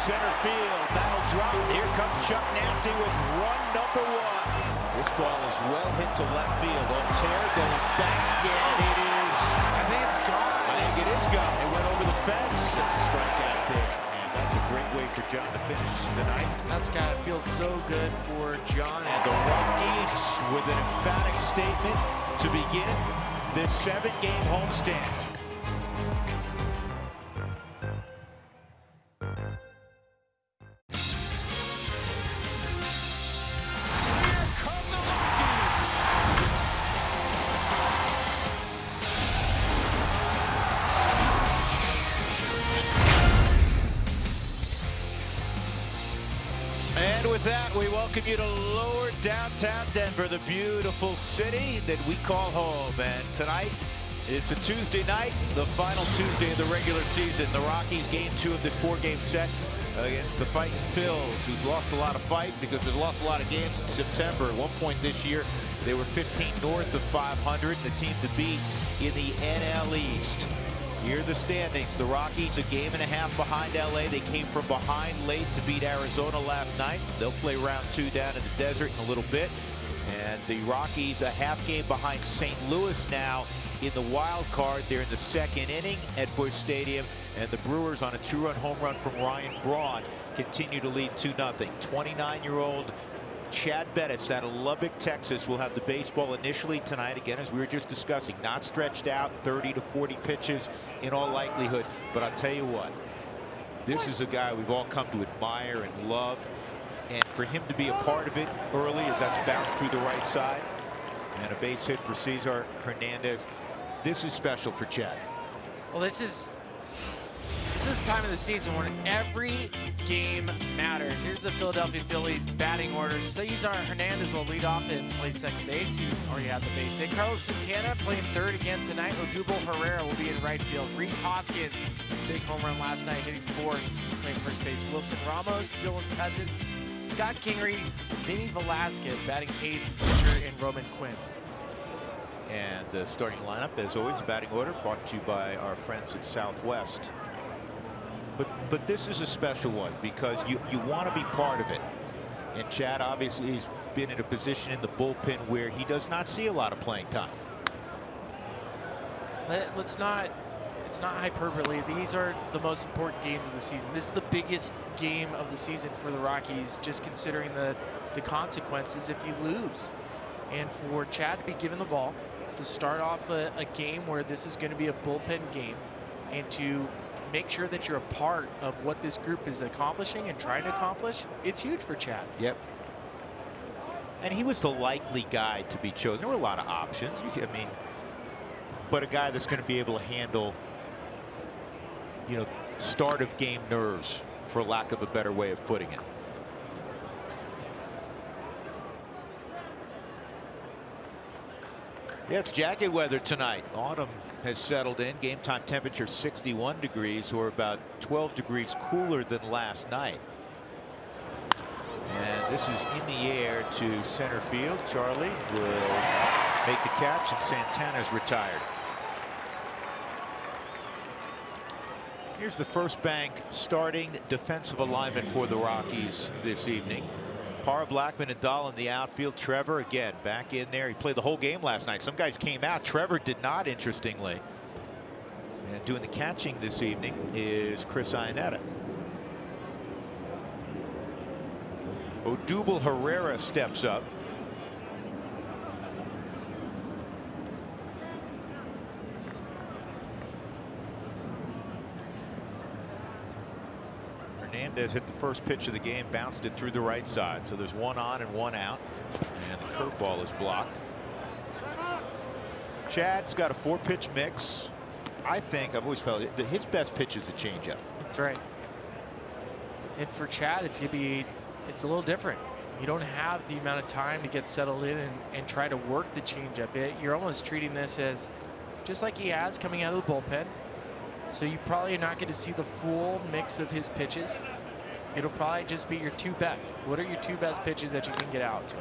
center field. That'll drop. Here comes Chuck Nasty with run number 1. This ball is well hit to left field. Altair going back, and it is. I think it's gone. I think it is gone. It went over the fence. That's a strikeout there. And that's a great way for John to finish the night. That's gotta feel so good for John. And the Rockies with an emphatic statement to begin this 7-game homestand. And with that, we welcome you to lower downtown Denver, the beautiful city that we call home. And tonight, it's a Tuesday night, the final Tuesday of the regular season. The Rockies game 2 of this 4-game set against the Fighting Phils, who've lost a lot of fight because they've lost a lot of games in September. At one point this year, they were 15 north of 500, the team to beat in the NL East. Here are the standings. The Rockies a game and a half behind LA. They came from behind late to beat Arizona last night. They'll play round 2 down in the desert in a little bit. And the Rockies a half game behind St. Louis now in the wild card. They're in the 2nd inning at Busch Stadium. And the Brewers on a 2-run home run from Ryan Braun continue to lead 2-0. 29-year-old Chad Bettis out of Lubbock, Texas, will have the baseball initially tonight. Again, as we were just discussing, not stretched out, 30 to 40 pitches in all likelihood. But I'll tell you what, this is a guy we've all come to admire and love. And for him to be a part of it early as that's bounced through the right side and a base hit for Cesar Hernandez, this is special for Chad. Well, this is the time of the season when every game matters. Here's the Philadelphia Phillies batting order. Cesar Hernandez will lead off and play second base. He already had the base hit. Carlos Santana playing third again tonight. Odubel Herrera will be in right field. Rhys Hoskins, big home run last night, hitting fourth, playing first base. Wilson Ramos, Dylan Cousins, Scott Kingery, Vinny Velasquez batting eighth, Fisher, and Roman Quinn. And the starting lineup, as always, batting order brought to you by our friends at Southwest. But this is a special one because you want to be part of it. And Chad obviously has been in a position in the bullpen where he does not see a lot of playing time. It's not hyperbole. These are the most important games of the season. This is the biggest game of the season for the Rockies, just considering the consequences if you lose. And for Chad to be given the ball, to start off a game where this is going to be a bullpen game, and to make sure that you're a part of what this group is accomplishing and trying to accomplish, it's huge for Chad. Yep. And he was the likely guy to be chosen. There were a lot of options. I mean, but a guy that's going to be able to handle, you know, start of game nerves, for lack of a better way of putting it. Yeah, it's jacket weather tonight. Autumn has settled in. Game time temperature 61 degrees, or about 12 degrees cooler than last night. And this is in the air to center field. Charlie will make the catch, and Santana's retired. Here's the first bank starting defensive alignment for the Rockies this evening. Parra, Blackman, and Dahl in the outfield. Trevor again back in there. He played the whole game last night. Some guys came out. Trevor did not, interestingly. And doing the catching this evening is Chris Iannetta. Odubel Herrera steps up. Hernandez hit the first pitch of the game, bounced it through the right side. So there's one on and one out. And the curveball is blocked. Chad's got a 4-pitch mix. I think, I've always felt that his best pitch is a changeup. That's right. And for Chad, it's a little different. You don't have the amount of time to get settled in and try to work the changeup. You're almost treating this as just like he has coming out of the bullpen. So you probably are not going to see the full mix of his pitches. It'll probably just be your 2 best. What are your 2 best pitches that you can get out to?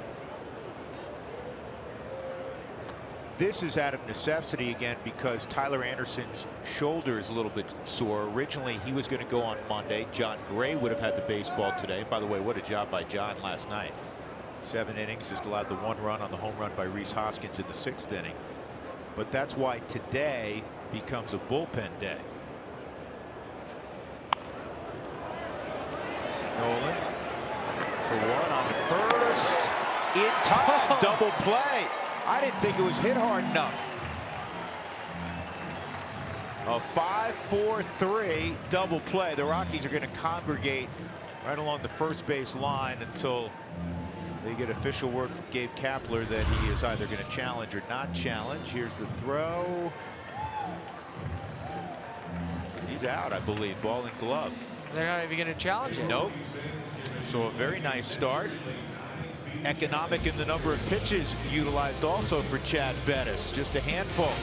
this is out of necessity again because Tyler Anderson's shoulder is a little bit sore. Originally, he was going to go on Monday. John Gray would have had the baseball today. By the way, what a job by John last night. 7 innings, just allowed the 1 run on the home run by Rhys Hoskins in the 6th inning. But that's why today becomes a bullpen day. Nolan for 1 on the first. In time, double play. I didn't think it was hit hard enough. A 5-4-3 double play. The Rockies are going to congregate right along the first base line until they get official word from Gabe Kapler that he is either going to challenge or not challenge. Here's the throw. He's out, I believe. Ball and glove. They're not even going to challenge it. Nope. So a very nice start. Economic in the number of pitches utilized also for Chad Bettis. Just a handful.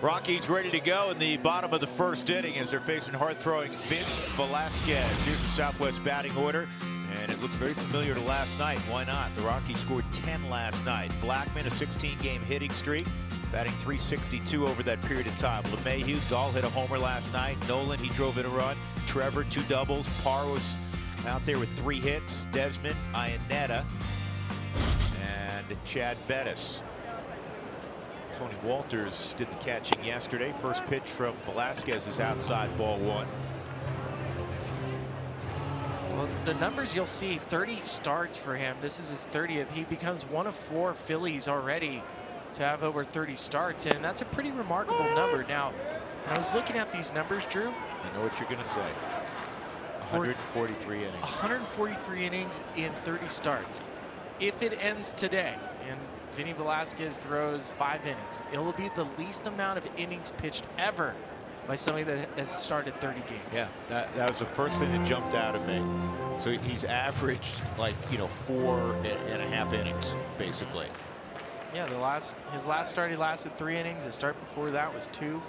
Rockies ready to go in the bottom of the 1st inning as they're facing hard-throwing Vince Velasquez. Here's the Southwest batting order, and it looks very familiar to last night. Why not? The Rockies scored 10 last night. Blackman, a 16-game hitting streak, batting .362 over that period of time. LeMahieu, Dahl hit a homer last night. Nolan, he drove in a run. Trevor, 2 doubles. Parr was out there with 3 hits. Desmond, Iannetta, and Chad Bettis. Tony Walters did the catching yesterday. First pitch from Velasquez is outside, ball 1. Well, the numbers you'll see, 30 starts for him. This is his 30th. He becomes one of 4 Phillies already to have over 30 starts, and that's a pretty remarkable number. Now, I was looking at these numbers, Drew. I know what you're going to say. 143 innings. 143 innings in 30 starts. If it ends today, and Vinny Velasquez throws 5 innings, it will be the least amount of innings pitched ever by somebody that has started 30 games. Yeah, that was the first thing that jumped out at me. So he's averaged, like, 4.5 innings, basically. Yeah, his last start, he lasted 3 innings. His start before that was 2.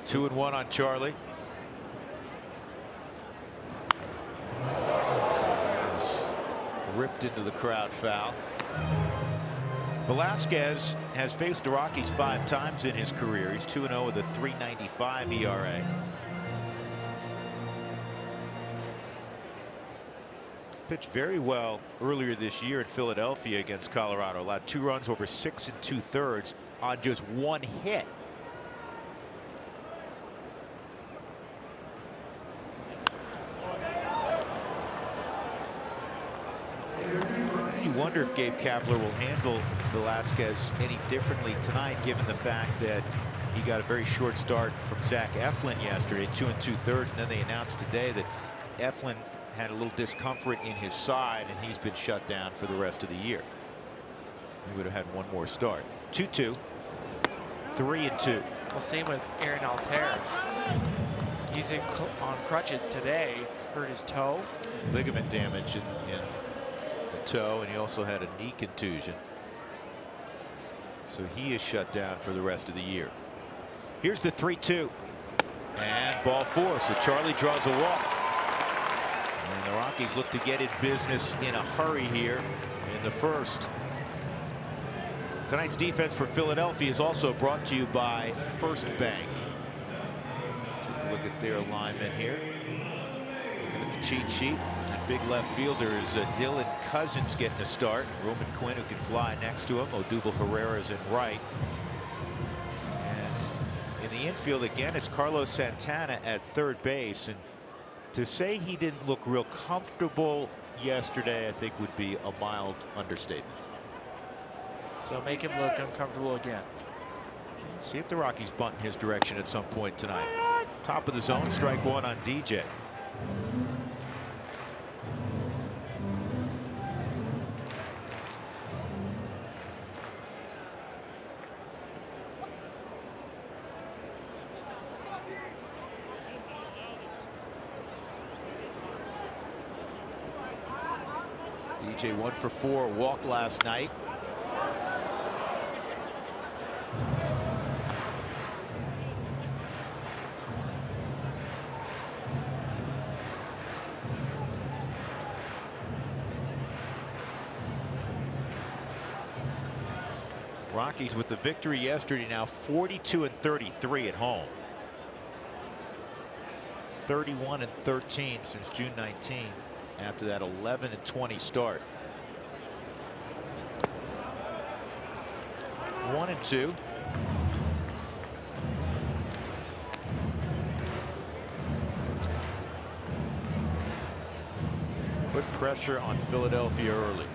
2-1 on Charlie. Ripped into the crowd foul. Velasquez has faced the Rockies 5 times in his career. He's 2-0 with a .395 ERA. Pitched very well earlier this year in Philadelphia against Colorado. Allowed 2 runs over 6 2/3 on just 1 hit. You wonder if Gabe Kapler will handle Velasquez any differently tonight, given the fact that he got a very short start from Zach Eflin yesterday, 2 2/3, and then they announced today that Eflin had a little discomfort in his side, and he's been shut down for the rest of the year. He would have had 1 more start. 2-2, 3-2. Well, same with Aaron Altair. He's on crutches today. hurt his toe. Ligament damage in the toe, and he also had a knee contusion. So he is shut down for the rest of the year. Here's the 3-2. And ball 4. So Charlie draws a walk. And the Rockies look to get in business in a hurry here in the first. Tonight's defense for Philadelphia is also brought to you by First Bank. Take a look at their alignment here. Looking at the cheat sheet. That big left fielder is Dylan Cousins getting a start. Roman Quinn, who can fly next to him. Odubel Herrera is in right. And in the infield again, it's Carlos Santana at third base. And to say he didn't look real comfortable yesterday, I think would be a mild understatement. So make him look uncomfortable again. See if the Rockies bunt in his direction at some point tonight. Top of the zone, strike 1 on DJ. DJ 1 for 4, walked last night. Rockies with the victory yesterday, now 42-33 at home. 31-13 since June 19 after that 11-20 start. 1-2. Put pressure on Philadelphia early.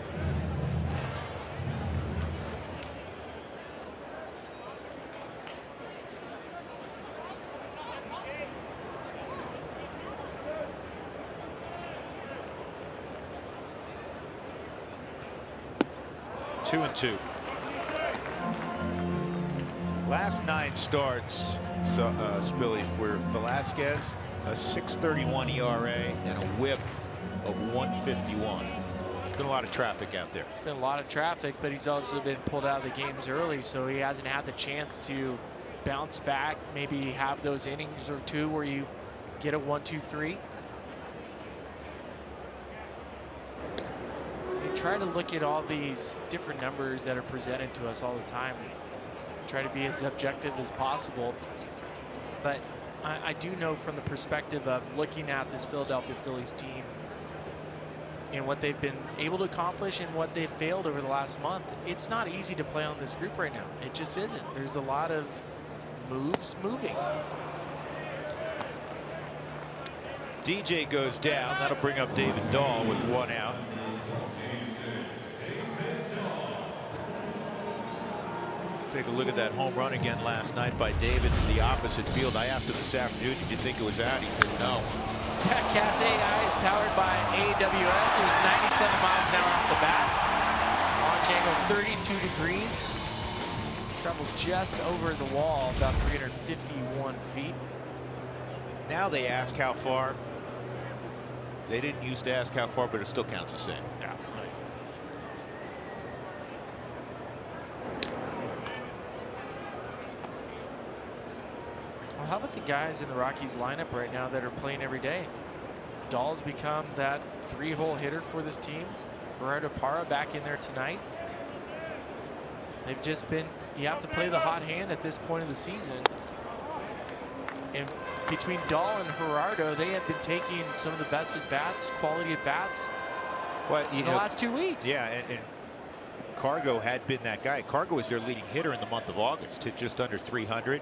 Two and two. Last 9 starts, Spilly, for Velasquez, a 6.31 ERA and a WHIP of 151. There's been a lot of traffic out there. It's been a lot of traffic, but he's also been pulled out of the games early, so he hasn't had the chance to bounce back, maybe have those innings or 2 where you get a 1-2-3. Try to look at all these different numbers that are presented to us all the time. Try to be as objective as possible. But I do know from the perspective of looking at this Philadelphia Phillies team and what they've been able to accomplish and what they've failed over the last month, it's not easy to play on this group right now. It just isn't. There's a lot of moves moving. DJ goes down. That'll bring up David Dahl with 1 out. Take a look at that home run again last night by David to the opposite field. I asked him this afternoon, did you think it was out? He said no. StatCast AI is powered by AWS. It was 97 miles an hour off the bat. Launch angle 32 degrees. Traveled just over the wall, about 351 feet. Now they ask how far. They didn't used to ask how far, but it still counts the same. Yeah. Well, how about the guys in the Rockies lineup right now that are playing every day? Dahl's become that 3-hole hitter for this team. Gerardo Parra back in there tonight. They've just been, you have to play the hot hand at this point of the season. And between Dahl and Gerardo, they have been taking some of the best at bats, quality at bats, in the last 2 weeks. Yeah, and Cargo had been that guy. Cargo was their leading hitter in the month of August, hit just under 300.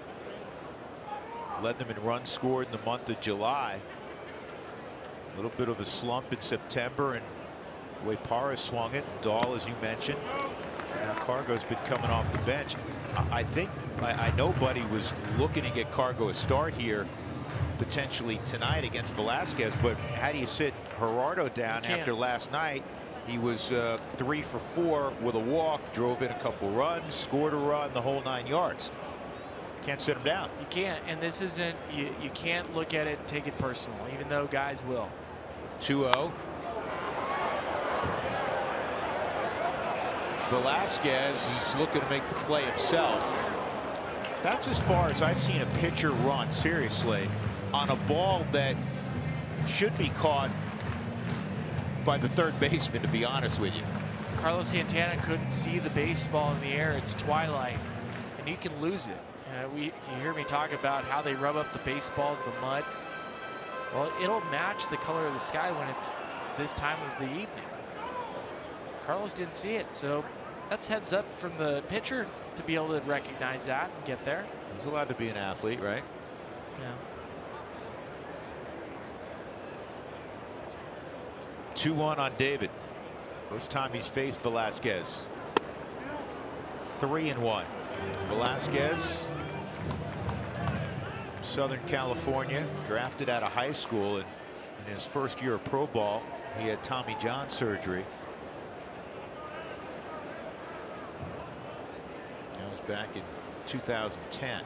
Led them in runs scored in the month of July. A little bit of a slump in September, and the way Parra swung it, Dahl, as you mentioned. Now Cargo's been coming off the bench. I know Buddy was looking to get Cargo a start here potentially tonight against Velasquez, but how do you sit Gerardo down after last night? He was 3 for 4 with a walk, drove in a couple runs, scored a run, the whole 9 yards. Can't sit him down. You can't, and this isn't, you can't look at it and take it personal, even though guys will. 2-0. Velasquez is looking to make the play himself. That's as far as I've seen a pitcher run, seriously, on a ball that should be caught by the third baseman, to be honest with you. Carlos Santana couldn't see the baseball in the air. It's twilight, and you can lose it. You hear me talk about how they rub up the baseballs, the mud. Well, it'll match the color of the sky when it's this time of the evening. Carlos didn't see it, so that's heads up from the pitcher to be able to recognize that and get there. He's allowed to be an athlete, right? Yeah. 2-1 on David. First time he's faced Velasquez. 3-1. Velasquez, Southern California, drafted out of high school, and in his first year of pro ball, he had Tommy John surgery. That was back in 2010.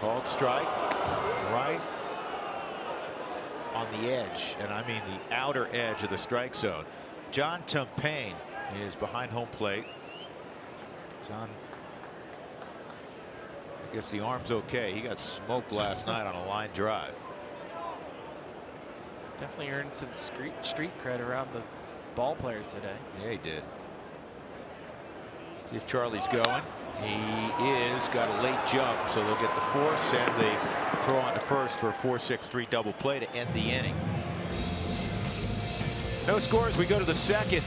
Called strike, right on the edge, and I mean the outer edge of the strike zone. John Tumpain is behind home plate. John, I guess the arm's okay. He got smoked last night on a line drive. Definitely earned some street cred around the ball players today. Yeah, he did. See if Charlie's going. He is. Got a late jump, so they'll get the force, and they throw on to first for a 4-6-3 double play to end the inning. No scores. We go to the second.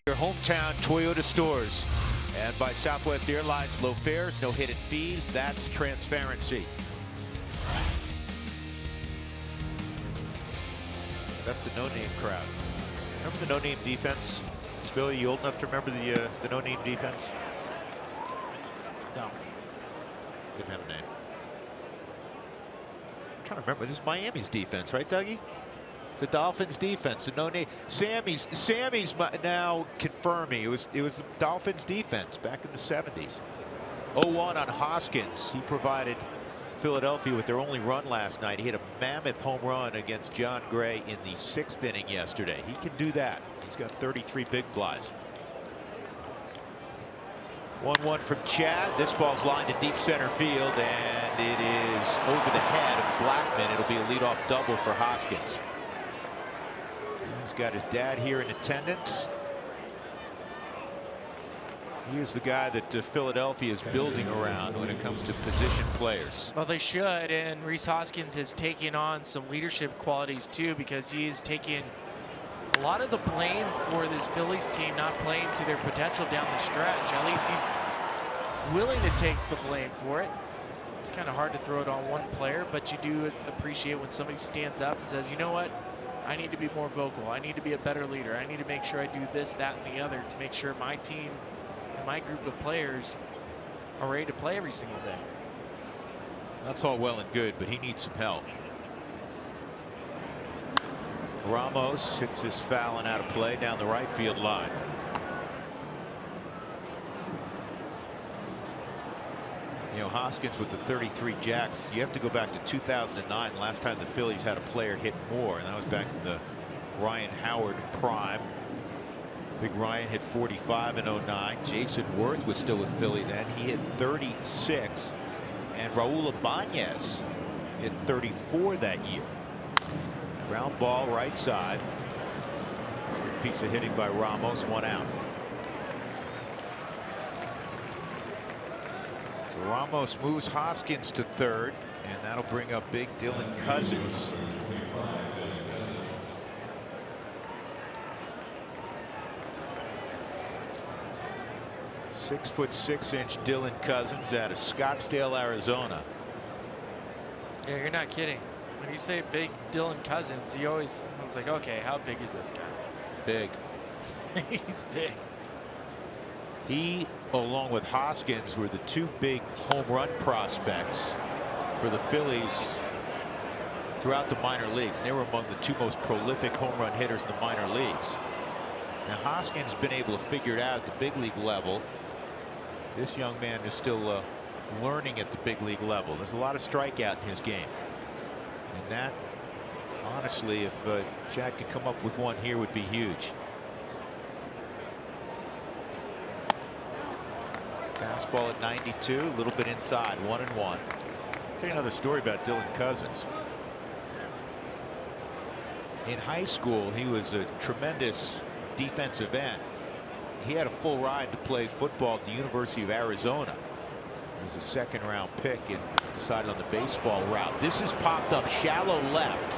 Your hometown Toyota stores, and by Southwest Airlines, low fares, no hidden fees. That's transparency. That's the no-name crowd. Remember the no-name defense? Spilly, you old enough to remember the no-name defense? No. Didn't have a name. I'm trying to remember. This is Miami's defense, right, Dougie? The Dolphins defense, the no-name. Sammy's now confirming it was the Dolphins defense back in the 70s. 0-1 on Hoskins. He provided Philadelphia with their only run last night. He hit a mammoth home run against John Gray in the 6th inning yesterday. He can do that. He's got 33 big flies. 1-1 from Chad. This ball's lined in deep center field, and it is over the head of Blackman. It'll be a leadoff double for Hoskins. He's got his dad here in attendance. He is the guy that Philadelphia is building around when it comes to position players. Well, they should, and Rhys Hoskins has taken on some leadership qualities too, because he is taking a lot of the blame for this Phillies team not playing to their potential down the stretch. At least he's willing to take the blame for it. It's kind of hard to throw it on one player, but you do appreciate when somebody stands up and says, you know what, I need to be more vocal. I need to be a better leader. I need to make sure I do this, that, and the other to make sure my team and my group of players are ready to play every single day. That's all well and good, but he needs some help. Ramos hits his foul and out of play down the right field line. You know, Hoskins with the 33 jacks. You have to go back to 2009. Last time the Phillies had a player hit more, and that was back in the Ryan Howard prime. Big Ryan hit 45 in 09. Jason Worth was still with Philly then. He hit 36. And Raul Ibanez hit 34 that year. Ground ball right side. Good piece of hitting by Ramos. 1 out. So Ramos moves Hoskins to third, and that'll bring up big Dylan Cousins. "6'6" Dylan Cousins out of Scottsdale, Arizona. Yeah, you're not kidding. When you say big Dylan Cousins, I was like, okay, how big is this guy? Big. He's big. He, along with Hoskins, were the two big home run prospects for the Phillies throughout the minor leagues. And they were among the two most prolific home run hitters in the minor leagues. Now Hoskins has been able to figure it out at the big league level. This young man is still learning at the big league level. There's a lot of strikeout in his game. And that, honestly, if Chad could come up with one here, would be huge. Fastball at 92, a little bit inside, 1-1. I'll tell you another story about Dylan Cousins. In high school, he was a tremendous defensive end. He had a full ride to play football at the University of Arizona. He was a second-round pick and decided on the baseball route. This is popped up shallow left.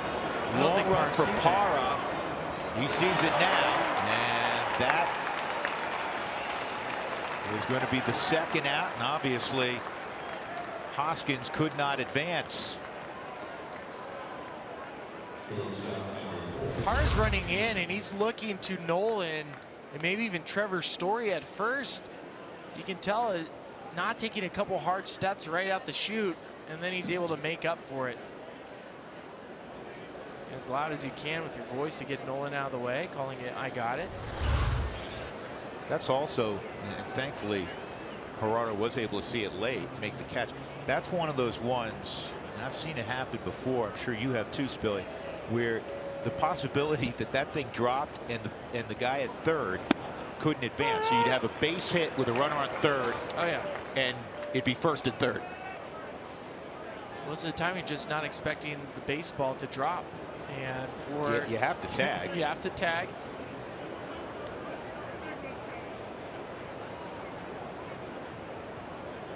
Long run for Parra. He sees it now, and that is going to be the second out, and obviously Hoskins could not advance. Parra's running in, and he's looking to Nolan and maybe even Trevor Story at first. You can tell it not taking a couple hard steps right out the chute, and then he's able to make up for it. As loud as you can with your voice to get Nolan out of the way, calling it, I got it. That's also, and thankfully, Gerardo was able to see it late, make the catch. That's one of those ones, and I've seen it happen before. I'm sure you have too, Spilly, where the possibility that that thing dropped and the guy at third couldn't advance. So you'd have a base hit with a runner on third. Oh yeah. And it'd be first and third. Most of the time, you're just not expecting the baseball to drop, and for you have to tag. You have to tag.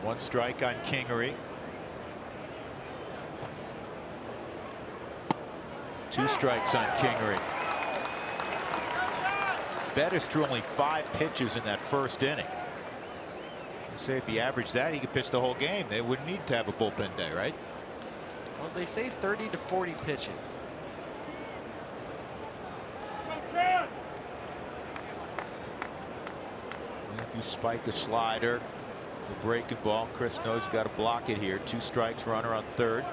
One strike on Kingery. 2 strikes on Kingery. Bettis threw only 5 pitches in that first inning. Say if he averaged that, he could pitch the whole game. They wouldn't need to have a bullpen day, right? Well, they say 30 to 40 pitches. And if you spike a slider, a breaking ball, Chris knows you got to block it here. 2 strikes, runner on third.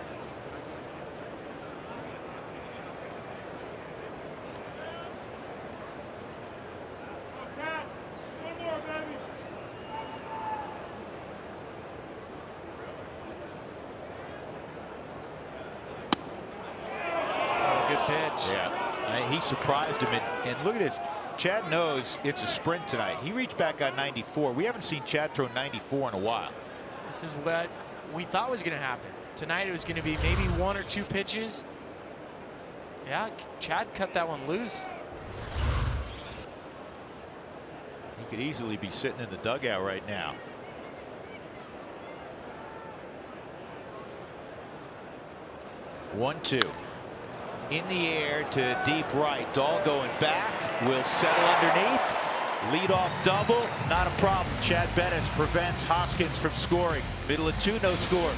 Yeah, he surprised him, and look at this. Chad knows it's a sprint tonight. He reached back on 94. We haven't seen Chad throw 94 in a while. This is what we thought was going to happen tonight. It was going to be maybe 1 or 2 pitches. Yeah, Chad cut that one loose. He could easily be sitting in the dugout right now. One, 2. In the air to deep right. Dahl going back, will settle underneath, Leadoff double, not a problem. Chad Bettis prevents Hoskins from scoring. Middle of 2, no score.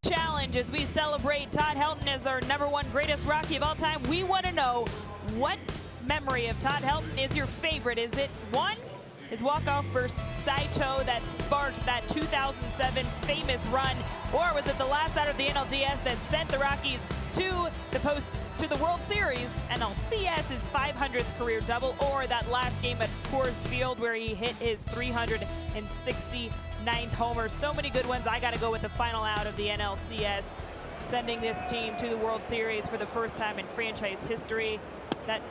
Challenge as we celebrate Todd Helton as our #1 greatest Rocky of all time. We want to know, what memory of Todd Helton is your favorite? Is it one, his walk-off versus Saito that sparked that 2007 famous run, or was it the last out of the NLDS that sent the Rockies to the World Series, NLCS, his 500th career double, or that last game at Coors Field where he hit his 369th homer? So many good ones. I got to go with the final out of the NLCS, sending this team to the World Series for the first time in franchise history. That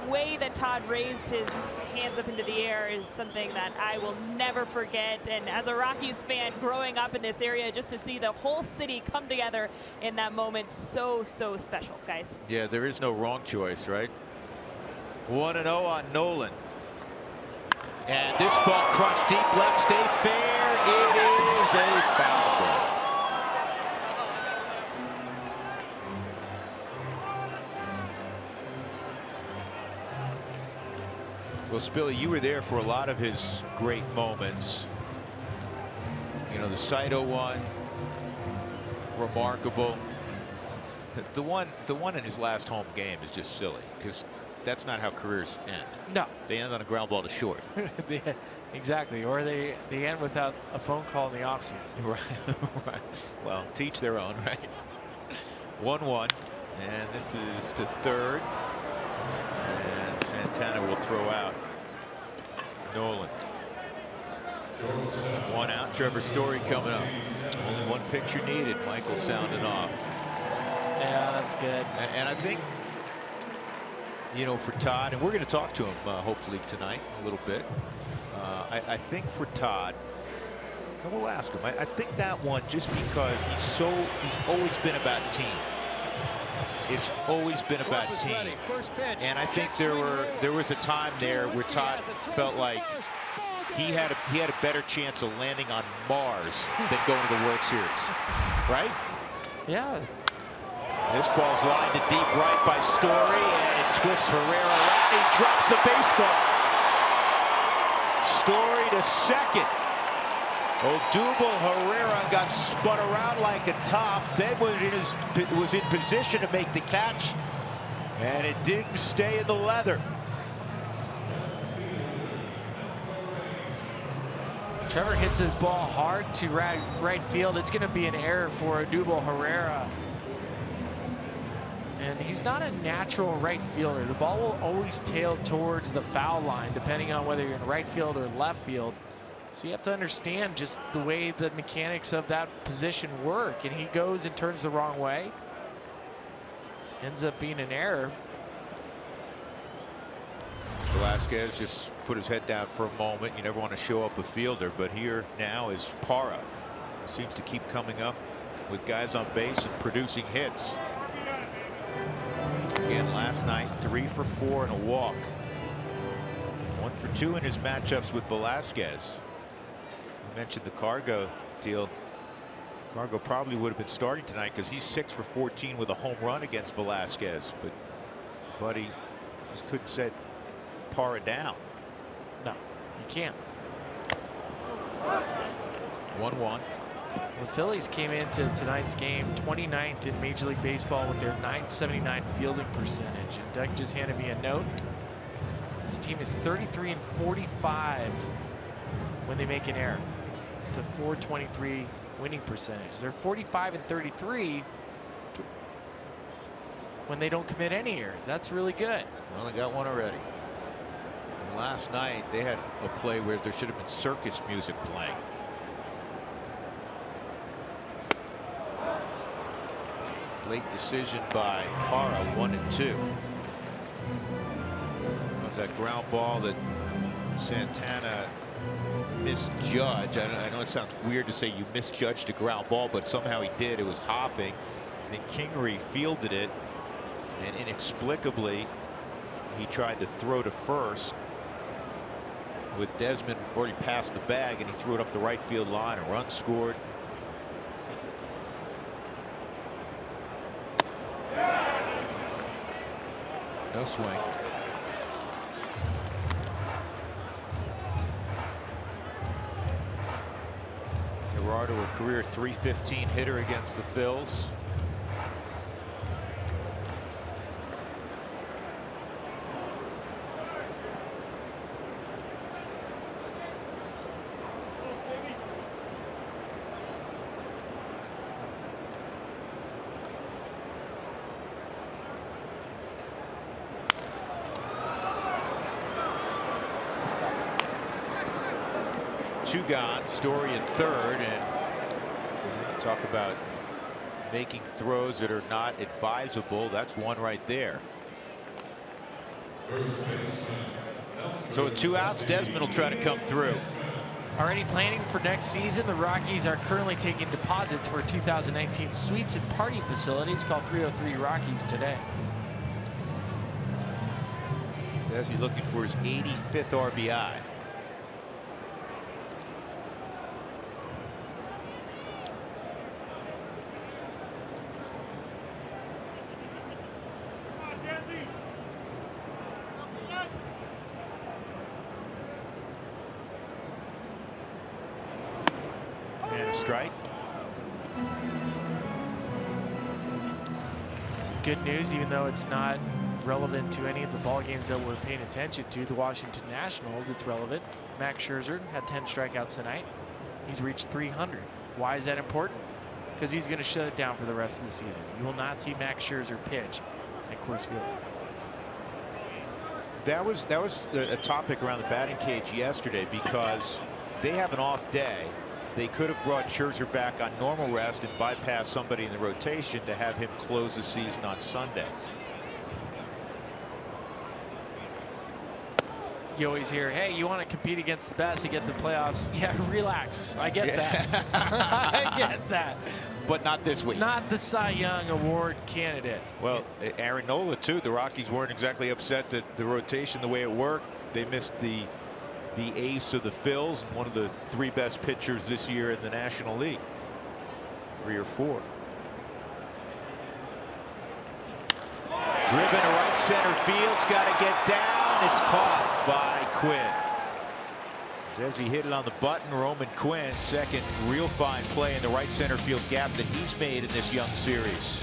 way that Todd raised his hands up into the air is something that I will never forget. And as a Rockies fan growing up in this area, just to see the whole city come together in that moment, so special, guys. Yeah, there is no wrong choice, right? 1-0 on Nolan. And this ball crushed deep left, stay fair. It is a foul ball. Well, Spilly, you were there for a lot of his great moments. You know, the Saito one, remarkable. The one in his last home game is just silly, because that's not how careers end. No. They end on a ground ball to short. Yeah, exactly. Or they end without a phone call in the offseason. Right. Right. Well, to each their own, right? 1-1. And this is to third. And Santana will throw out Nolan. 1 out. Trevor Story coming up. Only 1 picture needed. Michael sounding off. Yeah, that's good. And I think, you know, for Todd, and we're going to talk to him hopefully tonight a little bit. I think for Todd, and we'll ask him. I think that one, just because he's always been about team. It's always been about team. And I think there was a time there where Todd felt like he had a better chance of landing on Mars than going to the World Series. Right? Yeah. This ball's lined to deep right by Story, and it twists Herrera around. He drops the baseball. Story to second. Odubel Herrera got spun around like a top. Ben was in position to make the catch, and it didn't stay in the leather. Trevor hits his ball hard to right field. It's going to be an error for Odubel Herrera. And he's not a natural right fielder. The ball will always tail towards the foul line, depending on whether you're in right field or left field. So you have to understand just the way the mechanics of that position work. And he goes and turns the wrong way. Ends up being an error. Velasquez just put his head down for a moment. You never want to show up a fielder, but here now is Parra. He seems to keep coming up with guys on base and producing hits. Again, last night, 3 for 4 and a walk. 1 for 2 in his matchups with Velasquez. You mentioned the Cargo deal. Cargo probably would have been starting tonight because he's 6 for 14 with a home run against Velasquez, but Buddy just couldn't set Parra down. No, you can't. 1-1. The Phillies came into tonight's game 29th in Major League Baseball with their .979 fielding percentage. And Doug just handed me a note. This team is 33 and 45 when they make an error. It's a .423 winning percentage. They're 45 and 33 when they don't commit any errors. That's really good. Well, they got one already. And last night they had a play where there should have been circus music playing. Late decision by Parra, 1-2. It was that ground ball that Santana misjudged. I know it sounds weird to say you misjudged a ground ball, but somehow he did. It was hopping. Then Kingery fielded it, and inexplicably he tried to throw to first with Desmond already past the bag, and he threw it up the right field line. A run scored. No swing. Gerardo, a career .315 hitter against the Phils. Two gone, Story in third, and talk about making throws that are not advisable. That's one right there. So with 2 outs, Desmond will try to come through. Already planning for next season, the Rockies are currently taking deposits for 2019 suites and party facilities. Call 303 Rockies today. Desi looking for his 85th RBI. And a strike. Some good news, even though it's not relevant to any of the ball games that we're paying attention to. The Washington Nationals, it's relevant. Max Scherzer had 10 strikeouts tonight. He's reached 300. Why is that important? Because he's going to shut it down for the rest of the season. You will not see Max Scherzer pitch at Coors Field. That was a topic around the batting cage yesterday because they have an off day. They could have brought Scherzer back on normal rest and bypassed somebody in the rotation to have him close the season on Sunday. You always hear, hey, you want to compete against the best to get to playoffs. Yeah, relax. I get that. I get that. But not this week. Not the Cy Young Award candidate. Well, Aaron Nola, too. The Rockies weren't exactly upset that the rotation, the way it worked, they missed the ace of the Phils and one of the 3 best pitchers this year in the National League. 3 or 4. Driven to right center field's got to get down. It's caught by Quinn. As he hit it on the button, Roman Quinn, second real fine play in the right center field gap that he's made in this young series.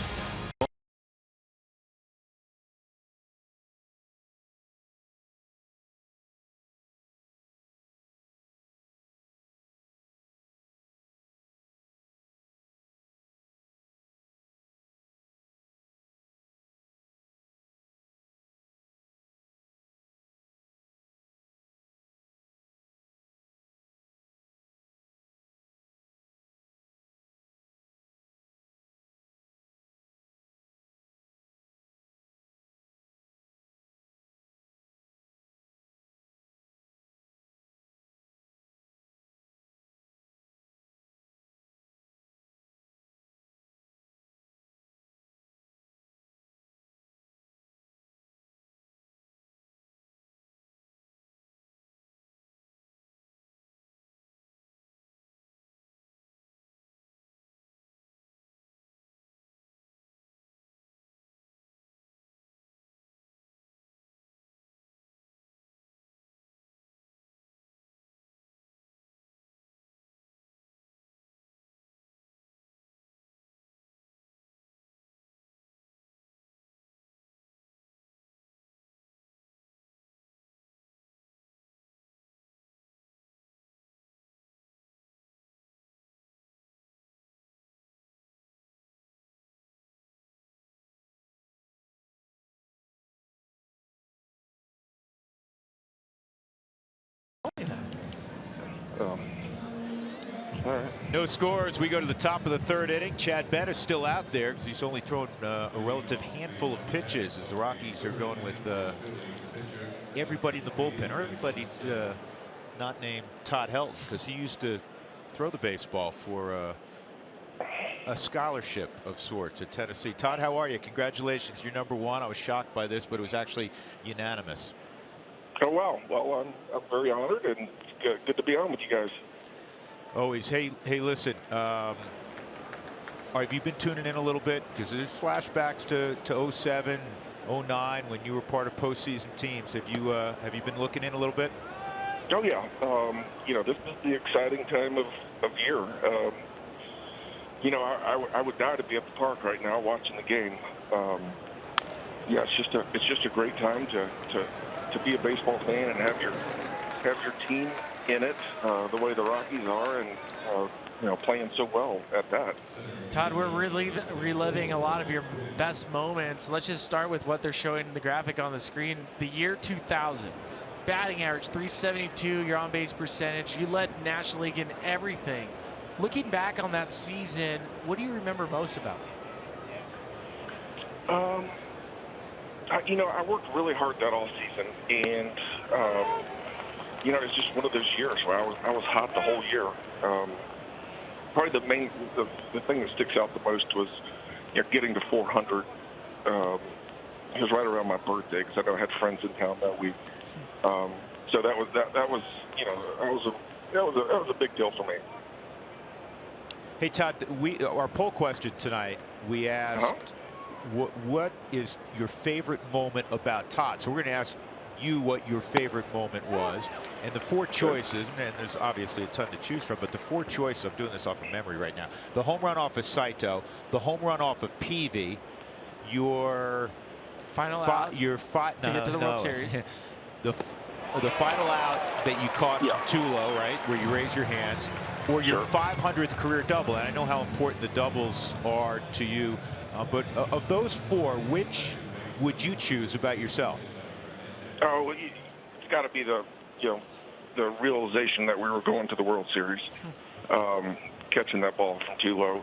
All right. No scores. We go to the top of the third inning. Chad Bennett is still out there because he's only thrown a relative handful of pitches as the Rockies are going with everybody in the bullpen, or everybody not named Todd Helton, because he used to throw the baseball for a scholarship of sorts at Tennessee. Todd, how are you? Congratulations. You're number one. I was shocked by this, but it was actually unanimous. Oh, wow. Well, I'm very honored, and good to be on with you guys. Always. Hey, listen. Have you been tuning in a little bit? Because there's flashbacks to 07, 09 when you were part of postseason teams. Have you been looking in a little bit? Oh, yeah. This is the exciting time of year. I would die to be at the park right now watching the game. Yeah, it's just a great time to be a baseball fan and have your team in it the way the Rockies are, and playing so well at that. Todd, we're reliving a lot of your best moments. Let's just start with what they're showing in the graphic on the screen. The year 2000, batting average 372, your on base percentage. You led National League in everything. Looking back on that season, what do you remember most about it? I worked really hard that all season, and it's just one of those years where I was hot the whole year. Probably the thing that sticks out the most was getting to 400. It was right around my birthday because I know I had friends in town that week. So that was a big deal for me. Hey Todd, our poll question tonight, we asked what is your favorite moment about Todd? So we're going to ask you what your favorite moment was, and the four choices, and there's obviously a ton to choose from, but the four choices, I'm doing this off of memory right now: the home run off of Saito, the home run off of Peavy, your final out to get to the World Series, the final out that you caught from Tulo, right, where you raise your hands, or your 500th career double. And I know how important the doubles are to you, but of those four, which would you choose about yourself? Oh, well, it's got to be the realization that we were going to the World Series, catching that ball from Tulo.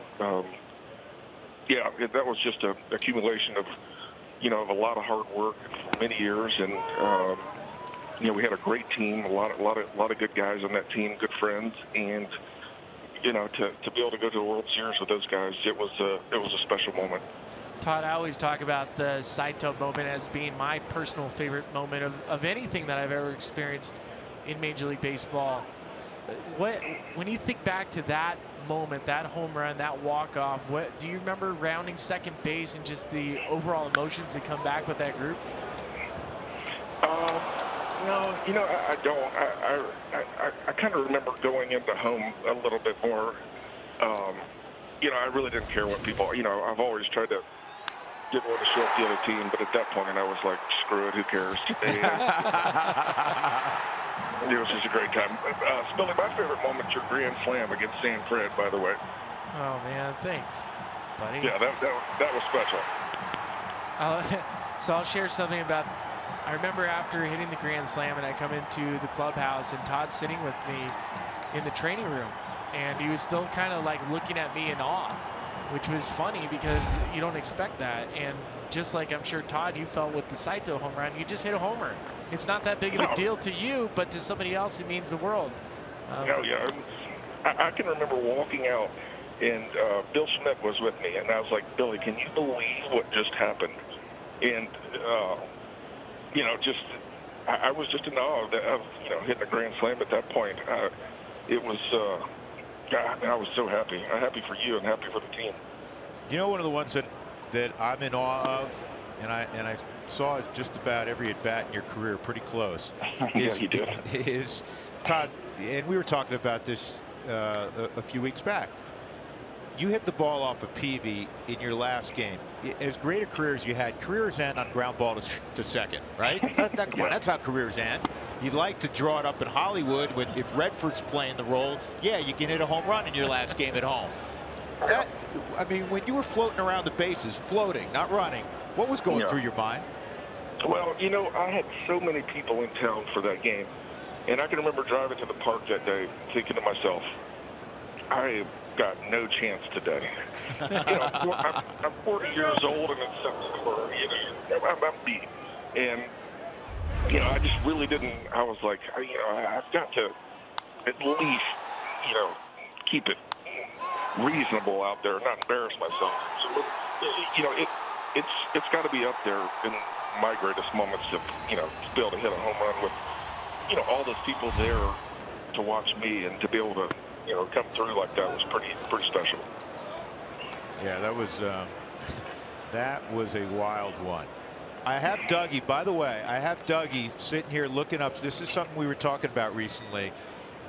That was just an accumulation of a lot of hard work for many years, and we had a great team, a lot of good guys on that team, good friends, and to be able to go to the World Series with those guys, it was a special moment. Todd, I always talk about the Saito moment as being my personal favorite moment of anything that I've ever experienced in Major League Baseball. When you think back to that moment, that home run, that walk-off, what do you remember rounding second base and just the overall emotions that come back with that group? No, I don't. I kind of remember going into home a little bit more. I really didn't care what people. I've always tried to didn't want to show up the other team, but at that point I was like, screw it, who cares? And it was just a great time. Spilly, my favorite moment's your grand slam against Manfred, by the way. Oh man, thanks, buddy. Yeah, that was special. So I'll share something about. I remember after hitting the grand slam, and I come into the clubhouse, and Todd's sitting with me in the training room, and he was still kind of like looking at me in awe, which was funny because you don't expect that. And just like I'm sure, Todd, you felt with the Saito home run, you just hit a homer. It's not that big of a deal to you, but to somebody else, it means the world. I can remember walking out, and Bill Schmidt was with me, and I was like, Billy, can you believe what just happened? And, I was just in awe of hitting a grand slam at that point. It was, I was so happy. I'm happy for you and happy for the team. One of the ones that I'm in awe of, and I saw just about every at bat in your career, pretty close. Yeah, you did. Is Todd, and we were talking about this a few weeks back. You hit the ball off of Peavy in your last game. As great a career as you had, careers end on ground ball to second, right? Come on, that's how careers end. You'd like to draw it up in Hollywood if Redford's playing the role. Yeah, you can hit a home run in your last game at home. When you were floating around the bases, floating, not running, what was going through your mind? Well, I had so many people in town for that game. And I can remember driving to the park that day thinking to myself, I got no chance today. I'm 40 years old, and in September, I'm beat. And, I just really didn't. I was like, I've got to at least, keep it reasonable out there, not embarrass myself. So, it's got to be up there in my greatest moments to, to be able to hit a home run with, all those people there to watch me and to be able to, come through like that was pretty special. Yeah, that was a wild one. I have Dougie, by the way, sitting here looking up. This is something we were talking about recently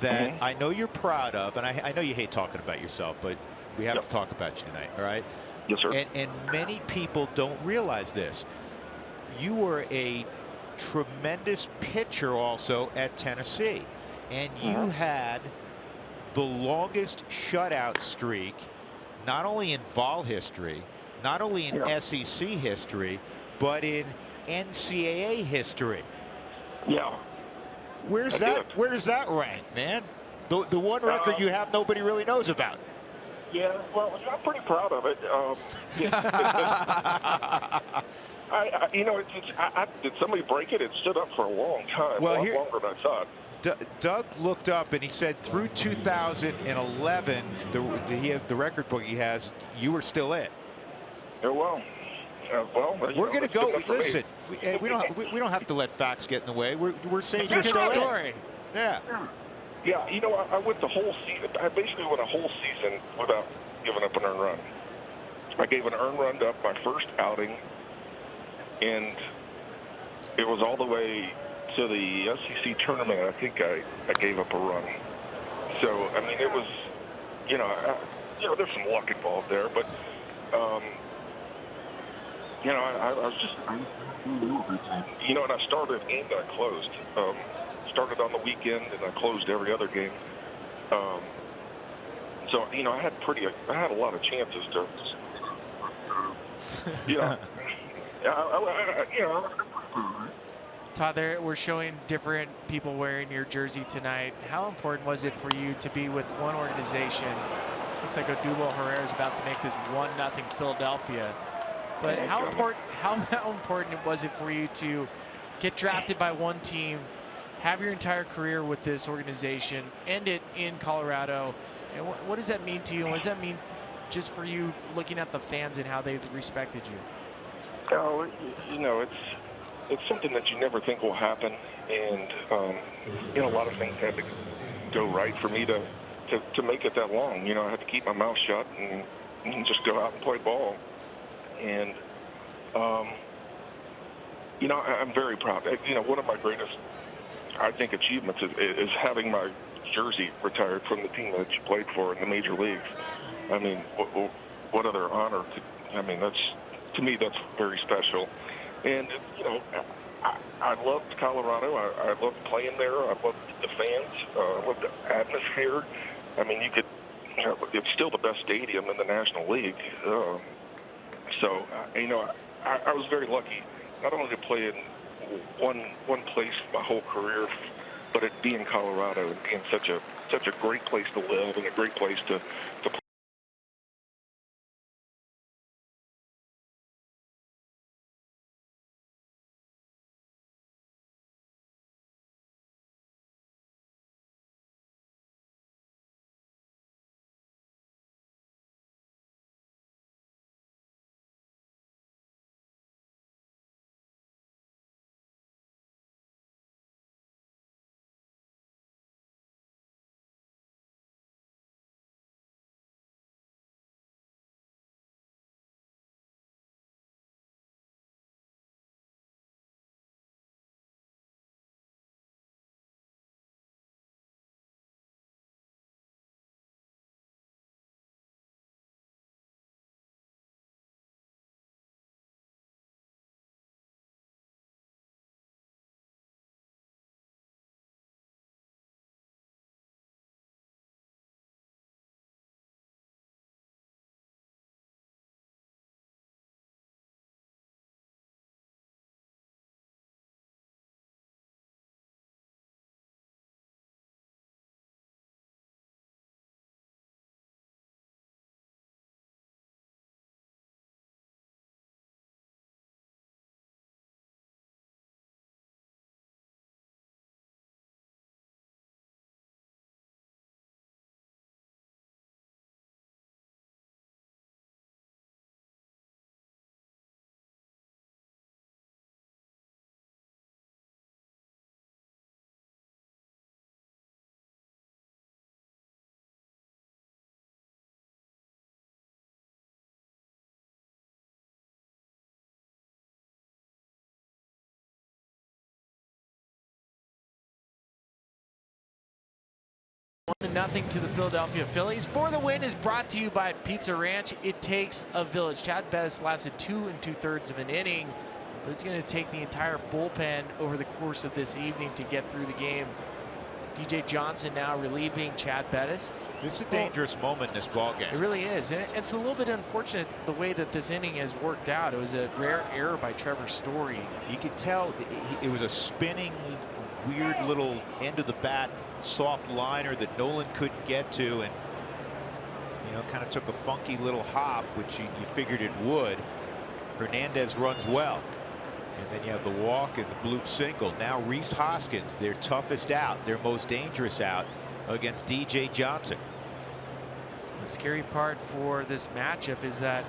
that I know you're proud of, and I know you hate talking about yourself, but we have to talk about you tonight, all right? Yes, sir. And many people don't realize this. You were a tremendous pitcher also at Tennessee, and you had the longest shutout streak, not only in Vol history, not only in SEC history, but in NCAA history. Yeah. Where does that rank, man? The one record you have nobody really knows about. Yeah, well, I'm pretty proud of it. Did somebody break it? It stood up for a long time, a lot longer than I thought. Doug looked up and he said through 2011, he has the record book he has. You were still in. Yeah, well, we're going to go. Listen, we don't have to let facts get in the way. We're saying you're still in. Yeah. Yeah, I went the whole season. I basically went a whole season without giving up an earned run. I gave an earned run up my first outing, and it was all the way to the SEC tournament. I think I gave up a run. So, I mean, it was, there's some luck involved there, but, I was just, and I started and I closed. Started on the weekend and I closed every other game. So, I had a lot of chances to, Todd, we're showing different people wearing your jersey tonight. How important was it for you to be with one organization? Looks like Odubel Herrera is about to make this 1-0 Philadelphia. But how important was it for you to get drafted by one team, have your entire career with this organization, end it in Colorado? And what does that mean to you? And what does that mean just for you looking at the fans and how they respected you? Oh, it's something that you never think will happen, and a lot of things had to go right for me to make it that long. I had to keep my mouth shut and just go out and play ball. And I'm very proud. One of my greatest, I think, achievements is having my jersey retired from the team that you played for in the major leagues. I mean, what other honor? To me, that's very special. And, I loved Colorado. I loved playing there. I loved the fans. I loved the atmosphere. I mean, it's still the best stadium in the National League. So, I was very lucky, not only to play in one place my whole career, but it being Colorado and being such a great place to live and a great place to play. 1-0 to the Philadelphia Phillies. For the Win is brought to you by Pizza Ranch. It takes a village. Chad Bettis lasted 2 2/3 of an inning, but it's going to take the entire bullpen over the course of this evening to get through the game. DJ Johnson now relieving Chad Bettis. This is a dangerous moment in this ball game. It really is. And it's a little bit unfortunate the way that this inning has worked out. It was a rare error by Trevor Story. You could tell it was a spinning, weird little end of the bat soft liner that Nolan couldn't get to, and kind of took a funky little hop, which you figured it would. Hernandez runs well, and then you have the walk and the bloop single. Now Rhys Hoskins, their toughest out, their most dangerous out, against DJ Johnson. The scary part for this matchup is that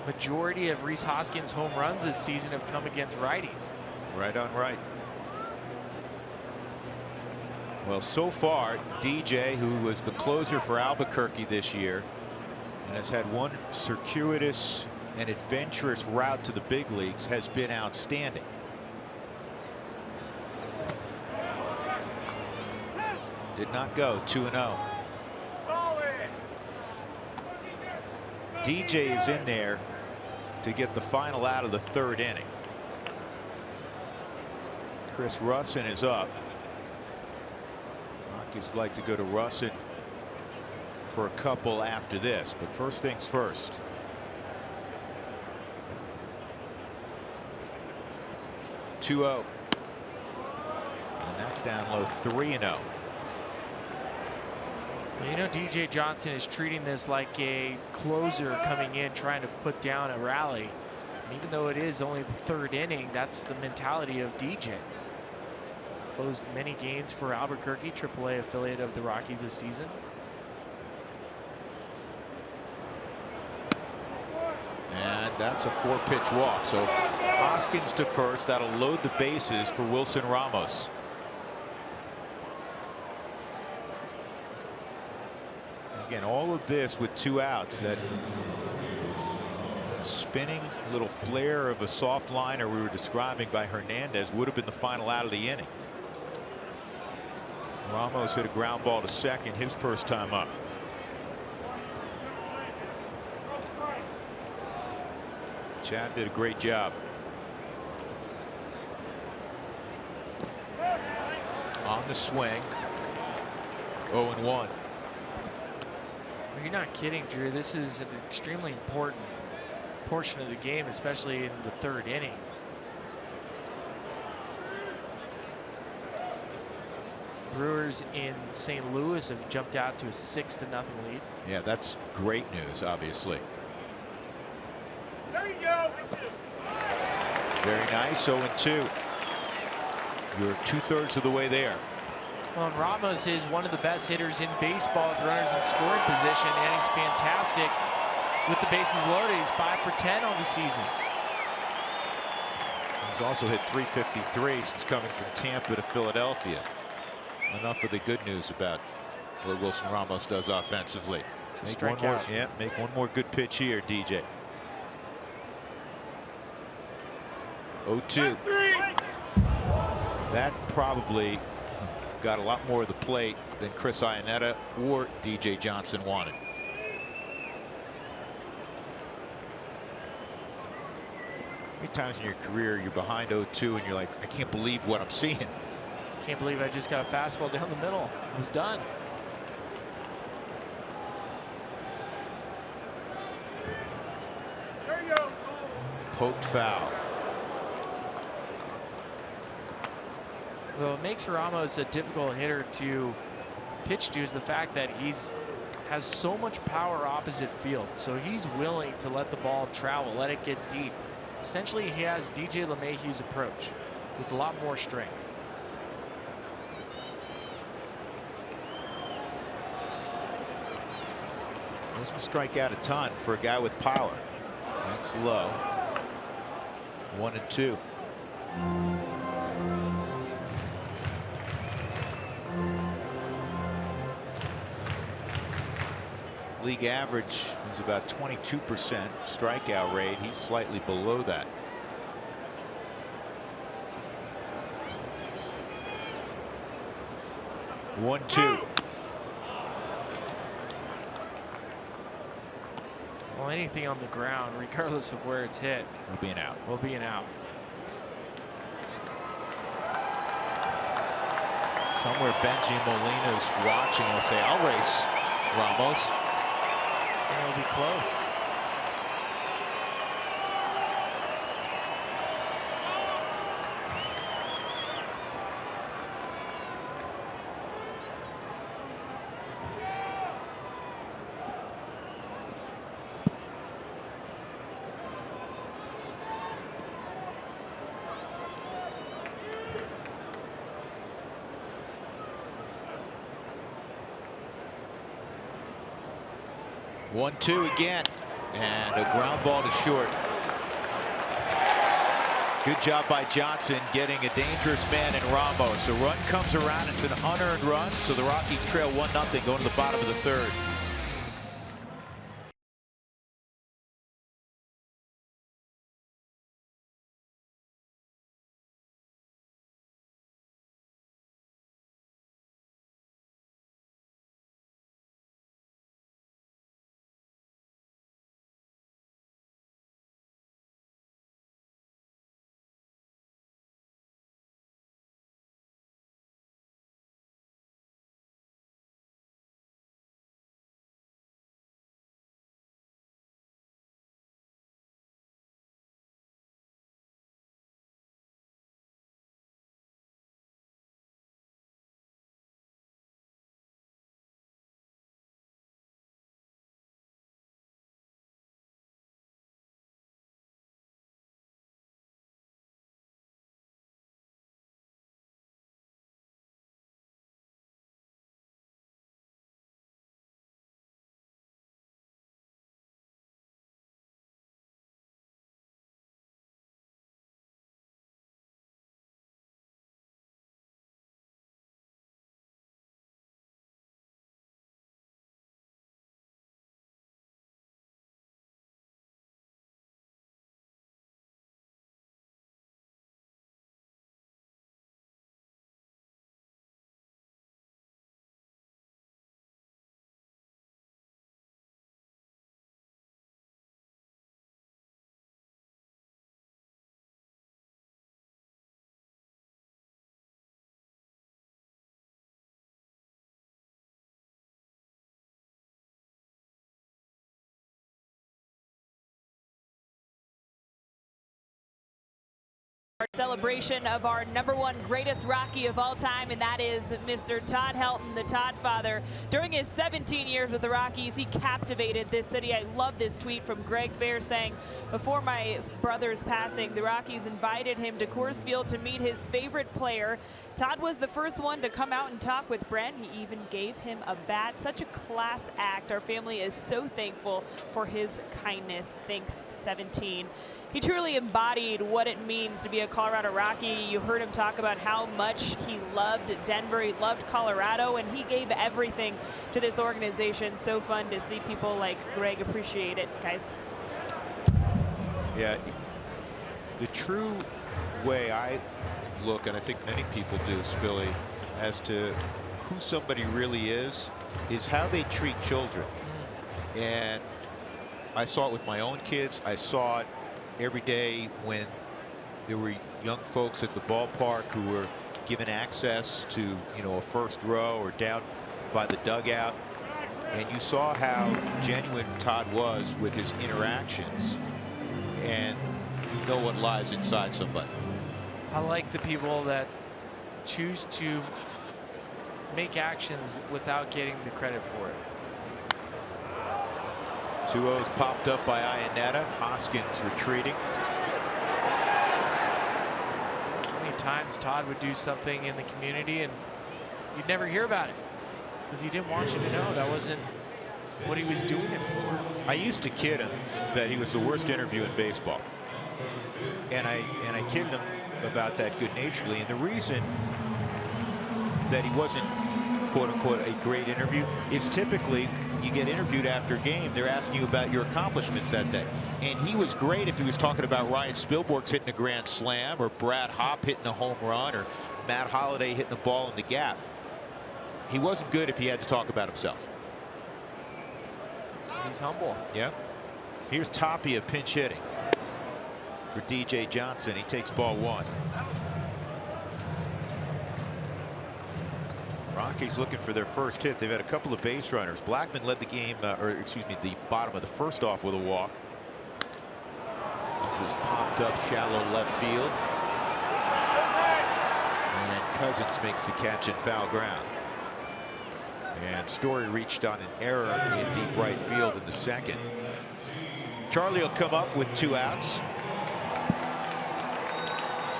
majority of Rhys Hoskins' home runs this season have come against righties. Right on right. Well, so far, DJ, who was the closer for Albuquerque this year and has had one circuitous and adventurous route to the big leagues, has been outstanding. Did not go. 2-0. DJ is in there to get the final out of the 3rd inning. Chris Russin is up. Rockies like to go to Russin for a couple after this, but first things first. (2-0), and that's down low. 3-0. Well, DJ Johnson is treating this like a closer coming in trying to put down a rally. And even though it is only the 3rd inning, that's the mentality of DJ. Closed many games for Albuquerque, AAA affiliate of the Rockies this season. And that's a 4-pitch walk. So Hoskins to first. That'll load the bases for Wilson Ramos. Again, all of this with 2 outs. That spinning little flare of a soft liner we were describing by Hernandez would have been the final out of the inning. Ramos hit a ground ball to second, his first time up. Chad did a great job. On the swing. 0-1. You're not kidding, Drew. This is an extremely important portion of the game, especially in the 3rd inning. Brewers in St. Louis have jumped out to a 6-0 lead. Yeah, that's great news, obviously. There you go. Very nice. 0-2. You're 2/3 of the way there. Well, and Ramos is one of the best hitters in baseball with runners in scoring position, and he's fantastic with the bases loaded. He's 5 for 10 on the season. He's also hit .353 since coming from Tampa to Philadelphia. Enough of the good news about what Wilson Ramos does offensively. Make one more, make one more good pitch here, DJ. 0-2. That probably got a lot more of the plate than Chris Iannetta or DJ Johnson wanted. How many times in your career you're behind 0-2 and you're like, I can't believe what I'm seeing? Can't believe I just got a fastball down the middle. It was done. There you go. Poked foul. Well, what makes Ramos a difficult hitter to pitch to is the fact that has so much power opposite field. So he's willing to let the ball travel, let it get deep. Essentially, he has DJ LeMahieu's approach with a lot more strength. Doesn't strike out a ton for a guy with power. That's low. 1-2. League average is about 22% strikeout rate. He's slightly below that. One, two. Well, anything on the ground, regardless of where it's hit, will be an out. Will be an out. Somewhere Benji Molina's watching. He'll say, "I'll race Ramos." And it'll be close. One-two again, and a ground ball to short. Good job by Johnson getting a dangerous man in Ramos. A run comes around. It's an unearned run, so the Rockies trail 1-0 going to the bottom of the third. Our celebration of our #1 greatest Rocky of all time, and that is Mr. Todd Helton, the Todd father. During his 17 years with the Rockies, he captivated this city. I love this tweet from Greg Fair saying, "Before my brother's passing, the Rockies invited him to Coors Field to meet his favorite player. Todd was the first one to come out and talk with Brent. He even gave him a bat. Such a class act. Our family is so thankful for his kindness. Thanks, 17. He truly embodied what it means to be a Colorado Rocky. You heard him talk about how much he loved Denver, he loved Colorado, and he gave everything to this organization. So fun to see people like Greg appreciate it, guys. Yeah, the true way I look, and I think many people do, Spilly, as to who somebody really is how they treat children. And I saw it with my own kids. I saw it every day when there were young folks at the ballpark who were given access to, a first row or down by the dugout, and you saw how genuine Todd was with his interactions, and you know what lies inside somebody. I like the people that choose to make actions without getting the credit for it. 2-0s popped up by Iannetta. Hoskins retreating. So many times Todd would do something in the community and you'd never hear about it because he didn't want you to know that wasn't what he was doing it for. I used to kid him that he was the worst interview in baseball, and I kidded him about that good-naturedly. And the reason that he wasn't, quote-unquote, a great interview is typically you get interviewed after a game, they're asking you about your accomplishments that day. And he was great if he was talking about Ryan Spilborgh's hitting a grand slam, or Brad Hopp hitting a home run, or Matt Holliday hitting a ball in the gap. He wasn't good if he had to talk about himself. He's humble. Yeah. Here's Tapia pinch hitting for DJ Johnson. He takes ball 1. Rockies looking for their first hit. They've had a couple of base runners. Blackman led the game, or excuse me, the bottom of the first off with a walk. This is popped up shallow left field. And Cousins makes the catch in foul ground. And Story reached on an error in deep right field in the second. Charlie will come up with 2 outs.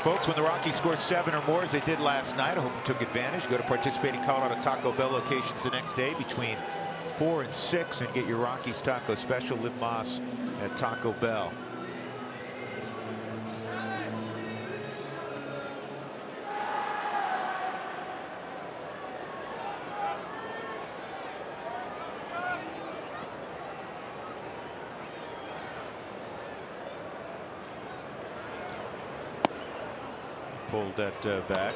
Folks, when the Rockies score 7 or more, as they did last night, I hope you took advantage. Go to participating Colorado Taco Bell locations the next day between 4 and 6 and get your Rockies taco special. Liv Moss at Taco Bell. Pulled that back.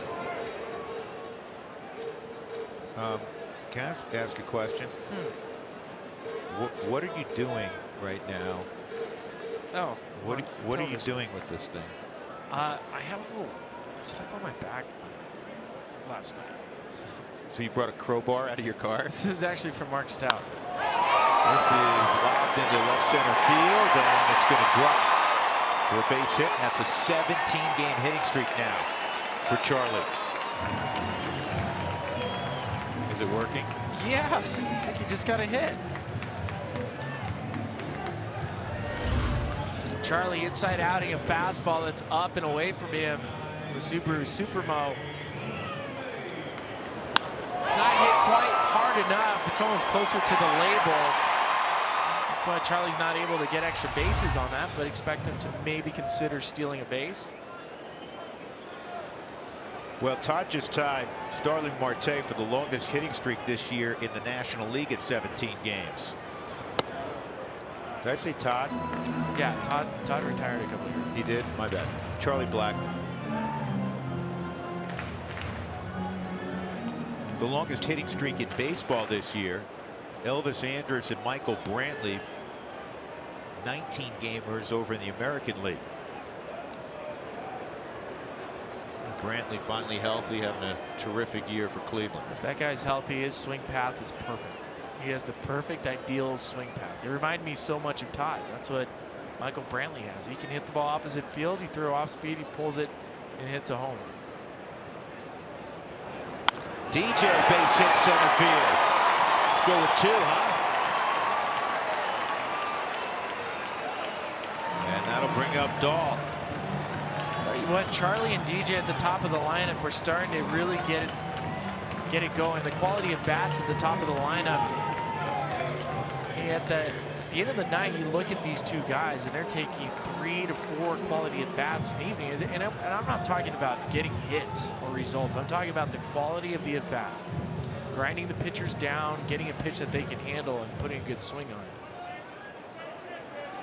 Can I ask a question? What are you doing right now? Oh, what are you doing with this thing? I have a little stuff on my back from last night. So you brought a crowbar out of your car? This is actually from Mark Stout. This is lobbed into left center field, and it's going to drop for a base hit. And that's a 17-game hitting streak now for Charlie. Is it working? Yes. I think he just got a hit. Charlie inside outing a fastball that's up and away from him. The Subaru Supermo. It's not hit quite hard enough. It's almost closer to the label. That's why Charlie's not able to get extra bases on that, but expect him to maybe consider stealing a base. Well, Todd just tied Starling Marte for the longest hitting streak this year in the National League at 17 games. Did I say Todd? Yeah, Todd retired a couple of years ago. He did? My bad. Charlie Blackman. The longest hitting streak in baseball this year, Elvis Andrus and Michael Brantley, 19 gamers over in the American League. Brantley finally healthy, having a terrific year for Cleveland. If that guy's healthy, his swing path is perfect. He has the perfect ideal swing path. It reminded me so much of Todd. That's what Michael Brantley has. He can hit the ball opposite field. He throws off speed. He pulls it and hits a homer. DJ base hit center field. Let's go with 2, huh? And that'll bring up Dahl. Tell you what, Charlie and DJ at the top of the lineup were starting to really get it going. The quality of bats at the top of the lineup. And at the end of the night, you look at these 2 guys, and they're taking 3 to 4 quality at bats in the evening. And I'm not talking about getting hits or results. I'm talking about the quality of the at bat, grinding the pitchers down, getting a pitch that they can handle, and putting a good swing on it.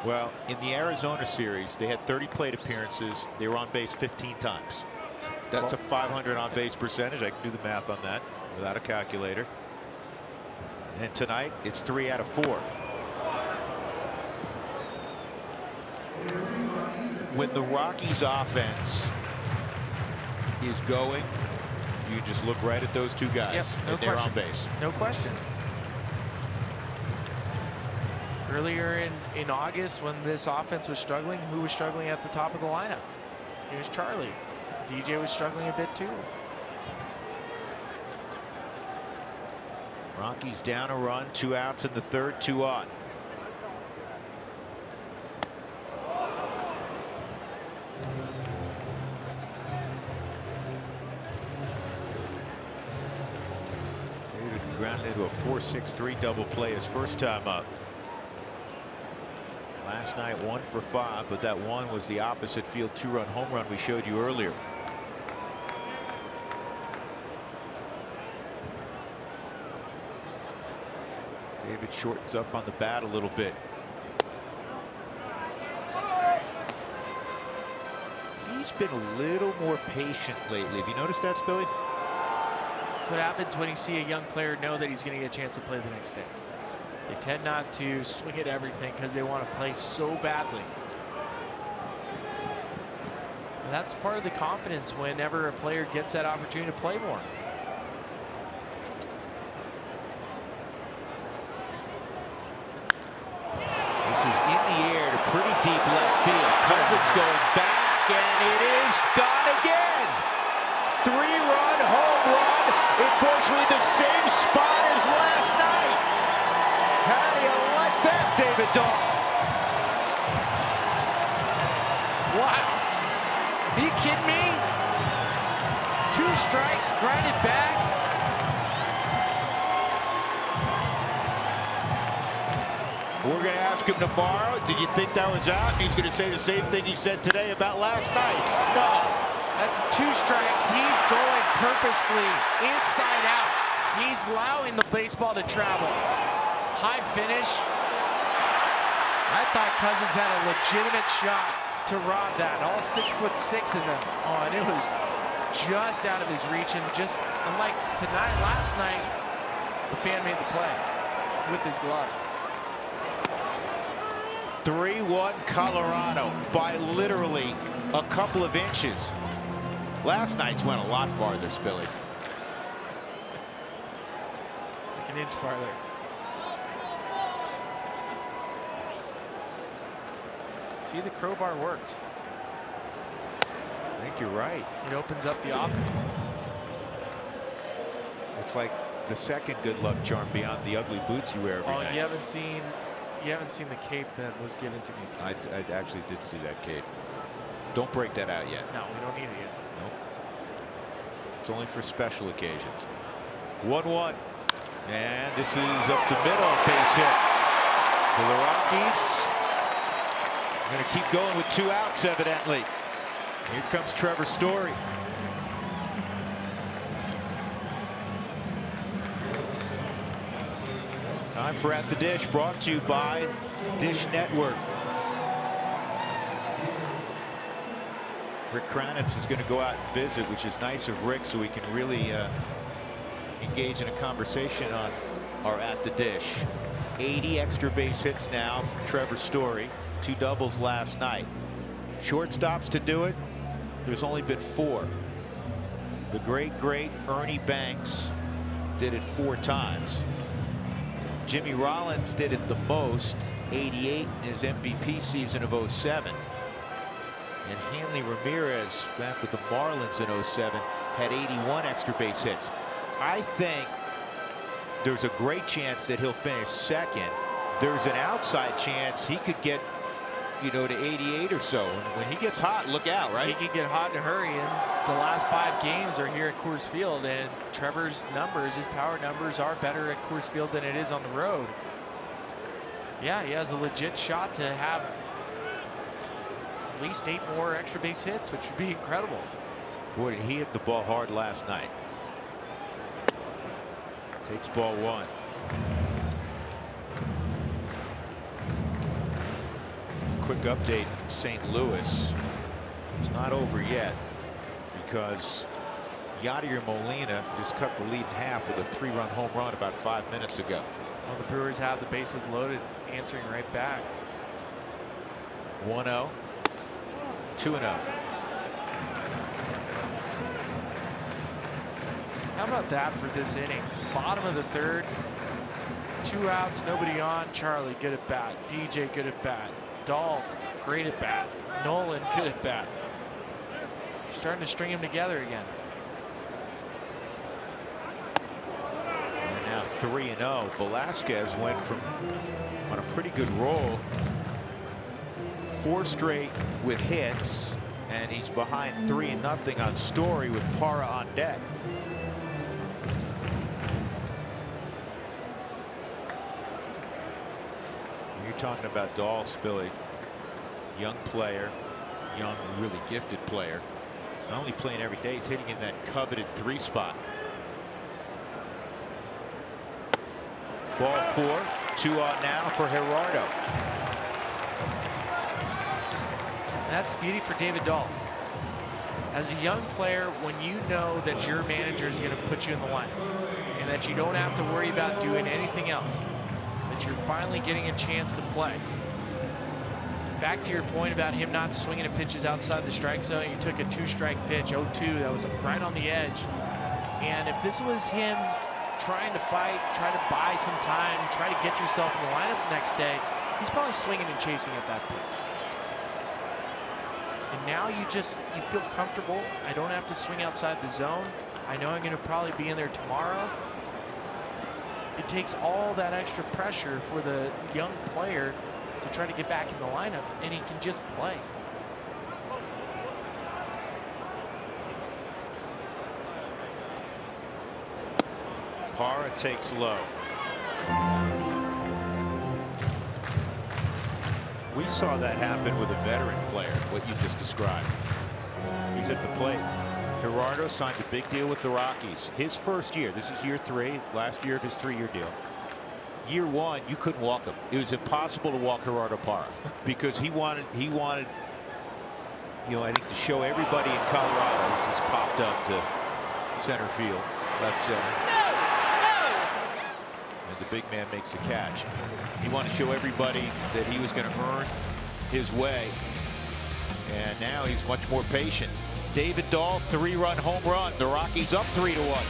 Well, in the Arizona series, they had 30 plate appearances. They were on base 15 times. That's a 500 on base percentage. I can do the math on that without a calculator. And tonight, it's 3 out of 4. When the Rockies offense is going, you just look right at those 2 guys. Yep, no and they're question. on base. No question. Earlier in August, when this offense was struggling, who was struggling at the top of the lineup? It was Charlie. DJ was struggling a bit too. Rockies down a run, 2 outs in the third, 2 on. David grounded into a 4-6-3 double play his first time up. Last night 1 for 5, but that one was the opposite field 2-run home run we showed you earlier. David shortens up on the bat a little bit. He's been a little more patient lately. Have you noticed that, Spilly? That's what happens when you see a young player know that he's going to get a chance to play the next day. They tend not to swing at everything because they want to play so badly. And that's part of the confidence whenever a player gets that opportunity to play more. This is in the air to pretty deep left field. Cousins going back, and it is gone again. 3-run home run. Unfortunately, the same spot as last night. How do you like that, David Dahl? Wow. Are you kidding me? 2 strikes, grinded back. We're going to ask him tomorrow, did you think that was out? He's going to say the same thing he said today about last night. No, that's 2 strikes. He's going purposefully inside out. He's allowing the baseball to travel. High finish. I thought Cousins had a legitimate shot to rob that. All 6'6" of them. Oh, and it was just out of his reach. And just unlike tonight, last night, the fan made the play with his glove. 3-1 Colorado by literally a couple of inches. Last night's went a lot farther, Spilly. Like an inch farther. See, the crowbar works. I think you're right. It opens up the offense. It's like the second good luck charm beyond the ugly boots you wear every night. You haven't seen the cape that was given to me tonight. I actually did see that cape. Don't break that out yet. No, we don't need it yet. Nope. It's only for special occasions. 1-1. And this is up the middle. Base hit for the Rockies. We're going to keep going with 2 outs, evidently. Here comes Trevor Story. Time for At the Dish, brought to you by Dish Network. Rick Kranitz is going to go out and visit, which is nice of Rick, so we can really engage in a conversation on our At the Dish. 80 extra base hits now for Trevor Story. 2 doubles last night. Shortstops to do it, there's only been 4. The great Ernie Banks did it 4 times. Jimmy Rollins did it the most, 88 in his MVP season of 07. And Hanley Ramirez, back with the Marlins in 07, had 81 extra base hits. I think there's a great chance that he'll finish second. There's an outside chance he could get, you know, to 88 or so. When he gets hot, look out, right? He could get hot in a hurry, and the last 5 games are here at Coors Field, and Trevor's numbers, his power numbers, are better at Coors Field than it is on the road. Yeah, he has a legit shot to have at least 8 more extra base hits, which would be incredible. Boy, did he hit the ball hard last night. Takes ball 1. Quick update from St. Louis. It's not over yet because Yadier Molina just cut the lead in half with a 3-run home run about 5 minutes ago. Well, the Brewers have the bases loaded, answering right back. 1-0, 2-0. How about that for this inning? Bottom of the 3rd, 2 outs, nobody on. Charlie, good at bat. DJ, good at bat. Dahl, great at bat. Nolan, good at bat. Starting to string them together again. And now 3-0. Velasquez went from on a pretty good roll. 4 straight with hits, and he's behind 3-0 on Story with Parra on deck. You're talking about Dahl, Spilly. Young player, young, really gifted player. Not only playing every day, he's hitting in that coveted 3 spot. Ball 4, 2 on now for Gerardo. That's the beauty for David Dahl. As a young player, when you know that your manager is going to put you in the lineup and that you don't have to worry about doing anything else, that you're finally getting a chance to play. Back to your point about him not swinging at pitches outside the strike zone, you took a 2-strike pitch, 0-2, that was right on the edge. And if this was him trying to fight, try to buy some time, try to get yourself in the lineup the next day, he's probably swinging and chasing at that pitch. And now you feel comfortable. I don't have to swing outside the zone. I know I'm going to probably be in there tomorrow. It takes all that extra pressure for the young player to try to get back in the lineup, and he can just play. Parra takes low. We saw that happen with a veteran player, what you just described. He's at the plate. Gerardo signed a big deal with the Rockies. His first year, this is year 3, last year of his 3-year deal. Year 1, you couldn't walk him. It was impossible to walk Gerardo Parra because he wanted, you know, I think to show everybody in Colorado. This has popped up to center field, left center. And the big man makes the catch. He wanted to show everybody that he was going to earn his way. And now he's much more patient. David Dahl, 3-run home run. The Rockies up 3-1.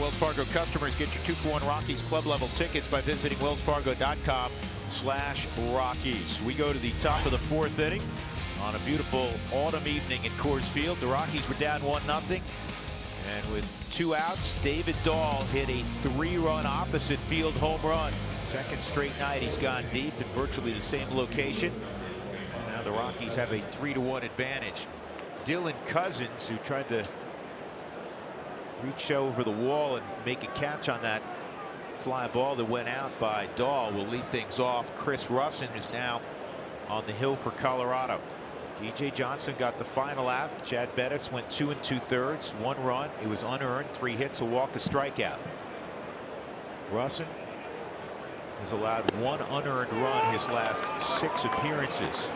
Wells Fargo customers get your 2-for-1 Rockies club level tickets by visiting wellsfargo.com/Rockies. We go to the top of the 4th inning on a beautiful autumn evening at Coors Field. The Rockies were down 1-0. And with 2 outs, David Dahl hit a 3-run opposite field home run. Second straight night he's gone deep in virtually the same location. And now the Rockies have a 3-1 advantage. Dylan Cousins, who tried to reach over the wall and make a catch on that fly ball that went out by Dahl, will lead things off. Chris Russin is now on the hill for Colorado. DJ Johnson got the final out. Chad Bettis went 2 2/3, 1 run. It was unearned, 3 hits, a walk, a strikeout. Russin has allowed 1 unearned run his last 6 appearances.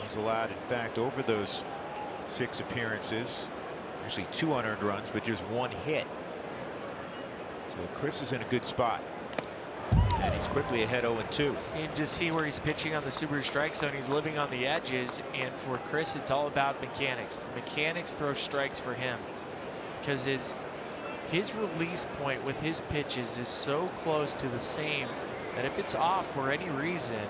He's allowed, in fact, over those 6 appearances, actually 2 unearned runs, but just 1 hit. So Chris is in a good spot. And he's quickly ahead 0-2. And just see where he's pitching on the Subaru strike zone. He's living on the edges. And for Chris, it's all about mechanics. The mechanics throw strikes for him because his release point with his pitches is so close to the same that if it's off for any reason,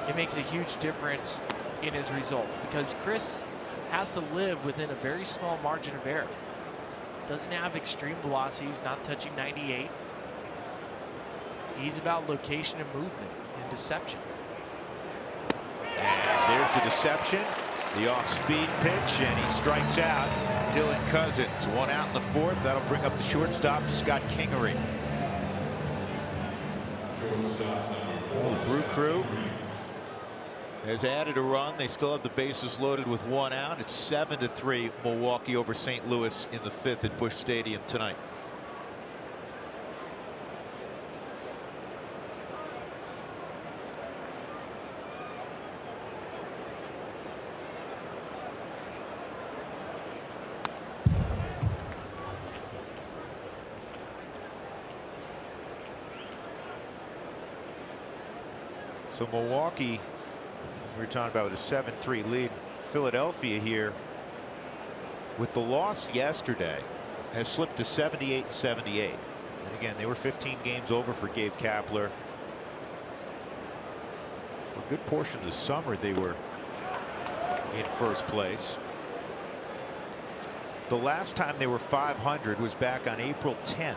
it makes a huge difference in his results, because Chris has to live within a very small margin of error. Doesn't have extreme velocities, not touching 98. He's about location and movement and deception. And there's the deception, the off-speed pitch, and he strikes out Dylan Cousins. 1 out in the 4th. That'll bring up the shortstop, Scott Kingery. The Brew Crew has added a run. They still have the bases loaded with 1 out. It's 7-3 Milwaukee over St. Louis in the 5th at Busch Stadium tonight. So Milwaukee, we were talking about with a 7-3 lead. Philadelphia here, with the loss yesterday, has slipped to 78-78. And again, they were 15 games over for Gabe Kapler. For a good portion of the summer, they were in first place. The last time they were 500 was back on April 10th.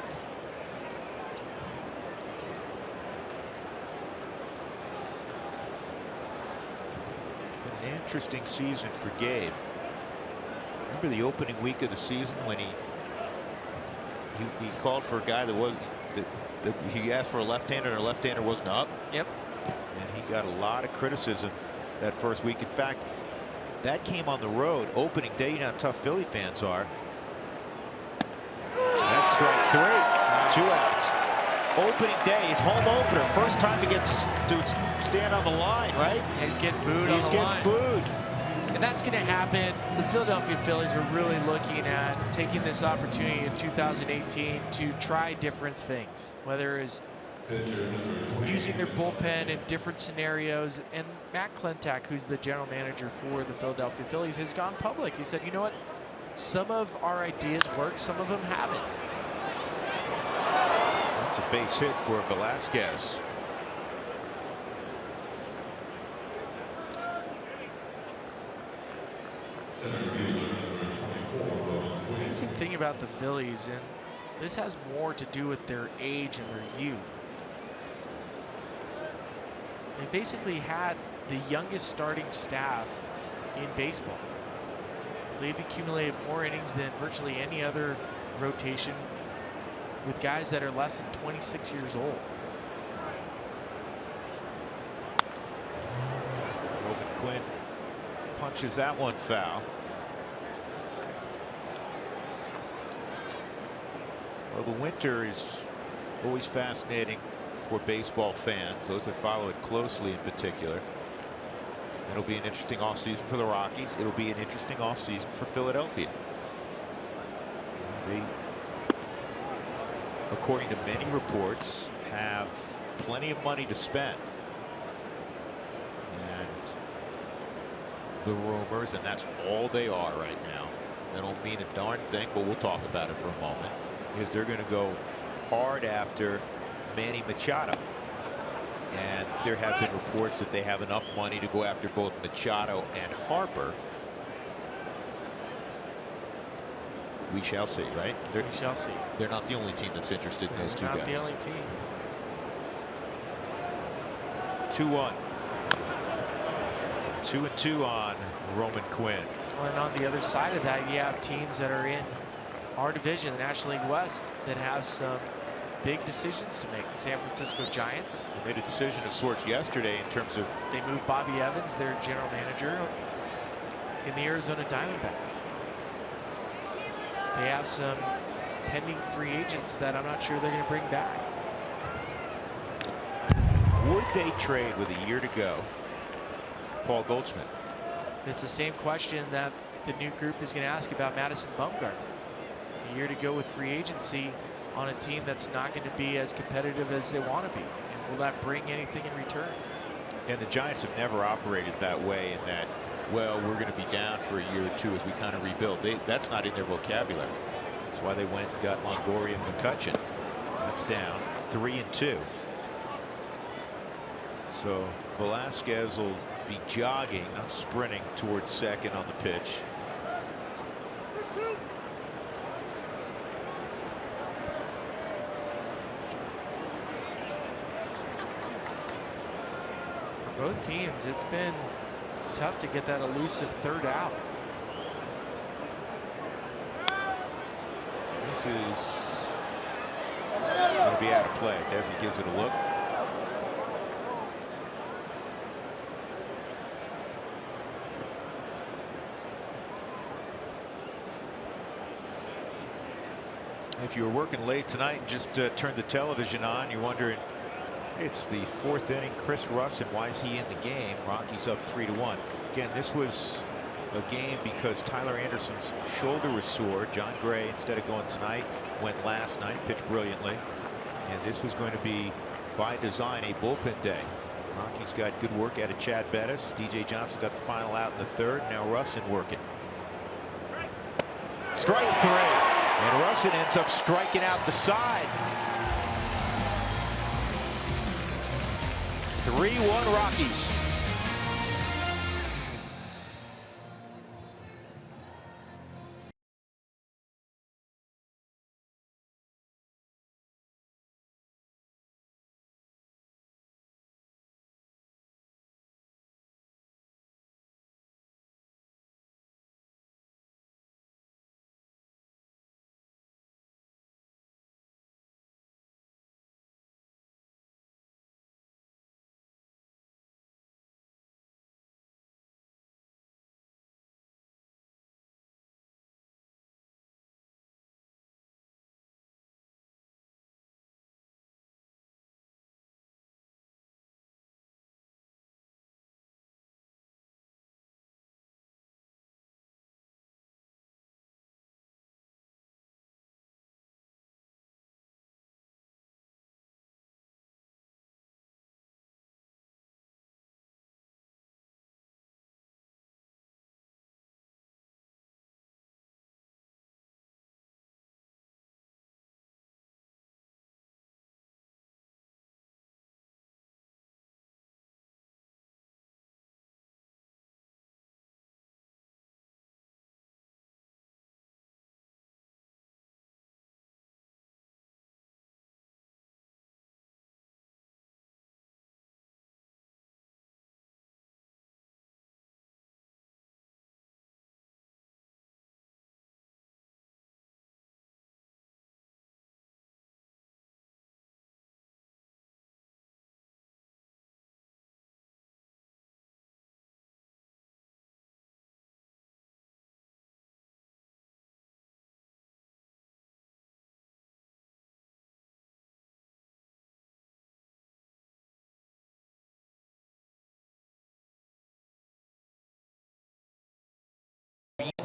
Interesting season for Gabe. Remember the opening week of the season when he called for a guy that wasn't that he asked for a left-hander and a left-hander wasn't up. Yep. And he got a lot of criticism that first week. In fact, that came on the road opening day. You know how tough Philly fans are. That's strike 3. 2 outs. Opening day, it's home opener. First time to stand on the line, right? He's getting booed on the line. He's getting booed. And that's going to happen. The Philadelphia Phillies were really looking at taking this opportunity in 2018 to try different things, whether it's using their bullpen in different scenarios. And Matt Klentak, who's the general manager for the Philadelphia Phillies, has gone public. He said, you know what? Some of our ideas work, some of them haven't. That's a base hit for Velasquez. The amazing thing about the Phillies, and this has more to do with their age and their youth. They basically had the youngest starting staff in baseball. They've accumulated more innings than virtually any other rotation with guys that are less than 26 years old. Roman Quinn punches that one foul. Well, the winter is always fascinating for baseball fans, those that follow it closely in particular. It'll be an interesting offseason for the Rockies. It'll be an interesting offseason for Philadelphia. They, according to many reports, have plenty of money to spend. And the rumors, and that's all they are right now, they don't mean a darn thing, but we'll talk about it for a moment, is they're going to go hard after Manny Machado. And there have been reports that they have enough money to go after both Machado and Harper. We shall see, right? We shall see. They're not the only team that's interested in those two guys. Not the only team. 2-1. 2-2 on Roman Quinn. And on the other side of that, you have teams that are in our division, the National League West, that have some big decisions to make. The San Francisco Giants. They made a decision of sorts yesterday in terms of. They moved Bobby Evans, their general manager, in the Arizona Diamondbacks. They have some pending free agents that I'm not sure they're going to bring back. Would they trade with a year to go Paul Goldschmidt? It's the same question that the new group is going to ask about Madison Bumgarner. A year to go with free agency on a team that's not going to be as competitive as they want to be. And will that bring anything in return? And the Giants have never operated that way, in that, well, we're going to be down for a year or two as we kind of rebuild. That's not in their vocabulary. That's why they went and got Longoria and McCutchen. That's down 3-2. So Velasquez will be jogging, not sprinting, towards second on the pitch. For both teams, it's been tough to get that elusive third out. This is going to be out of play. Desi gives it a look. If you were working late tonight and just turned the television on, you're wondering, it's the 4th inning. Chris Russin, why is he in the game? Rockies up 3-1. Again, this was a game because Tyler Anderson's shoulder was sore. John Gray, instead of going tonight, went last night, pitched brilliantly. And this was going to be, by design, a bullpen day. Rockies got good work out of Chad Bettis. DJ Johnson got the final out in the 3rd. Now Russin working. Strike 3. And Russin ends up striking out the side. 3-1 Rockies.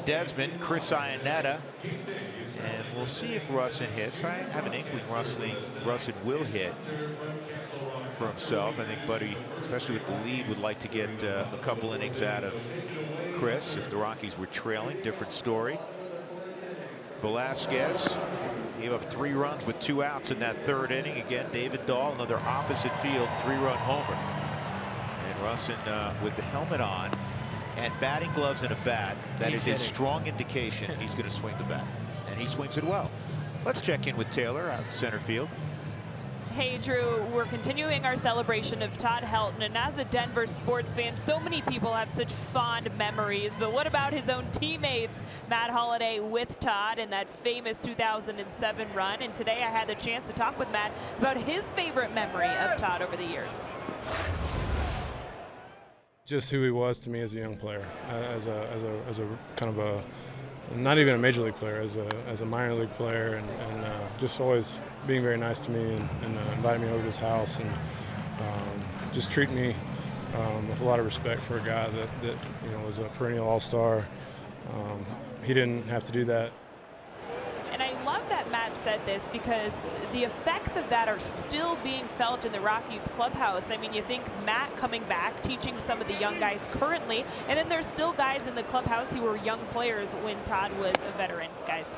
Desmond, Chris Iannetta, and we'll see if Russin hits. I have an inkling Russin will hit for himself. I think Buddy, especially with the lead, would like to get a couple innings out of Chris. If the Rockies were trailing, different story. Velasquez gave up 3 runs with 2 outs in that 3rd inning. Again, David Dahl, another opposite field 3-run homer. And Russin with the helmet on and batting gloves and a bat, that is a strong indication he's going to swing the bat. And he swings it well. Let's check in with Taylor out in center field. Hey, Drew, we're continuing our celebration of Todd Helton, and as a Denver sports fan, so many people have such fond memories, but what about his own teammates? Matt Holliday with Todd in that famous 2007 run, and today I had the chance to talk with Matt about his favorite memory of Todd over the years. Just who he was to me as a young player, as a kind of a, not even a major league player, as a minor league player, and just always being very nice to me and inviting me over to his house and just treating me with a lot of respect for a guy that you know was a perennial all-star. He didn't have to do that. And I love that Matt said this because the effects of that are still being felt in the Rockies clubhouse. I mean, you think Matt coming back, teaching some of the young guys currently, and then there's still guys in the clubhouse who were young players when Todd was a veteran, guys.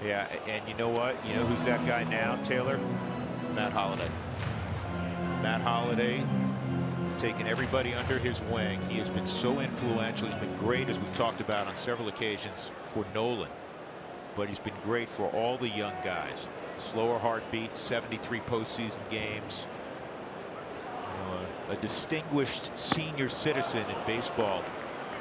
Yeah, and you know what? You know who's that guy now, Taylor? Matt Holliday. Matt Holliday taking everybody under his wing. He has been so influential. He's been great, as we've talked about on several occasions, for Nolan. But he's been great for all the young guys. Slower heartbeat, 73 postseason games. You know, a distinguished senior citizen in baseball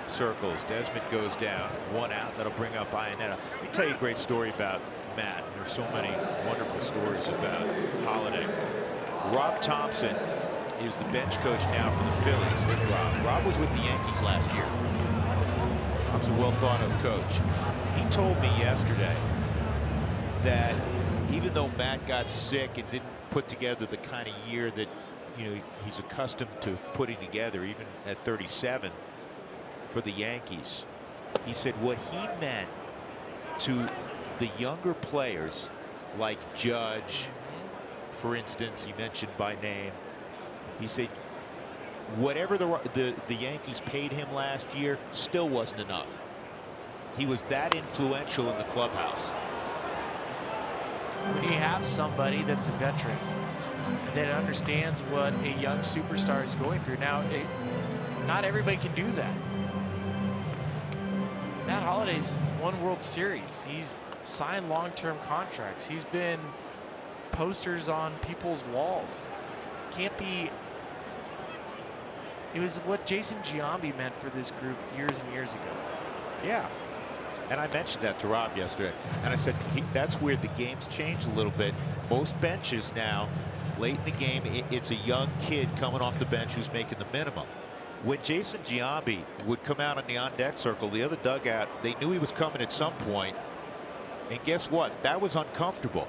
circles. Desmond goes down, 1 out. That'll bring up Iannetta. Let me tell you a great story about Matt. There's so many wonderful stories about Holliday. Rob Thompson is the bench coach now for the Phillies with Rob. Rob was with the Yankees last year. Rob's a well thought of coach. He told me yesterday that even though Matt got sick and didn't put together the kind of year that he's accustomed to putting together, even at 37 for the Yankees, he said what he meant to the younger players like Judge, for instance, he mentioned by name. He said whatever the Yankees paid him last year still wasn't enough. He was that influential in the clubhouse. When you have somebody that's a veteran and that understands what a young superstar is going through. Now, not everybody can do that. Matt Holliday's won World Series. He's signed long-term contracts. He's been posters on people's walls. Can't be. It was what Jason Giambi meant for this group years and years ago. Yeah. And I mentioned that to Rob yesterday. And I said that's where the game's changed a little bit. Most benches now, late in the game, it's a young kid coming off the bench who's making the minimum. When Jason Giambi would come out on the on-deck circle, the other dugout, they knew he was coming at some point. And guess what? That was uncomfortable.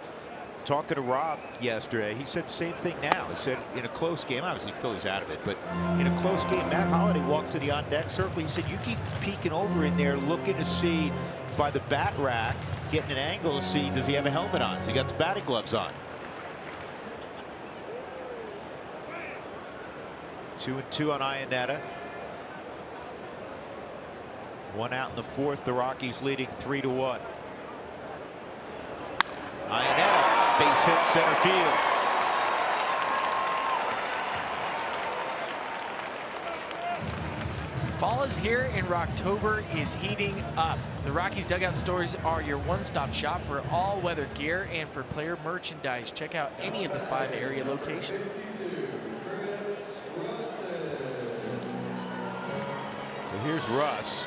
Talking to Rob yesterday, he said the same thing now. He said in a close game, obviously Philly's out of it, but in a close game, Matt Holliday walks to the on-deck circle. He said you keep peeking over in there looking to see by the bat rack, getting an angle to see does he have a helmet on. So he got the batting gloves on. 2-2 on Iannetta. 1 out in the 4th. The Rockies leading 3-1. Iannetta, base hit center field. Fall is here and Rocktober is heating up. The Rockies Dugout Stores are your one-stop shop for all weather gear and for player merchandise. Check out any of the 5 area locations. So here's Russ.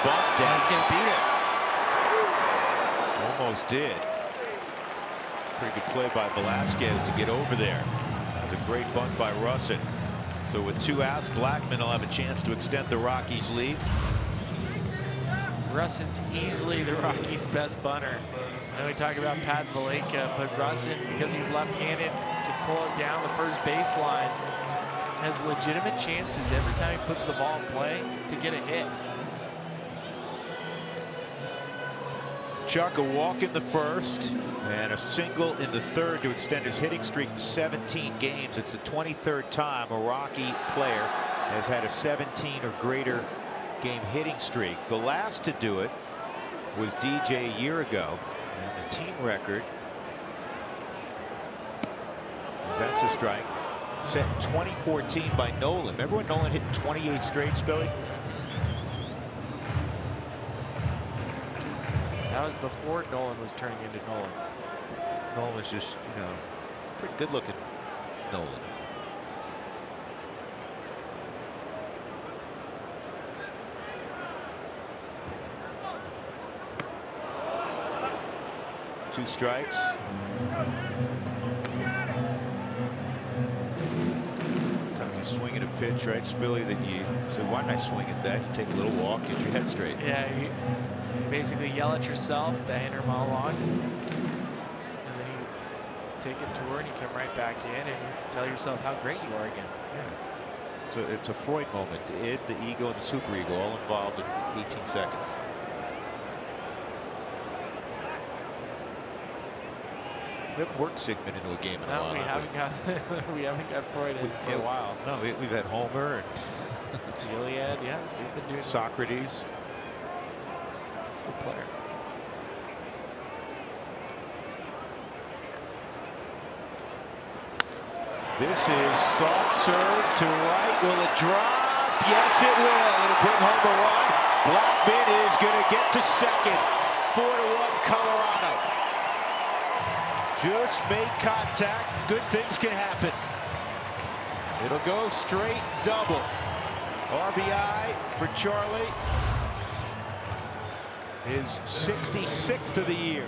Bump down. He's going to beat it. Almost did. Pretty good play by Velasquez to get over there. That was a great bunt by Russin. So with 2 outs, Blackman will have a chance to extend the Rockies' lead. Russin's easily the Rockies' best bunter. I know we talk about Pat Valaika, but Russin, because he's left-handed, can pull it down the first baseline. Has legitimate chances every time he puts the ball in play to get a hit. Chuck, a walk in the 1st and a single in the 3rd to extend his hitting streak to 17 games. It's the 23rd time a Rocky player has had a 17 or greater game hitting streak. The last to do it was DJ a year ago, and the team record, that's a strike, set in 2014 by Nolan. Remember when Nolan hit 28 straight, Spilly? That was before Nolan was turning into Nolan. Nolan was just, pretty good looking Nolan. Two strikes. Sometimes you swing at a pitch, right, Spilly, that you say, why didn't I swing at that? You take a little walk, get your head straight. Yeah, you basically yell at yourself the inner monologue, and then you take a tour and you come right back in and you tell yourself how great you are again. Yeah. So it's a Freud moment. The id, the ego, and the superego all involved in 18 seconds. We haven't worked Sigmund into a game in a while. We haven't got Freud in for a while. No, we've had Homer and Gilead. Yeah, we've been doing Socrates. Good player. This is soft serve to right. Will it drop? Yes, it will. It'll bring home a run. Blackman is going to get to second. 4-1 Colorado. Just made contact. Good things can happen. It'll go straight double. RBI for Charlie. His 66th of the year.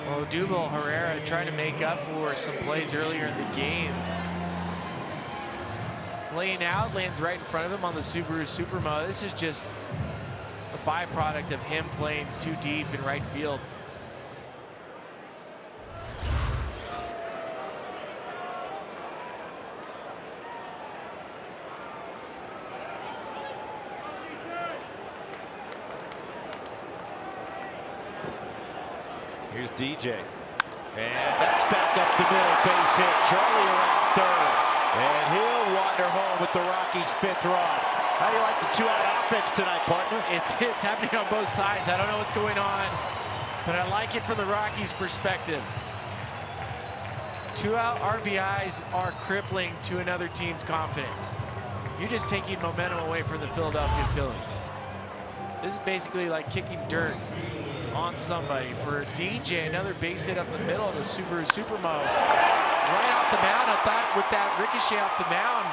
Well, Odubel Herrera trying to make up for some plays earlier in the game. Laying out, lands right in front of him on the Subaru Supermo. This is just a byproduct of him playing too deep in right field. Here's DJ. And that's back up the middle, base hit. Charlie around third. And he'll wander home with the Rockies' 5th run. How do you like the 2-out offense tonight, partner? It's happening on both sides. I don't know what's going on, but I like it from the Rockies' perspective. 2-out RBIs are crippling to another team's confidence. You're just taking momentum away from the Philadelphia Phillies. This is basically like kicking dirt on somebody. For DJ, another base hit up the middle of the Subaru Supermo. Right off the mound, I thought with that ricochet off the mound,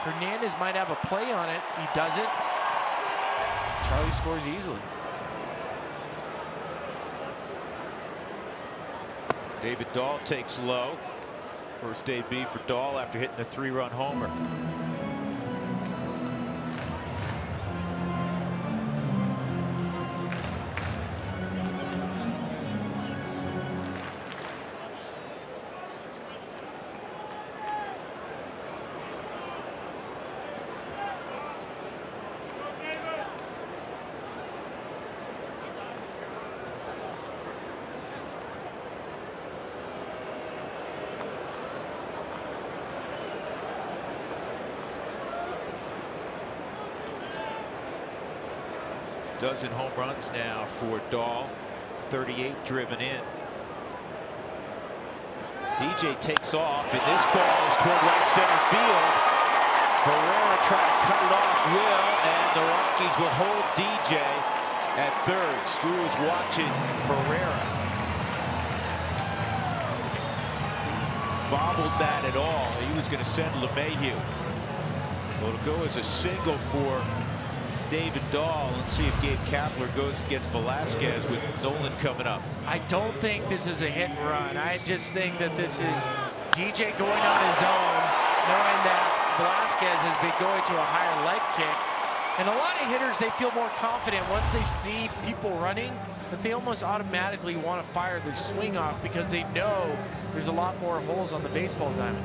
Hernandez might have a play on it. He doesn't. Charlie scores easily. David Dahl takes low. First AB for Dahl after hitting a 3-run homer. Dozen home runs now for Dahl, 38 driven in. DJ takes off, and this ball is toward right center field. Herrera trying to cut it off, will, and the Rockies will hold DJ at third. Stu is watching Herrera. Bobbled that at all. He was going to send LeMahieu. So it'll go as a single for David Dahl. Let's see if Gabe Kapler goes and gets Velasquez with Nolan coming up. I don't think this is a hit and run. I just think that this is DJ going on his own, knowing that Velasquez has been going to a higher leg kick. And a lot of hitters, they feel more confident once they see people running, that they almost automatically want to fire their swing off because they know there's a lot more holes on the baseball diamond.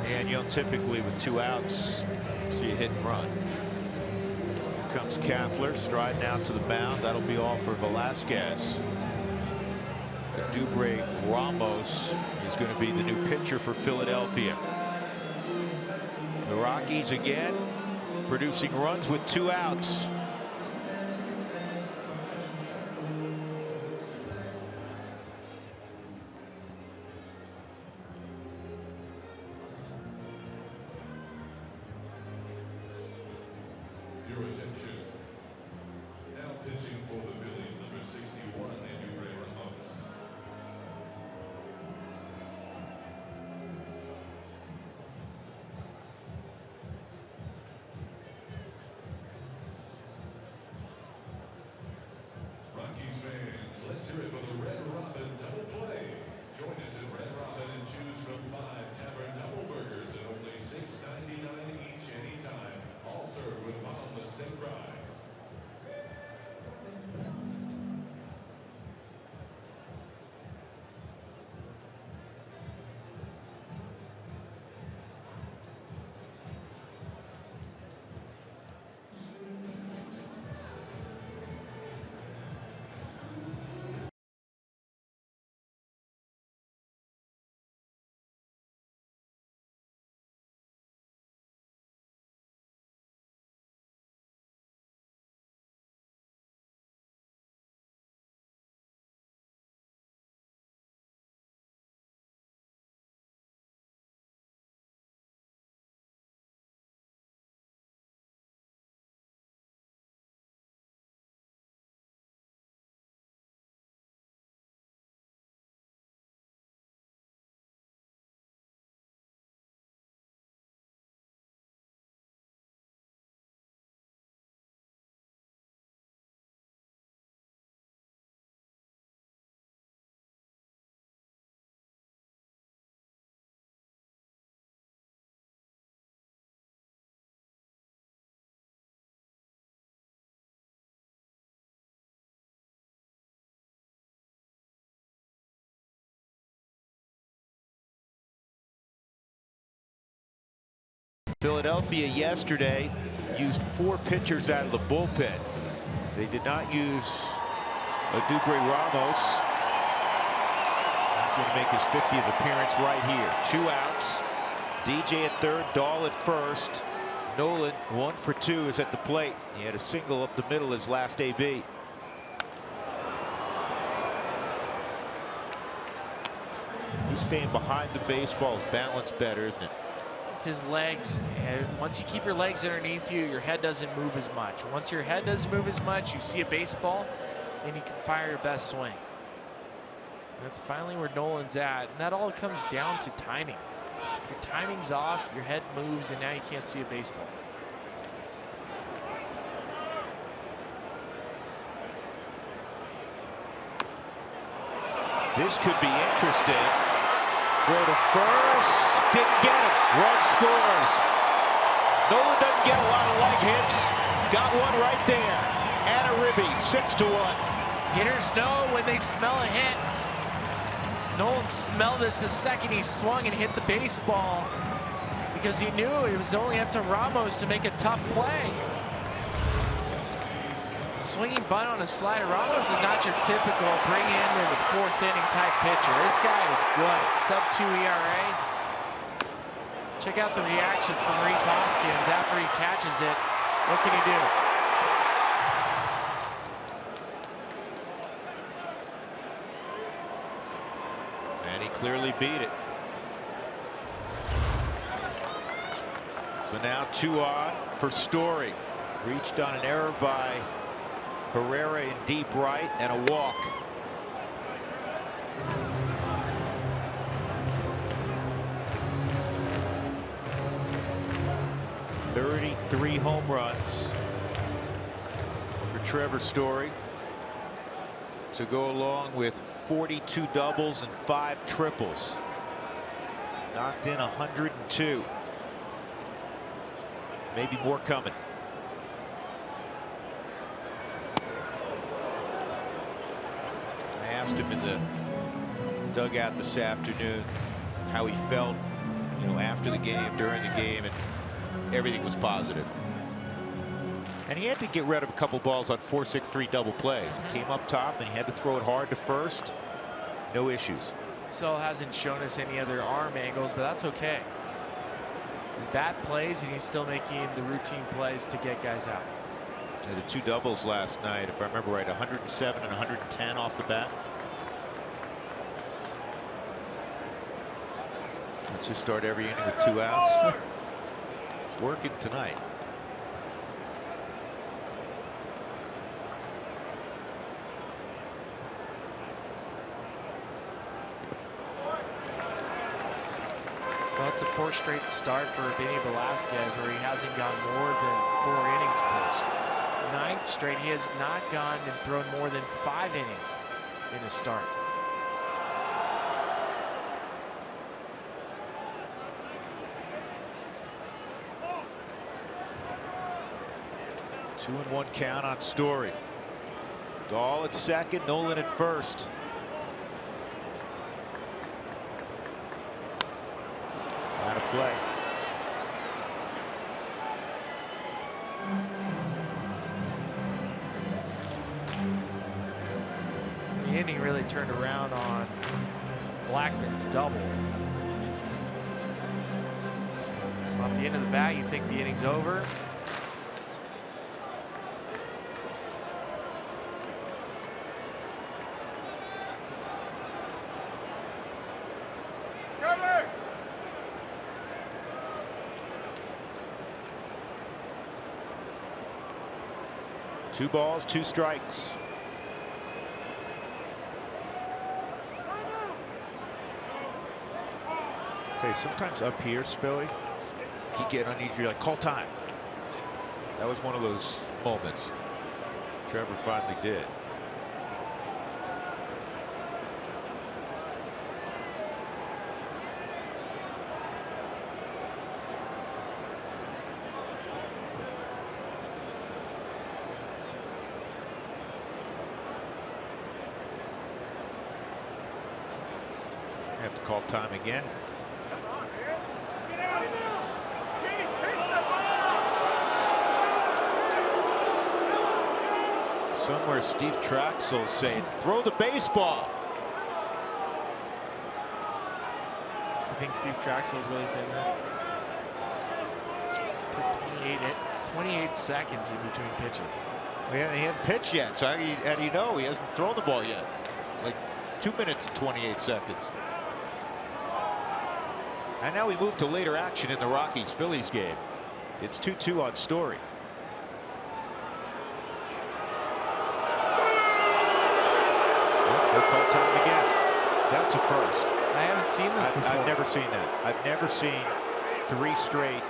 And you don't typically, with 2 outs, see a hit and run. Here comes Kapler striding out to the mound. That'll be all for Velasquez. Dubre Ramos is going to be the new pitcher for Philadelphia. The Rockies again producing runs with 2 outs. Your attention. Now pitching for the Phillies, number 61, Dubre Ramos. Philadelphia yesterday used 4 pitchers out of the bullpen. They did not use Dubre Ramos. He's going to make his 50th appearance right here. 2 outs. DJ at third, Dahl at first. Nolan 1 for 2 is at the plate. He had a single up the middle his last AB. He's staying behind the baseball. His balance better, isn't it? It's his legs. And once you keep your legs underneath you, your head doesn't move as much. Once your head doesn't move as much, you see a baseball, and you can fire your best swing. That's finally where Nolan's at. And that all comes down to timing. If your timing's off, your head moves, and now you can't see a baseball. This could be interesting. Throw to first. Didn't get him. Run scores. Nolan doesn't get a lot of leg hits. Got one right there. Ribby, 6-1. Hitters know when they smell a hit. Nolan smelled this the second he swung and hit the baseball because he knew it was only up to Ramos to make a tough play. Swinging bunt on a slider. Ramos is not your typical bring in the 4th inning type pitcher. This guy is good. Sub-2 ERA. Check out the reaction from Rhys Hoskins after he catches it. What can he do? And he clearly beat it. So now 2 on for Story. Reached on an error by Herrera in deep right and a walk. Three home runs for Trevor Story to go along with 42 doubles and 5 triples. Knocked in 102. Maybe more coming. I asked him in the dugout this afternoon how he felt, after the game, during the game, and everything was positive. And he had to get rid of a couple balls on 4-6-3 double plays. He came up top and he had to throw it hard to first. No issues. Still hasn't shown us any other arm angles, but that's okay. His bat plays and he's still making the routine plays to get guys out. Yeah, the 2 doubles last night, if I remember right, 107 and 110 off the bat. Let's just start every inning with 2 outs. It's working tonight. Well, it's a 4th straight start for Vinny Velasquez where he hasn't gone more than 4 innings pitched. 9th straight, he has not gone and thrown more than 5 innings in a start. Two and 1 count on Story. Dahl at second, Nolan at first. Out of play. The inning really turned around on Blackman's double. Off the end of the bat, you think the inning's over. Two balls, 2 strikes. Okay, sometimes up here, Spilly, you get uneasy, you're like, call time. That was one of those moments. Trevor finally did. Have to call time again. Somewhere Steve Traxel saying, throw the baseball. I think Steve Traxel is really saying that. Took 28 seconds in between pitches. Well, he hadn't pitched yet, so how do you know he hasn't thrown the ball yet? It's like 2 minutes and 28 seconds. And now we move to later action in the Rockies-Phillies game. It's 2-2 on Story. They'll call time again. That's a first. I haven't seen this before. I've never seen that. I've never seen 3 straight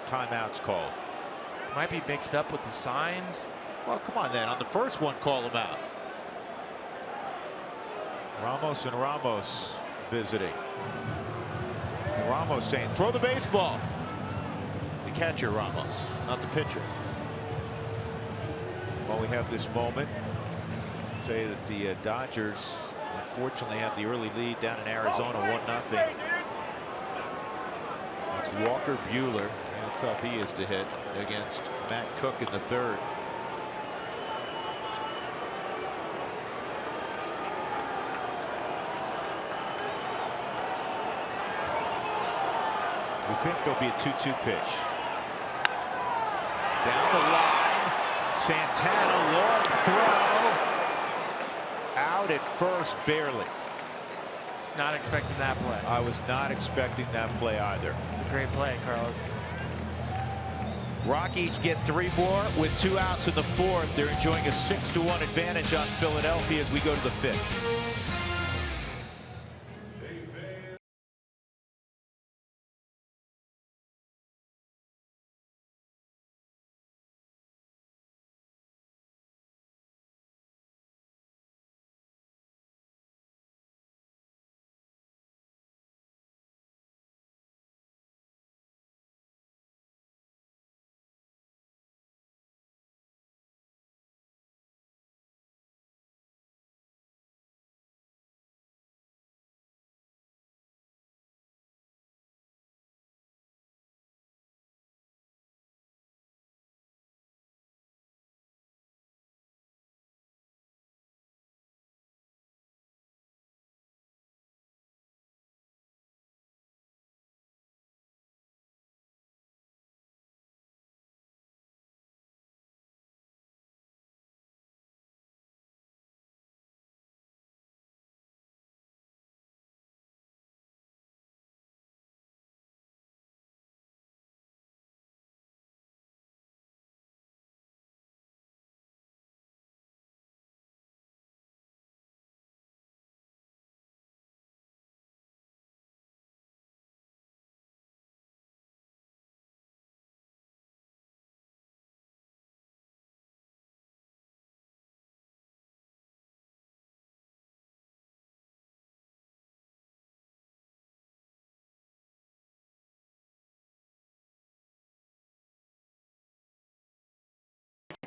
timeouts called. Might be mixed up with the signs. Well, come on then. On the first one, call them out. Ramos and Ramos visiting. And Ramos saying, throw the baseball. The catcher, Ramos, not the pitcher. While we have this moment, say that the Dodgers unfortunately have the early lead down in Arizona, 1-0. It's Walker Buehler. How tough he is to hit against Matt Cook in the third. We think there'll be a 2-2 pitch. Down the line, Santana, long throw. Out at first, barely. It's not expecting that play. I was not expecting that play either. It's a great play, Carlos. Rockies get 3 more with 2 outs in the 4th. They're enjoying a 6-1 advantage on Philadelphia as we go to the 5th.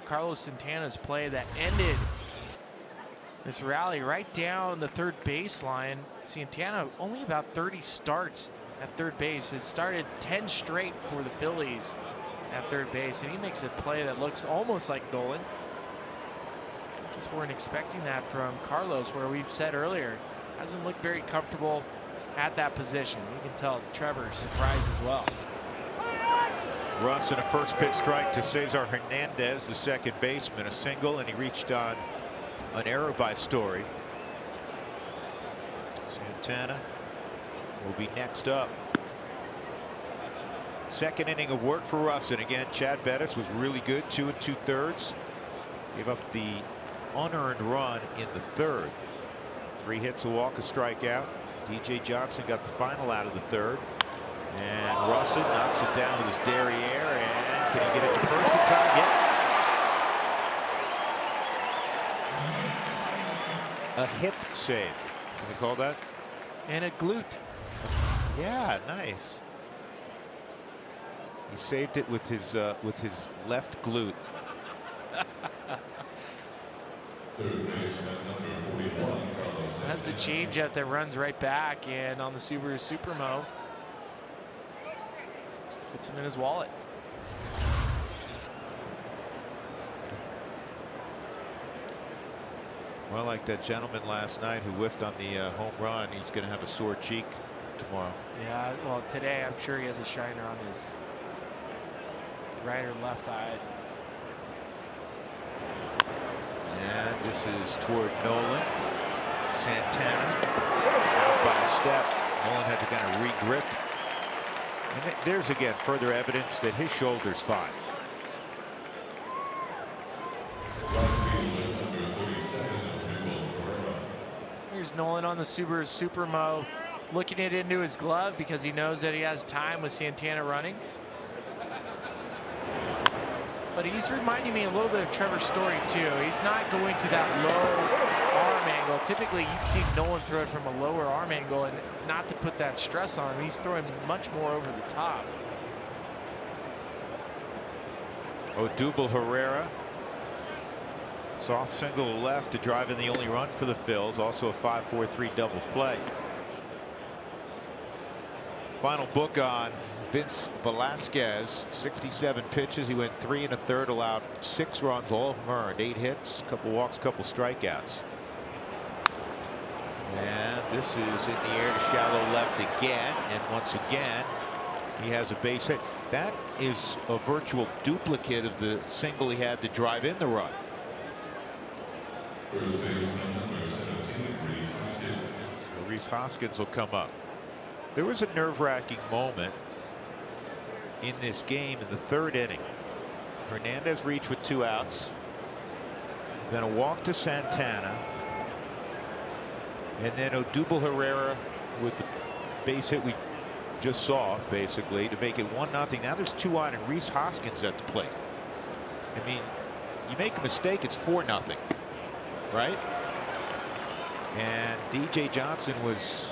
Carlos Santana's play that ended this rally right down the third baseline. Santana only about 30 starts at third base. It started 10 straight for the Phillies at third base, and he makes a play that looks almost like Nolan. Just weren't expecting that from Carlos, where we've said earlier hasn't looked very comfortable at that position. You can tell Trevor's surprised as well. Russ in a first pitch strike to Cesar Hernandez, the second baseman, a single, and he reached on an error by Story. Santana will be next up. Second inning of work for Russ, and again Chad Bettis was really good, 2 2/3. Gave up the unearned run in the third. 3 hits, a walk, a strikeout. DJ Johnson got the final out of the third. And Russell knocks it down with his derriere, and can he get it to first in time? Yep. A hip save. Can we call that? And a glute. Yeah, nice. He saved it with his left glute. That's a changeup that runs right back, and on the Subaru Supermo, puts him in his wallet. Well, like that gentleman last night who whiffed on the home run, he's going to have a sore cheek tomorrow. Yeah, well, today I'm sure he has a shiner on his right or left eye. And this is toward Nolan. Santana out by a step. Nolan had to kind of re-grip. And there's again further evidence that his shoulder's fine. Here's Nolan on the Subaru Supermo, looking it into his glove because he knows that he has time with Santana running. But he's reminding me a little bit of Trevor Story too. He's not going to that low arm angle. Typically you'd see Nolan throw it from a lower arm angle and not to put that stress on him. He's throwing much more over the top. Odubel Herrera. Soft single to left to drive in the only run for the Phils. Also a 5-4-3 double play. Final book on Vince Velasquez. 67 pitches. He went 3 1/3, allowed 6 runs, all of them earned. 8 hits, couple walks, couple strikeouts. And this is in the air to shallow left again. And once again, he has a base hit. That is a virtual duplicate of the single he had to drive in the run. Rhys Hoskins will come up. There was a nerve-wracking moment in this game in the 3rd inning. Hernandez reached with 2 outs. Then a walk to Santana. And then Odubel Herrera with the base hit we just saw, basically, to make it 1-0. Now there's 2 on and Rhys Hoskins at the plate. I mean, you make a mistake, it's 4-0. Right? And DJ Johnson was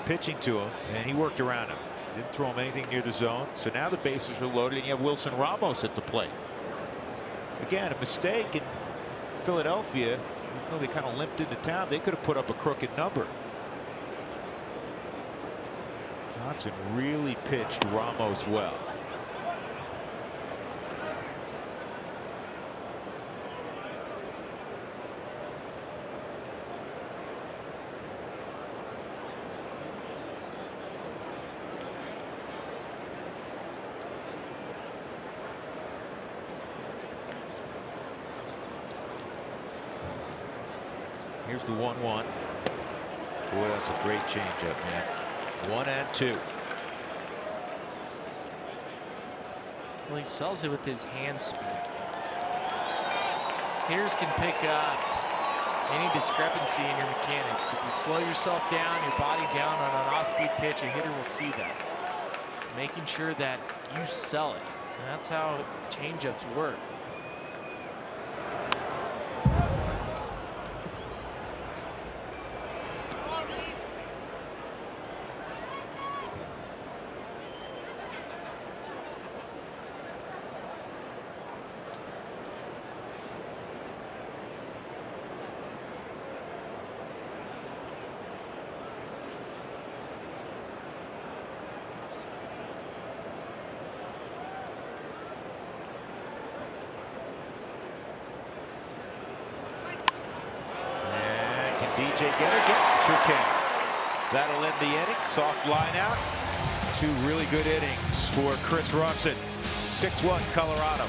pitching to him and he worked around him. Didn't throw him anything near the zone. So now the bases are loaded and you have Wilson Ramos at the plate. Again, a mistake in Philadelphia. Even though they kind of limped into town, they could have put up a crooked number. Johnson really pitched Ramos well. Here's the 1-1. Boy, that's a great changeup, man. 1-2. Well, he sells it with his hand speed. Hitters can pick up any discrepancy in your mechanics. If you slow yourself down, your body down on an off-speed pitch, a hitter will see that. So making sure that you sell it. And that's how changeups work. DJ get her? Get sure can. That'll end the inning. Soft line out. 2 really good innings for Chris Russin. 6-1 Colorado.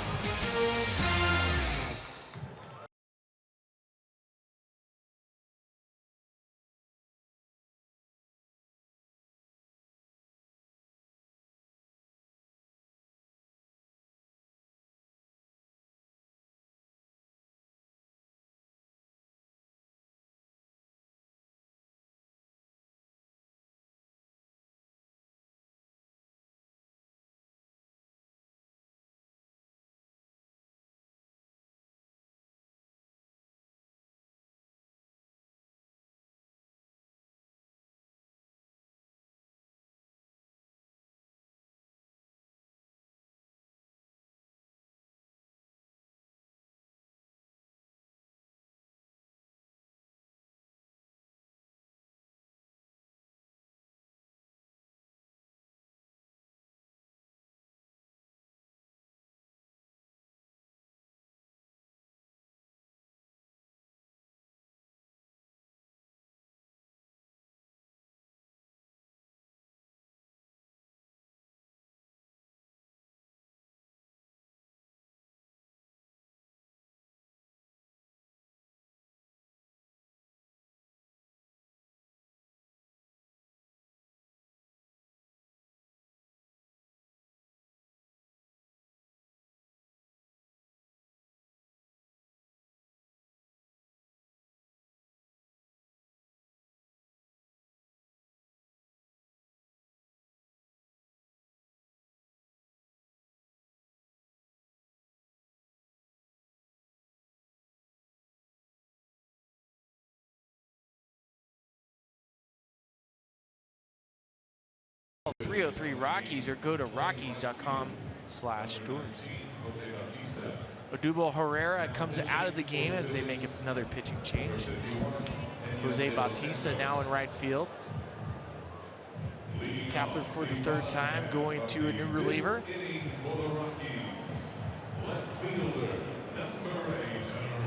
303 Rockies or go to rockies.com/tours. Odubel Herrera comes out of the game as they make another pitching change. Jose Bautista now in right field. Kapler for the third time going to a new reliever.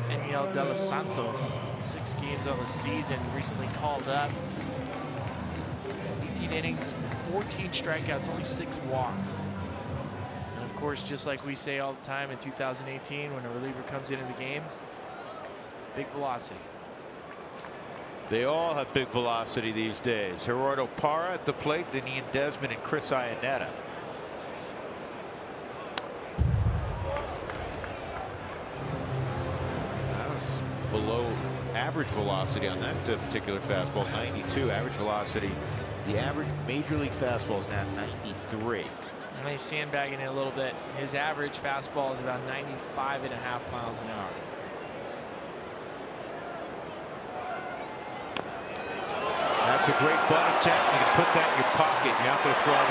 Eniel De Los Santos, 6 games on the season, recently called up. 18 innings, 14 strikeouts, only 6 walks. And of course, just like we say all the time in 2018, when a reliever comes into the game, big velocity. They all have big velocity these days. Gerardo Parra at the plate, then Ian Desmond and Chris Iannetta. That was below average velocity on that particular fastball, 92 average velocity. The average major league fastball is now 93. And he's sandbagging it a little bit. His average fastball is about 95.5 miles an hour. That's a great bunt attempt. You can put that in your pocket. You're not going to throw it out.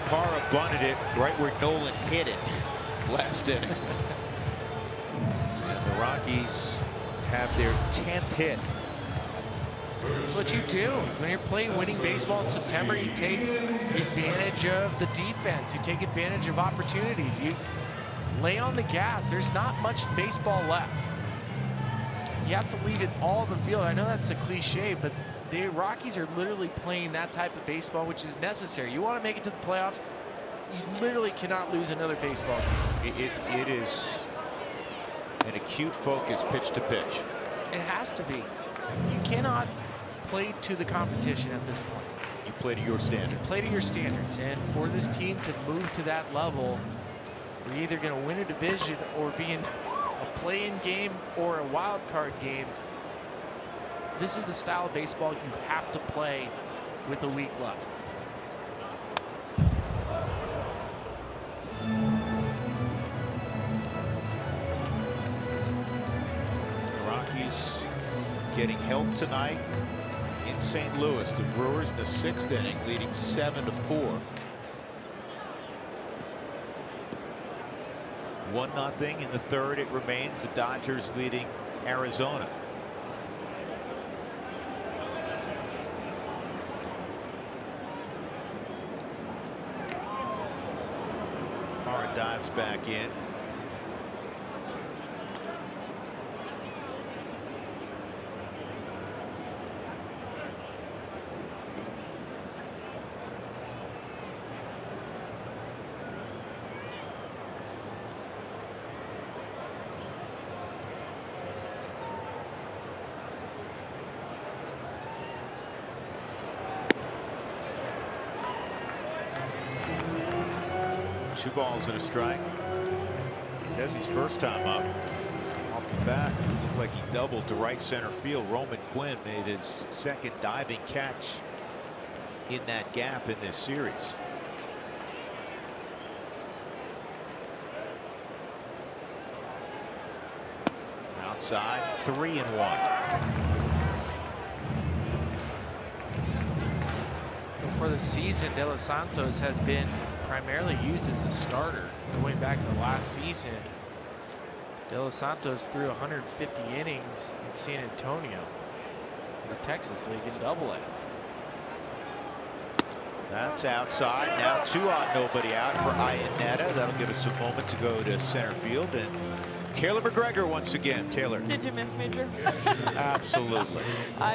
Parra bunted it right where Nolan hit it last inning. And the Rockies have their 10th hit. That's what you do. When you're playing winning baseball in September, you take advantage of the defense. You take advantage of opportunities. You lay on the gas. There's not much baseball left. You have to leave it all on the field. I know that's a cliche, but the Rockies are literally playing that type of baseball, which is necessary. You want to make it to the playoffs, you literally cannot lose another baseball game. It is an acute focus pitch to pitch. It has to be. You cannot play to the competition at this point. You play to your standard. Play to your standards. And for this team to move to that level, you're either going to win a division or be in a play-in game or a wild card game. This is the style of baseball you have to play with a week left. The Rockies getting help tonight in St. Louis. The Brewers in the 6th inning leading 7-4. 1-0 in the 3rd. It remains. The Dodgers leading Arizona. Parra dives back in. Two balls and a strike. Desi's first time up. Off the bat, looked like he doubled to right center field. Roman Quinn made his 2nd diving catch in that gap in this series. Outside, 3-1. For the season, De Los Santos has been primarily used as a starter. Going back to last season, De Los Santos threw 150 innings in San Antonio for the Texas League in Double-A. That's outside. Now 2 out, nobody out for Iannetta. That'll give us a moment to go to center field. And Taylor McGregor once again. Taylor. Did you miss me, Drew? Absolutely.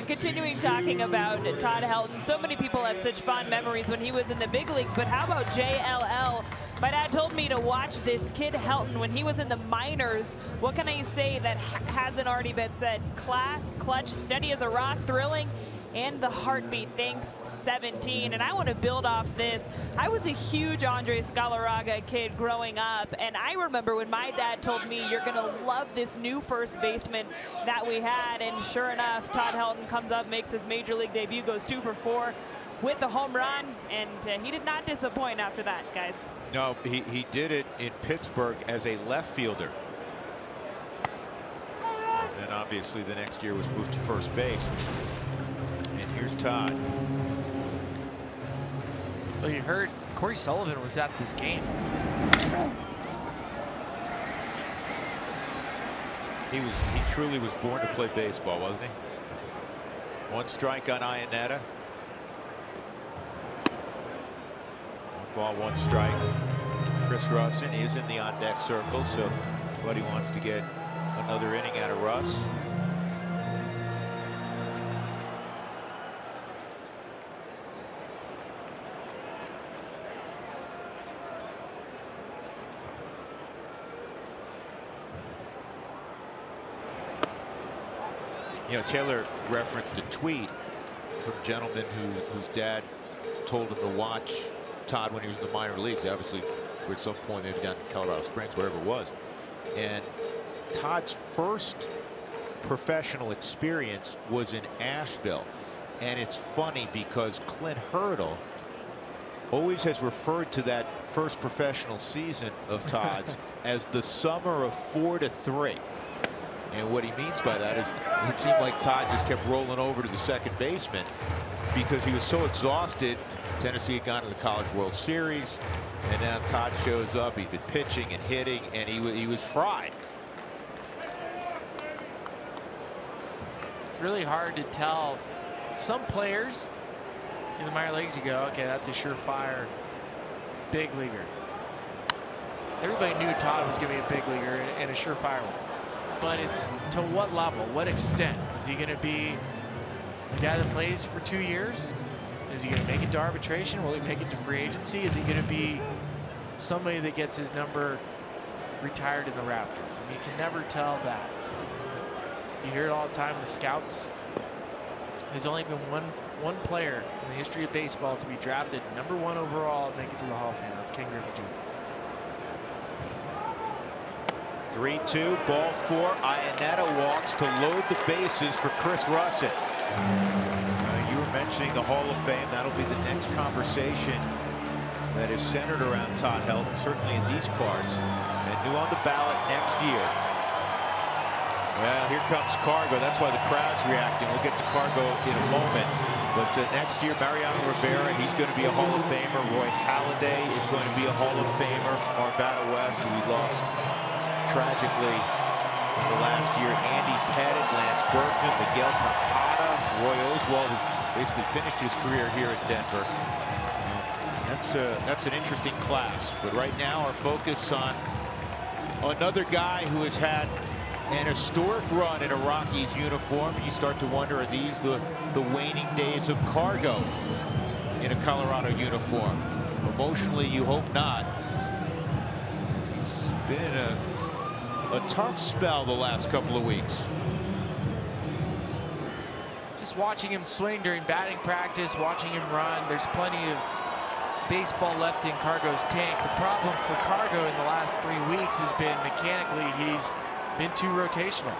Continuing talking about Todd Helton. So many people have such fond memories when he was in the big leagues, but how about JLL? My dad told me to watch this kid Helton when he was in the minors. What can I say that hasn't already been said? Class, clutch, steady as a rock, thrilling, and the heartbeat. Thanks, 17. And I want to build off this. I was a huge Andres Galarraga kid growing up, and I remember when my dad told me, you're going to love this new first baseman that we had. And sure enough, Todd Helton comes up, makes his major league debut, goes 2 for 4 with the home run, and he did not disappoint after that, guys. No, he did it in Pittsburgh as a left fielder. And and obviously the next year was moved to first base. And here's Todd. Well, you heard Corey Sullivan was at this game. He truly was born to play baseball, wasn't he? 1 strike on Iannetta. 1 ball, 1 strike. Chris Russin is in the on-deck circle, so Buddy wants to get another inning out of Russ. You know, Taylor referenced a tweet from a gentleman whose dad told him to watch Todd when he was in the minor leagues. Obviously, at some point, maybe down in Colorado Springs, wherever it was. And Todd's first professional experience was in Asheville. And it's funny because Clint Hurdle always has referred to that first professional season of Todd's as the summer of 4 to 3. And what he means by that is it seemed like Todd just kept rolling over to the second baseman because he was so exhausted. Tennessee had gone to the College World Series, and now Todd shows up. He'd been pitching and hitting, and he was fried. It's really hard to tell. Some players in the minor leagues, you go, okay, that's a surefire big leaguer. Everybody knew Todd was going to be a big leaguer and a surefire one. But it's to what level, what extent? Is he going to be a guy that plays for 2 years? Is he going to make it to arbitration? Will he make it to free agency? Is he going to be somebody that gets his number retired in the rafters? And you can never tell that. You hear it all the time with scouts. There's only been one player in the history of baseball to be drafted #1 overall and make it to the Hall of Fame. That's Ken Griffey Jr. 3-2, ball 4. Iannetta walks to load the bases for Chris Russin. You were mentioning the Hall of Fame. That'll be the next conversation that is centered around Todd Helton, certainly in these parts. And new on the ballot next year. Well, here comes Cargo. That's why the crowd's reacting. We'll get to Cargo in a moment. But next year, Mariano Rivera, he's going to be a Hall of Famer. Roy Halladay is going to be a Hall of Famer from Arvada West, who we lost tragically in the last year. Andy Pettit, Lance Berkman, Miguel Tejada, Roy Oswald, who basically finished his career here in Denver. That's an interesting class. But right now, our focus on another guy who has had an historic run in a Rockies uniform. You start to wonder, are these the waning days of Cargo in a Colorado uniform? Emotionally, you hope not. He's been in a tough spell the last couple of weeks. Just watching him swing during batting practice, watching him run, there's plenty of baseball left in Cargo's tank. The problem for Cargo in the last 3 weeks has been mechanically he's been too rotational.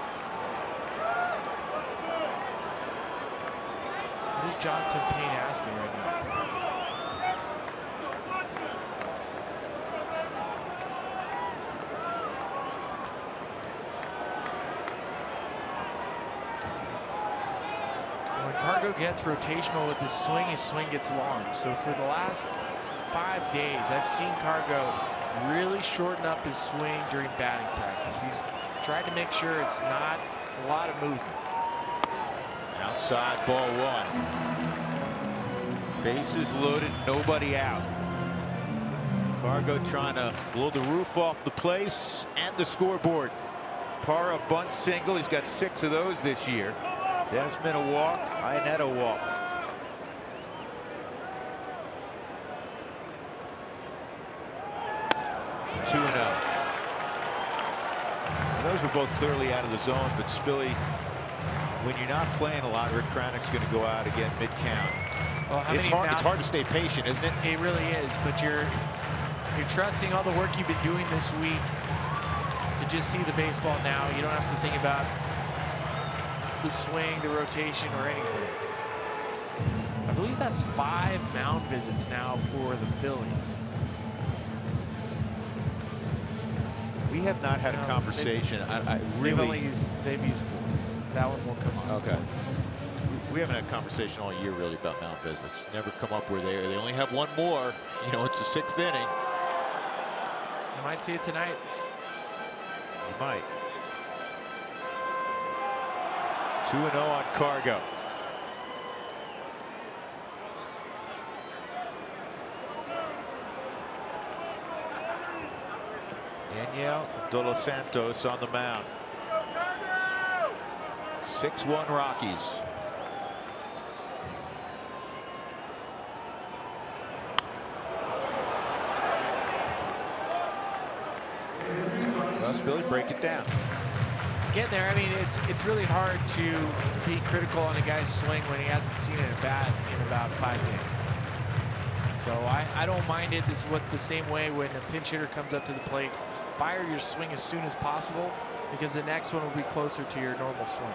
What is Jonathan Payne asking right now? When Cargo gets rotational with his swing gets long. So for the last 5 days, I've seen Cargo really shorten up his swing during batting practice. He's tried to make sure it's not a lot of movement. Outside, ball 1. Bases loaded, nobody out. Cargo trying to blow the roof off the place and the scoreboard. Parra bunt single. He's got 6 of those this year. Desmond a walk, Iannetta a walk. Two and out. Those were both clearly out of the zone, but Spilly, when you're not playing a lot, Rick Cranach's going to go out again mid-count. Well, it's hard to stay patient, isn't it? It really is, but you're trusting all the work you've been doing this week to just see the baseball now. You don't have to think about the swing, the rotation, or anything. I believe that's 5 mound visits now for the Phillies. We have not had a conversation. They've used 4. that one will come off. Okay. We haven't had a conversation all year really about Mount Visits. Never come up where they only have one more. You know, it's the 6th inning. You might see it tonight. You might. 2-0 on Cargo. Daniel De Los Santos on the mound. 6-1 Rockies. Well, Billy, break it down. He's getting there. I mean, it's really hard to be critical on a guy's swing when he hasn't seen it at bat in about 5 games. So I don't mind it. This is what the same way when a pinch hitter comes up to the plate, fire your swing as soon as possible because the next one will be closer to your normal swing.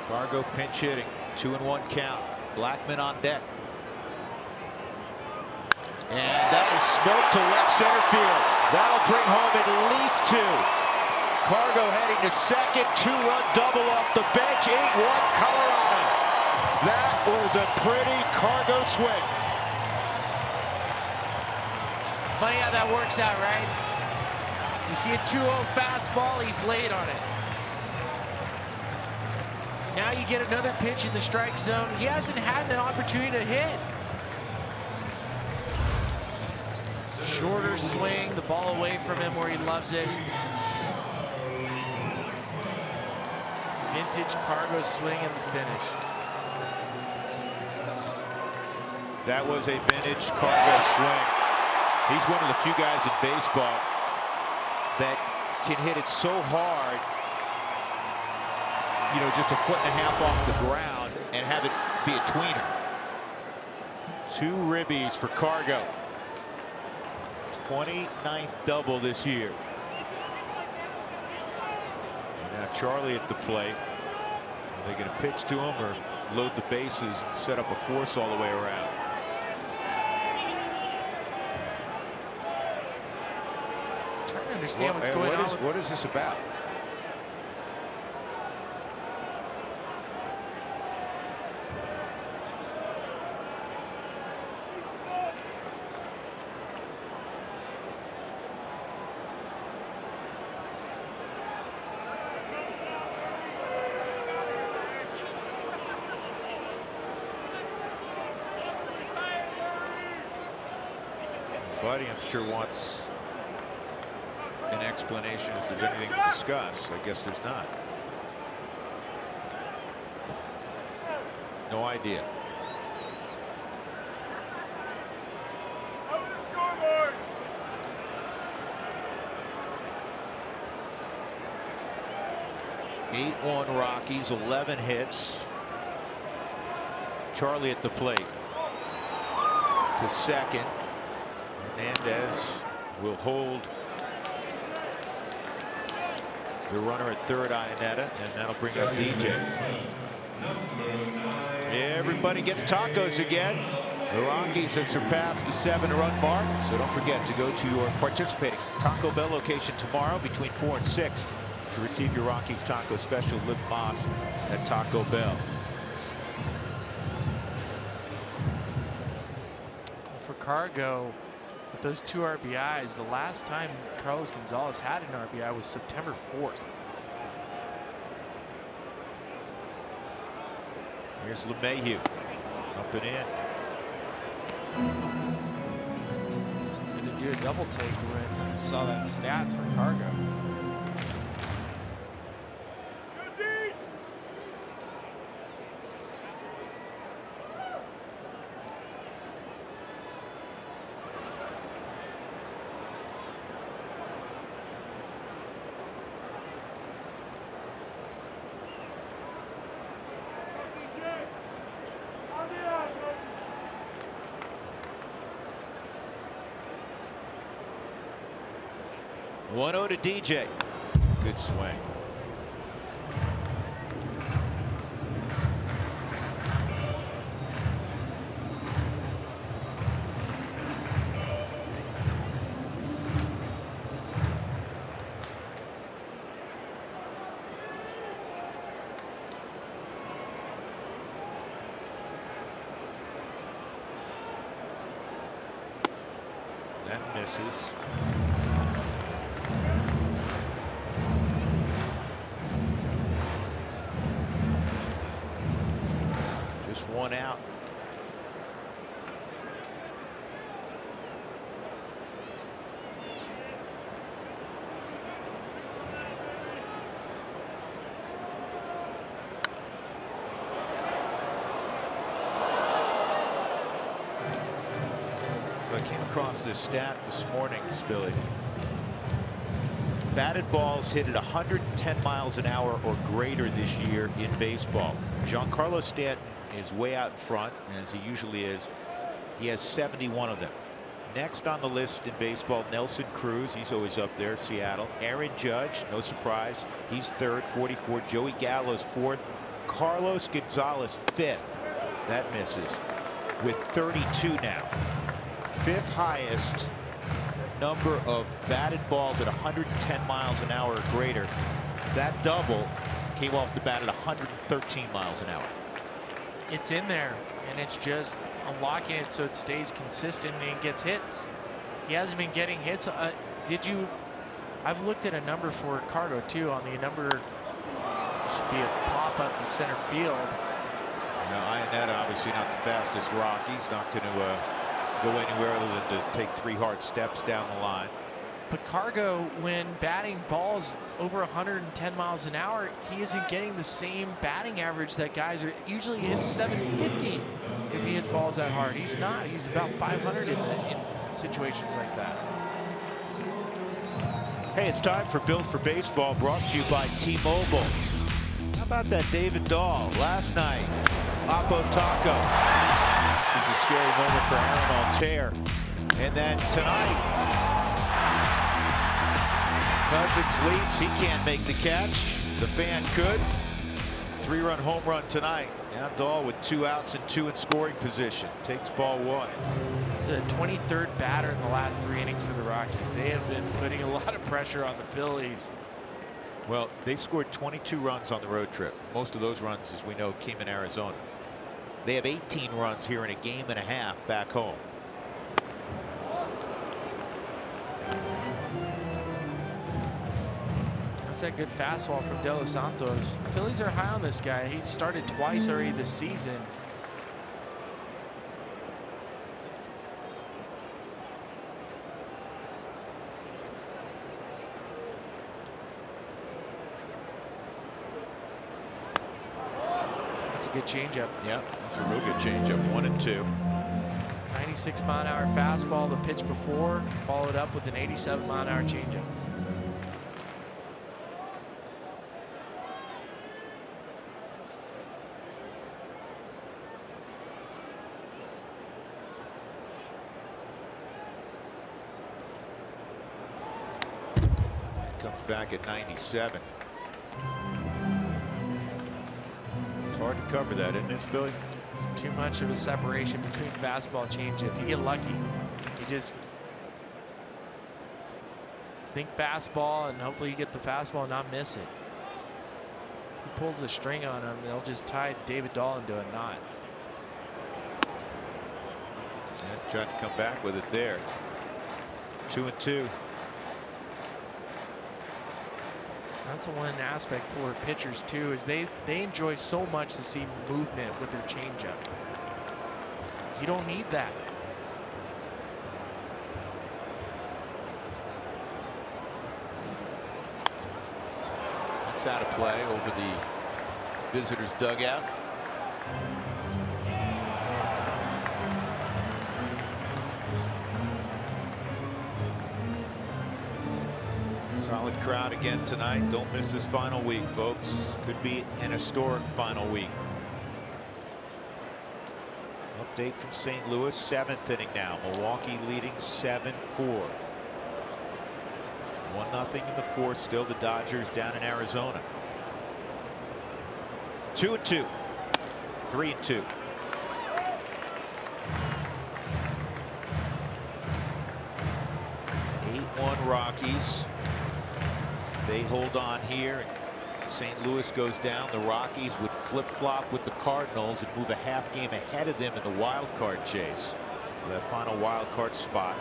Fargo pinch hitting, 2-1 count. Blackman on deck. And that is smoked to left center field. That'll bring home at least 2. Cargo heading to second, 2-run double off the bench, 8-1 Colorado. That was a pretty Cargo swing. It's funny how that works out, right? You see a 2-0 fastball, he's late on it. Now you get another pitch in the strike zone. He hasn't had an opportunity to hit. Shorter swing, the ball away from him where he loves it. Vintage Cargo swing and the finish. That was a vintage Cargo swing. He's one of the few guys in baseball that can hit it so hard, you know, just a 1.5 feet off the ground and have it be a tweener. 2 ribbies for Cargo. 29th double this year. And now Charlie at the plate. Are they going to pitch to him or load the bases and set up a force all the way around? I'm trying to understand what's going on. What is this about? Buddy, I'm sure, wants an explanation if there's anything to discuss. I guess there's not. No idea. Over the scoreboard. Eight-1 Rockies, 11 hits. Charlie at the plate. To second. Hernandez will hold the runner at third, Ionetta, and that'll bring up DJ. Everybody gets tacos again. The Rockies have surpassed the 7-run mark, so don't forget to go to your participating Taco Bell location tomorrow between 4 and 6 to receive your Rockies taco special. Liv Moss at Taco Bell. For Cargo, with those 2 RBIs, the last time Carlos Gonzalez had an RBI was September 4th. Here's LeMahieu up and in. And to do a double take when I saw that stat for Cargo. One-0 to DJ. Good swing. That misses. Just one out. I came across this stat this morning, Billy. Batted balls hit at 110 miles an hour or greater this year in baseball. Giancarlo Stanton is way out in front, as he usually is. He has 71 of them. Next on the list in baseball, Nelson Cruz. He's always up there, Seattle. Aaron Judge, no surprise. He's third, 44. Joey Gallo's fourth. Carlos Gonzalez, fifth. That misses with 32 now. Fifth highest number of batted balls at 110 miles an hour or greater. That double came off the bat at 113 miles an hour. It's in there, and it's just unlocking it so it stays consistent and it gets hits. He hasn't been getting hits. I've looked at a number for Cargo too. On the number should be a pop up to center field. Now, Ionetta obviously not the fastest rock. He's not going to go anywhere other than to take 3 hard steps down the line. But Cargo, when batting balls over 110 miles an hour, he isn't getting the same batting average that guys are usually hit 750 if he hit balls that hard. He's not. He's about 500 in situations like that. Hey, it's time for Built for Baseball, brought to you by T-Mobile. How about that David Dahl last night? Oppo Taco. This is a scary moment for Aaron Altair. And then tonight, Cousins leaps. He can't make the catch. The fan could. 3-run home run tonight. Now Dahl with 2 outs and 2 in scoring position. Takes ball 1. He's a 23rd batter in the last 3 innings for the Rockies. They have been putting a lot of pressure on the Phillies. Well, they scored 22 runs on the road trip. Most of those runs, as we know, came in Arizona. They have 18 runs here in a game and a half back home. That's that good fastball from De Los Santos. The Phillies are high on this guy. He started twice already this season. That's a good changeup. Yeah, that's a real good changeup. 1 and 2. 96-mile-an-hour fastball the pitch before, followed up with an 87-mile-an-hour changeup. Comes back at 97. It's hard to cover that, isn't it, Billy? It's too much of a separation between fastball and changeup. You get lucky. You just think fastball, and hopefully you get the fastball and not miss it. If he pulls the string on him, they'll just tie David Dahl into a knot. Yeah, tried to come back with it there. 2 and 2. That's the one aspect for pitchers too, is they enjoy so much to see movement with their changeup. You don't need that. That's out of play over the visitors' dugout. Solid crowd again tonight. Don't miss this final week, folks. Could be an historic final week. Update from St. Louis, 7th inning now. Milwaukee leading 7-4. 1-0 in the 4th. Still the Dodgers down in Arizona. 2 and 2. 3 and 2. Rockies. They hold on here. St. Louis goes down. The Rockies would flip-flop with the Cardinals and move a half game ahead of them in the wild card chase. That final wild card spot.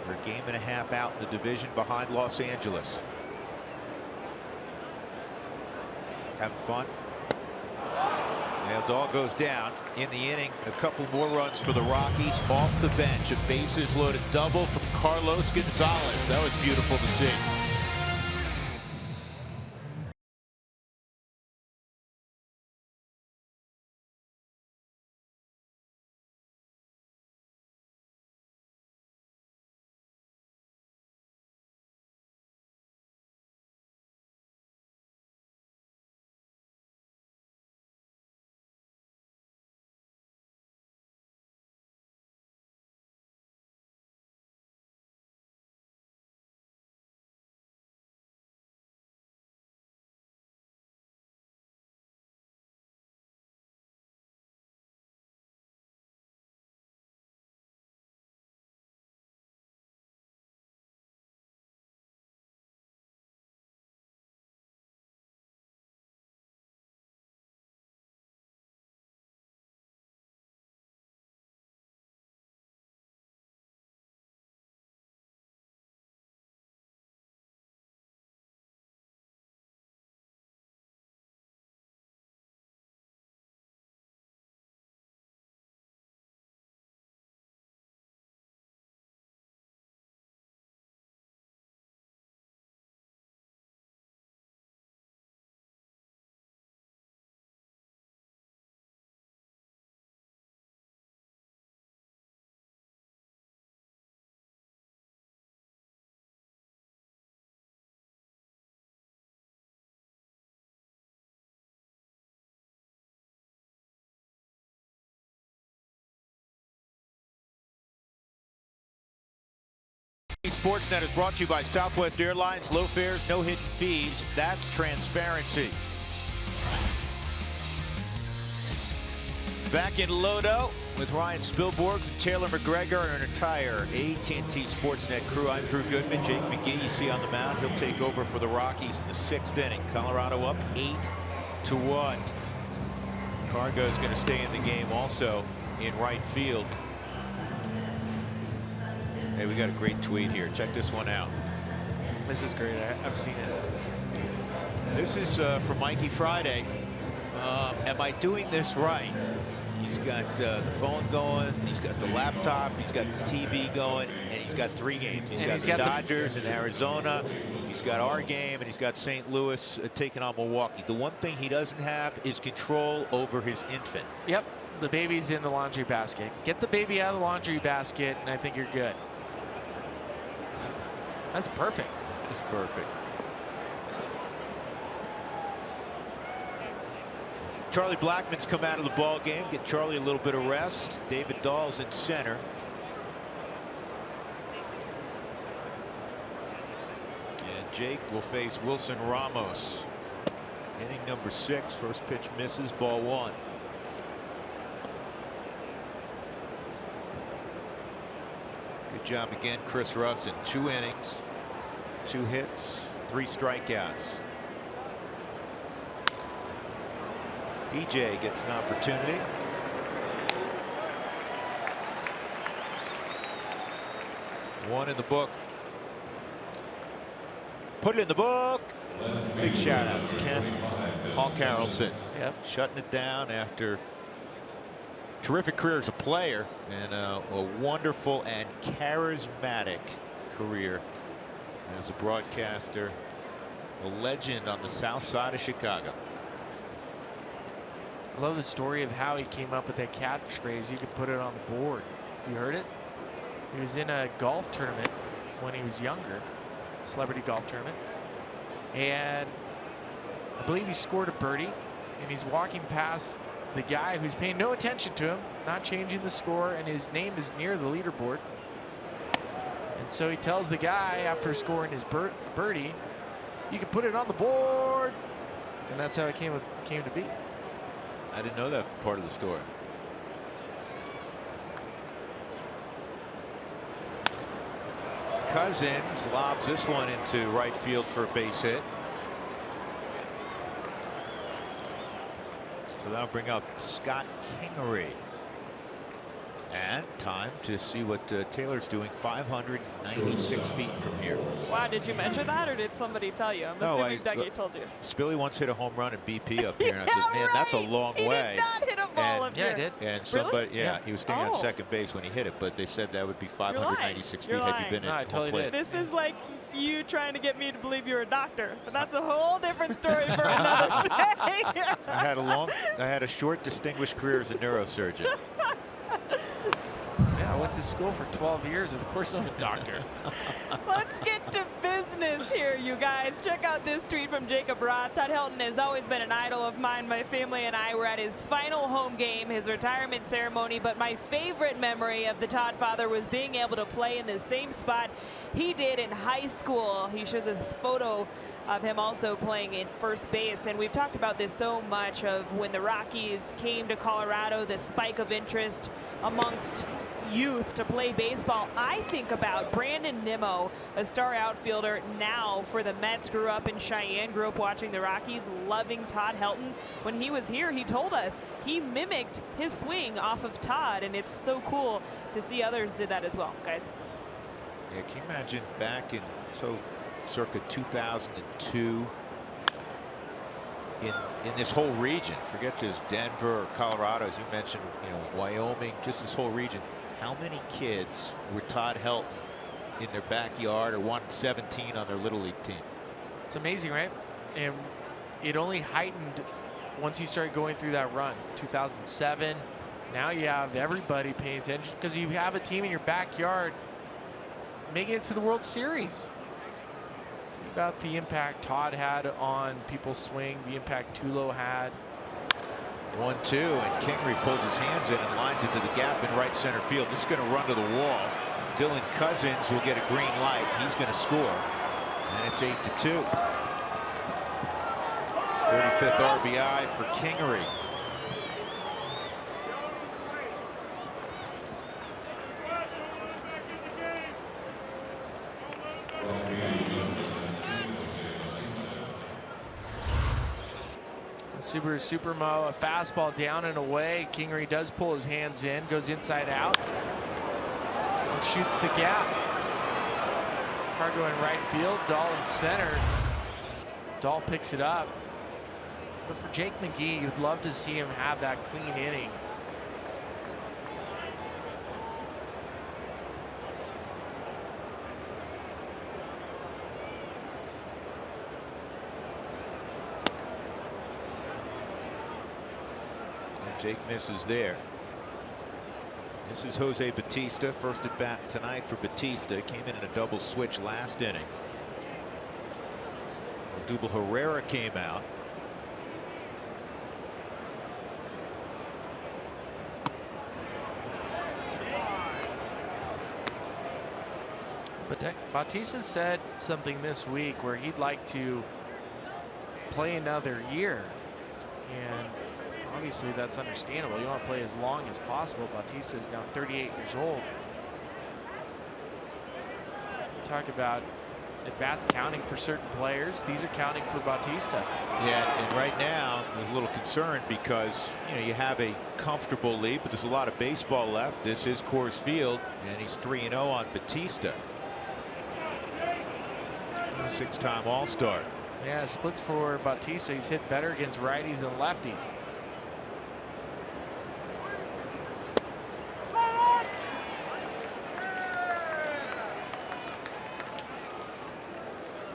They're a game and a half out in the division behind Los Angeles. Having fun. Now Dahl goes down in the inning. A couple more runs for the Rockies off the bench. A bases loaded double from Carlos Gonzalez. That was beautiful to see. Sportsnet is brought to you by Southwest Airlines. Low fares, no hidden fees. That's transparency. Back in Lodo with Ryan Spilborghs and Taylor McGregor and an entire AT&T Sportsnet crew. I'm Drew Goodman. Jake McGee, you see on the mound. He'll take over for the Rockies in the 6th inning. Colorado up 8-1. Cargo's going to stay in the game also in right field. Hey, we got a great tweet here. Check this one out. This is great. I've seen it. This is from Mikey Friday. Am I doing this right? He's got the phone going. He's got the laptop. He's got the TV going. And he's got 3 games. He's got the Dodgers in Arizona. He's got our game. And he's got St. Louis taking on Milwaukee. The one thing he doesn't have is control over his infant. Yep. The baby's in the laundry basket. Get the baby out of the laundry basket, and I think you're good. That's perfect. It's perfect. Charlie Blackmon's come out of the ball game. Get Charlie a little bit of rest. David Dahl's in center. And Jake will face Wilson Ramos. Inning number 6. First pitch misses. Ball 1. Good job again, Chris Russ in 2 innings, 2 hits, 3 strikeouts. DJ gets an opportunity. One in the book. Put it in the book. Big shout out to Ken Hawk Harrelson. Yep. Shutting it down after terrific career as a player and a wonderful and charismatic career as a broadcaster, a legend on the south side of Chicago. I love the story of how he came up with that catchphrase. You could put it on the board. Have you heard it? He was in a golf tournament when he was younger, celebrity golf tournament, and I believe he scored a birdie, and he's walking past the guy who's paying no attention to him, not changing the score, and his name is near the leaderboard. And so he tells the guy after scoring his birdie, you can put it on the board. And that's how it came to be. I didn't know that part of the story. Cousins lobs this one into right field for a base hit. So that'll bring up Scott Kingery. And time to see what Taylor's doing. 596 feet from here. Wow, did you measure that, or did somebody tell you? I'm No, assuming Dougie told you. Spilly once hit a home run in BP up here, and I said, man, right. that's a long He way. did not hit a ball up Yeah, here. I did. And somebody, Really? yeah, he was standing on Oh. second base when he hit it, but they said that would be 596 feet You're had lying. you been No, I at totally home plate. did. This is like you trying to get me to believe you're a doctor, but that's a whole different story for another day. I had a short, distinguished career as a neurosurgeon. Yeah, I went to school for 12 years. Of course I'm a doctor. Let's get to business here, you guys. Check out this tweet from Jacob Roth. Todd Helton has always been an idol of mine. My family and I were at his final home game, his retirement ceremony, but my favorite memory of the Todd father was being able to play in the same spot he did in high school. He shows a photo of him also playing in first base, and we've talked about this so much of when the Rockies came to Colorado, the spike of interest amongst youth to play baseball. I think about Brandon Nimmo, a star outfielder now for the Mets, grew up in Cheyenne, grew up watching the Rockies, loving Todd Helton. When he was here, he told us he mimicked his swing off of Todd, and it's so cool to see others did that as well, guys. Yeah, can you imagine back in circa 2002 in this whole region, forget just Denver or Colorado, as you mentioned, Wyoming, just this whole region, how many kids were Todd Helton in their backyard or wanted 17 on their little league team? It's amazing, right? And it only heightened once you started going through that run. 2007, now you have everybody paying attention because you have a team in your backyard making it to the World Series. Think about the impact Todd had on people's swing, the impact Tulo had. 1-2, and Kingery pulls his hands in and lines it to the gap in right center field. This is going to run to the wall. Dylan Cousins will get a green light. He's going to score, and it's 8-2. 35th RBI for Kingery. Super Mo, a fastball down and away. Kingery does pull his hands in, goes inside out, and shoots the gap. Cargo in right field, Dahl in center. Dahl picks it up. But for Jake McGee, you'd love to see him have that clean inning. Jake misses there. This is Jose Bautista, first at bat tonight for Bautista. Came in a double switch last inning. Odubel Herrera came out. But Bautista said something this week where he'd like to play another year. And obviously that's understandable. You want to play as long as possible. Bautista is now 38 years old. Talk about at-bats counting for certain players. These are counting for Bautista. Yeah, and right now I'm a little concerned because you have a comfortable lead, but there's a lot of baseball left. This is Coors Field, and he's 3-0 on Bautista. Six-time All-Star. Yeah, splits for Bautista. He's hit better against righties than lefties.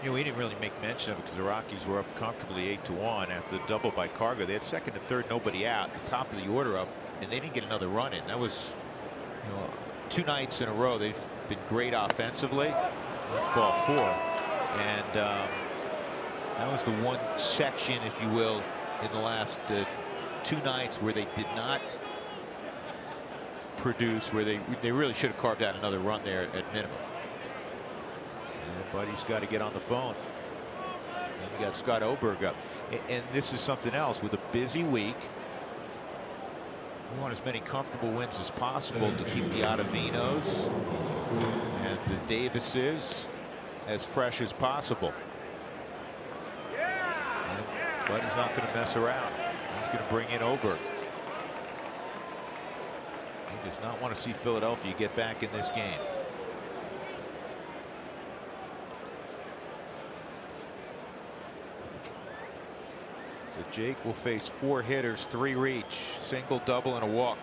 We didn't really make mention of it because the Rockies were up comfortably 8-1 after the double by Cargo. They had second and third, nobody out, the top of the order up, and they didn't get another run in. That was 2 nights in a row. They've been great offensively. That's ball 4, and that was the one section, if you will, in the last 2 nights where they did not produce, where they really should have carved out another run there at minimum. Buddy's got to get on the phone. And you got Scott Oberg up. And this is something else. With a busy week, we want as many comfortable wins as possible to keep the Ottavinos and the Davises as fresh as possible. And Buddy's not going to mess around. He's going to bring in Oberg. does not want to see Philadelphia get back in this game. So Jake will face 4 hitters, 3 reach, single, double, and a walk.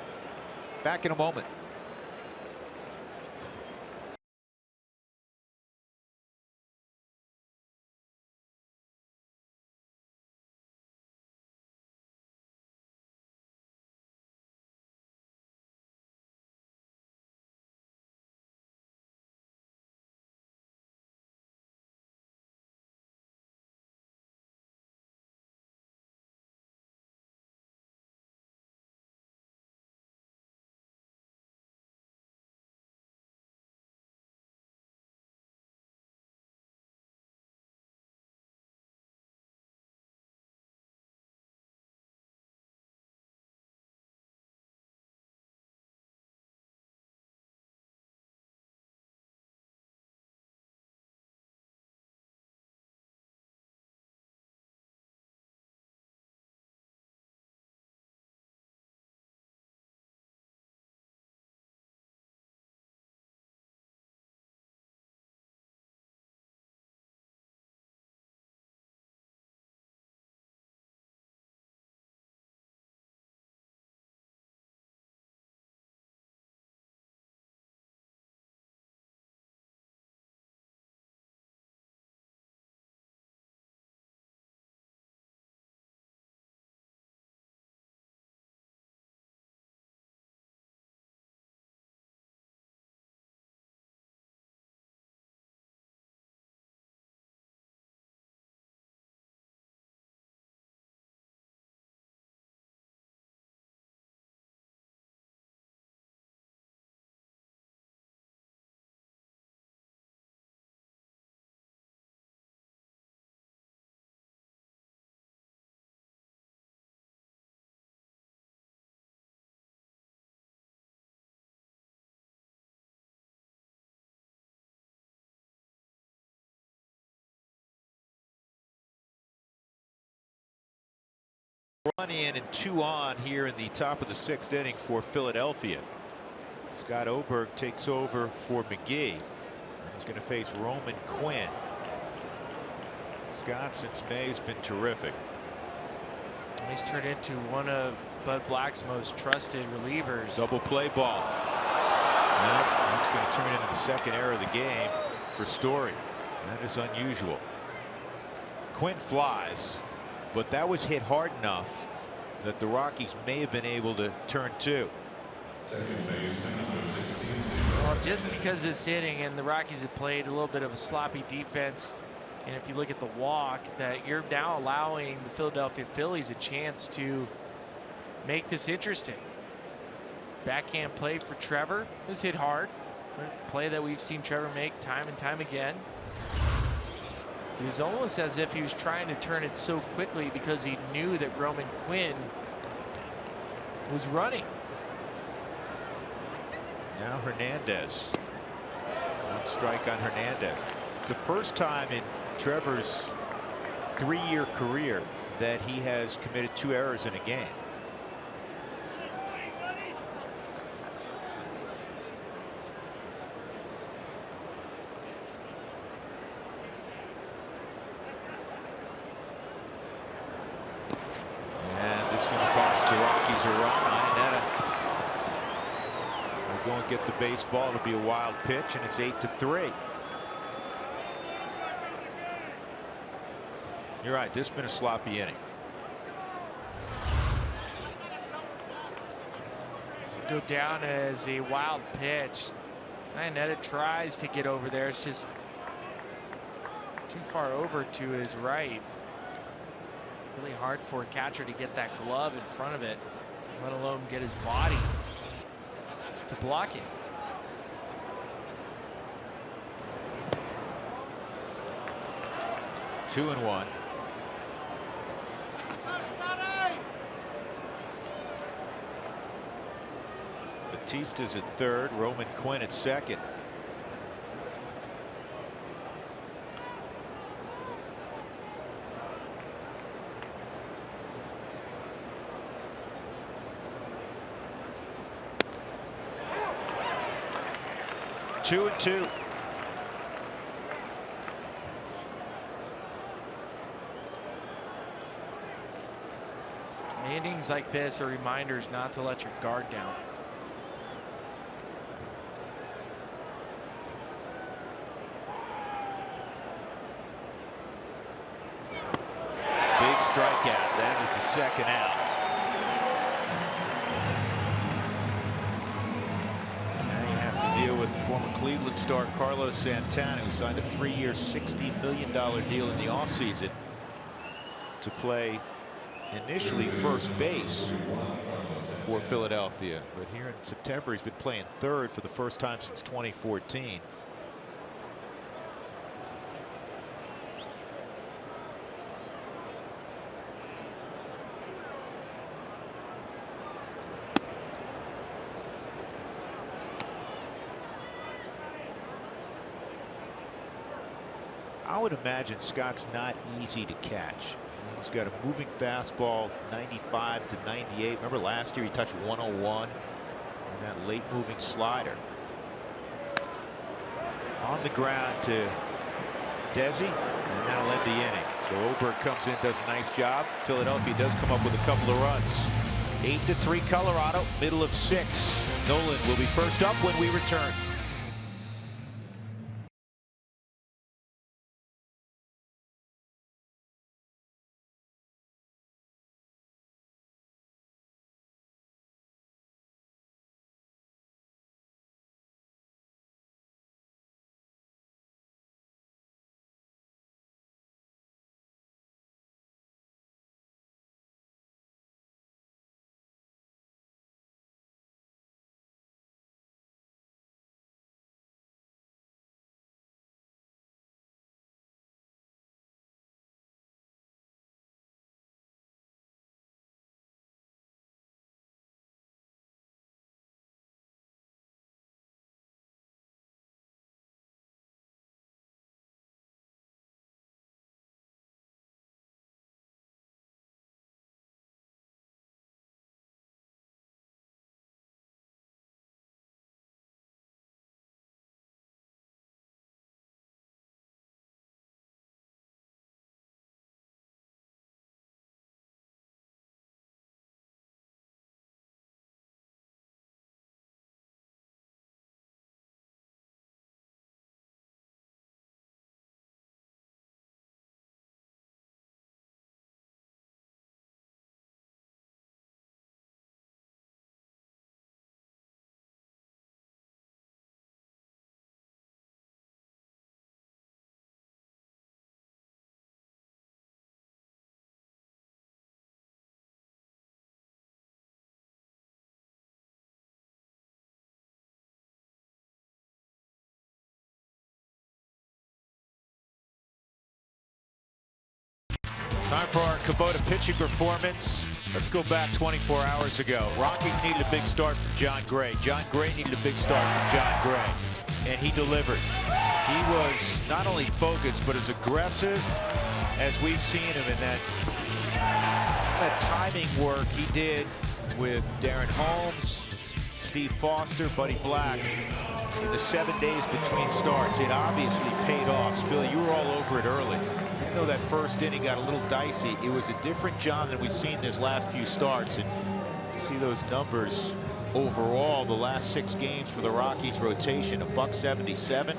Back in a moment. Run in and 2 on here in the top of the 6th inning for Philadelphia. Scott Oberg takes over for McGee. He's going to face Roman Quinn. Scott since May has been terrific. He's turned into one of Bud Black's most trusted relievers. Double play ball. That's going to turn into the 2nd error of the game for Story. That is unusual. Quinn flies, but that was hit hard enough that the Rockies may have been able to turn 2. Well, just because this inning and the Rockies have played a little bit of a sloppy defense, and if you look at the walk, that you're now allowing the Philadelphia Phillies a chance to make this interesting. Backhand play for Trevor. It was hit hard. A play that we've seen Trevor make time and time again. It was almost as if he was trying to turn it so quickly because he knew that Roman Quinn was running. Now Hernandez. 1 strike on Hernandez. It's the first time in Trevor's 3-year career that he has committed 2 errors in a game. And this is going to cost the Rockies a run. We'll go and get the baseball. It'll be a wild pitch, and it's 8-3. You're right. This has been a sloppy inning. This will go down as a wild pitch. Iannetta tries to get over there. It's just too far over to his right. Really hard for a catcher to get that glove in front of it, let alone get his body to block it. Two and one. Batista's at third, Roman Quinn at second. 2-2. Innings like this are reminders not to let your guard down. Big strikeout. That is the second out. Now you have to deal with former Cleveland star Carlos Santana, who signed a 3-year, $60 million deal in the offseason to play initially first base for Philadelphia. But here in September, he's been playing third for the first time since 2014. I would imagine Scott's not easy to catch. He's got a moving fastball, 95 to 98. Remember last year he touched 101, and that late moving slider. On the ground to Desi, and that'll end the inning. So Oberg comes in, does a nice job. Philadelphia does come up with a couple of runs. 8-3 Colorado, middle of 6. Nolan will be first up when we return. Time for our Kubota pitching performance. Let's go back 24 hours ago. Rockies needed a big start from John Gray. John Gray needed a big start from John Gray. And he delivered. He was not only focused, but as aggressive as we've seen him in that timing work he did with Darren Holmes, Steve Foster, Buddy Black in the 7 days between starts. It obviously paid off. Billy, you were all over it early. I know that first inning got a little dicey. It was a different John than we've seen in his last few starts. And you see those numbers overall, the last 6 games for the Rockies rotation, $1.77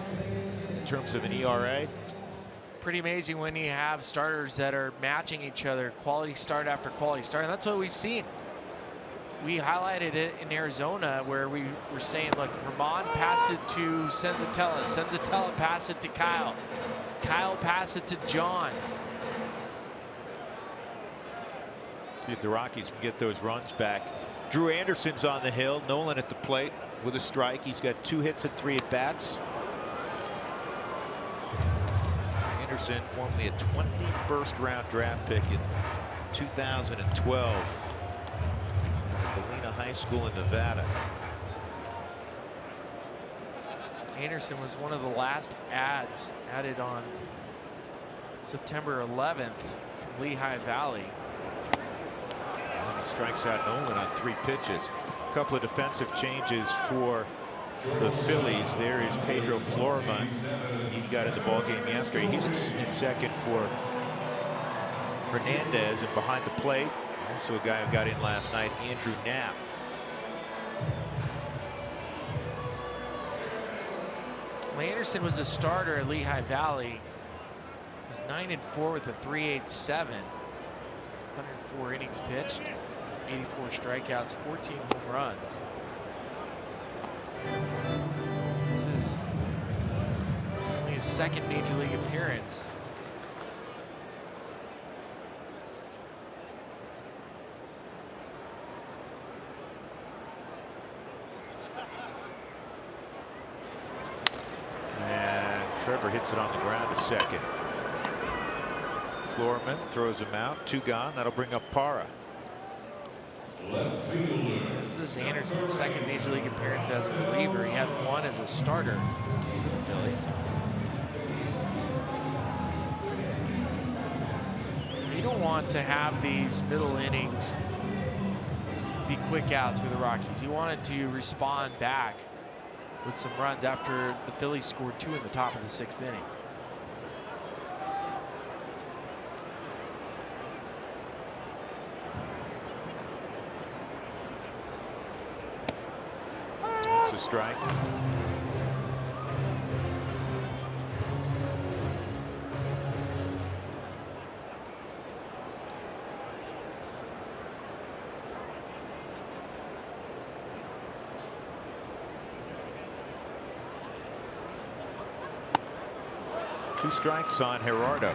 in terms of an ERA. Pretty amazing when you have starters that are matching each other, quality start after quality start. And that's what we've seen. We highlighted it in Arizona where we were saying, look, Herman pass it to Senzatella. Senzatella pass it to Kyle. Kyle pass it to John. See if the Rockies can get those runs back. Drew Anderson's on the hill. Nolan at the plate with a strike. He's got 2 hits and 3 at-bats. Anderson, formerly a 21st round draft pick in 2012 at Galena High School in Nevada. Anderson was one of the last ads added on September 11th from Lehigh Valley. And he strikes out Nolan on 3 pitches. A couple of defensive changes for the Phillies. There is Pedro Florman. He got in the ball game yesterday. He's in second for Hernandez, and behind the plate, also a guy who got in last night, Andrew Knapp. Anderson was a starter at Lehigh Valley. He was 9-4 with a 3.87. 104 innings pitched, 84 strikeouts, 14 home runs. This is only his second major league appearance. Trevor hits it on the ground to second. Florman throws him out. 2 gone. That'll bring up Parra. This is Anderson's second major league appearance as a reliever. He had one as a starter for the Phillies. You don't want to have these middle innings be quick outs for the Rockies. You wanted to respond back with some runs after the Phillies scored 2 in the top of the 6th inning. It's a strike. Two strikes on Gerardo.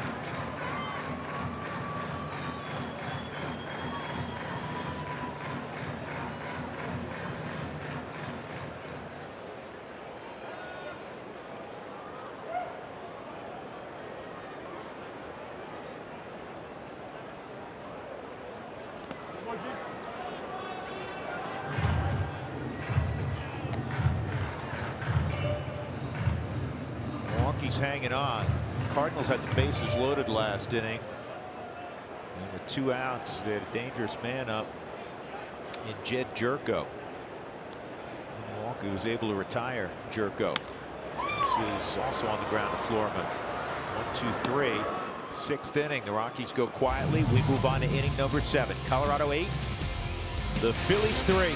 Milwaukee's hanging on. Cardinals had the bases loaded last inning, and with 2 outs, they had a dangerous man up in Jed Jerko. Milwaukee was able to retire Jerko. This is also on the ground to Florman. 1, 2, 3. 6th inning. The Rockies go quietly. We move on to inning number 7. Colorado 8. The Phillies 3.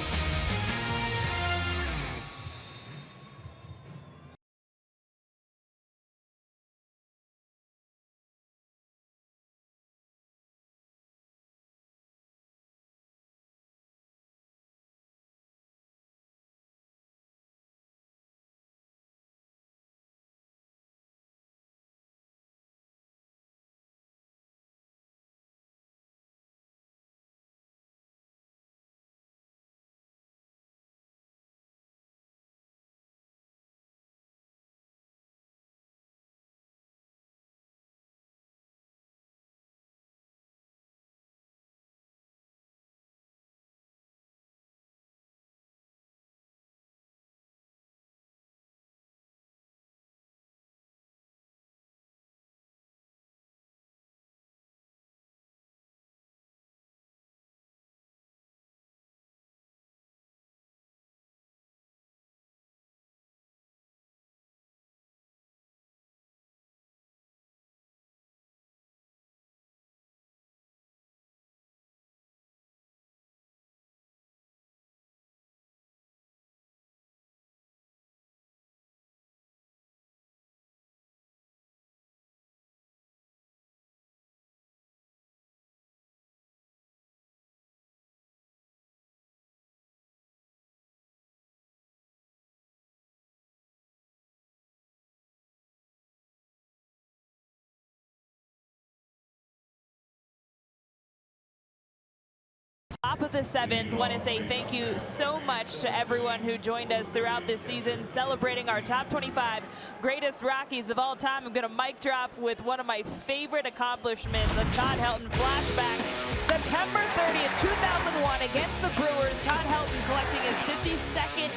Top of the 7th, want to say thank you so much to everyone who joined us throughout this season, celebrating our top 25 greatest Rockies of all time. I'm going to mic drop with one of my favorite accomplishments, a Todd Helton flashback. September 30th, 2001, against the Brewers, Todd Helton collecting his 52nd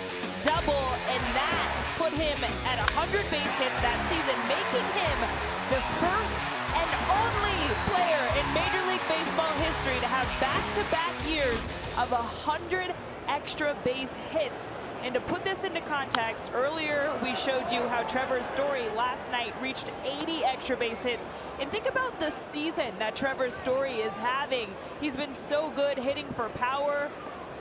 double, and that put him at 100 base hits that season, making him the first and only player in Major League Baseball history to have back-to-back years of 100 extra extra base hits. And to put this into context, earlier we showed you how Trevor Story last night reached 80 extra base hits. And think about the season that Trevor Story is having. He's been so good hitting for power,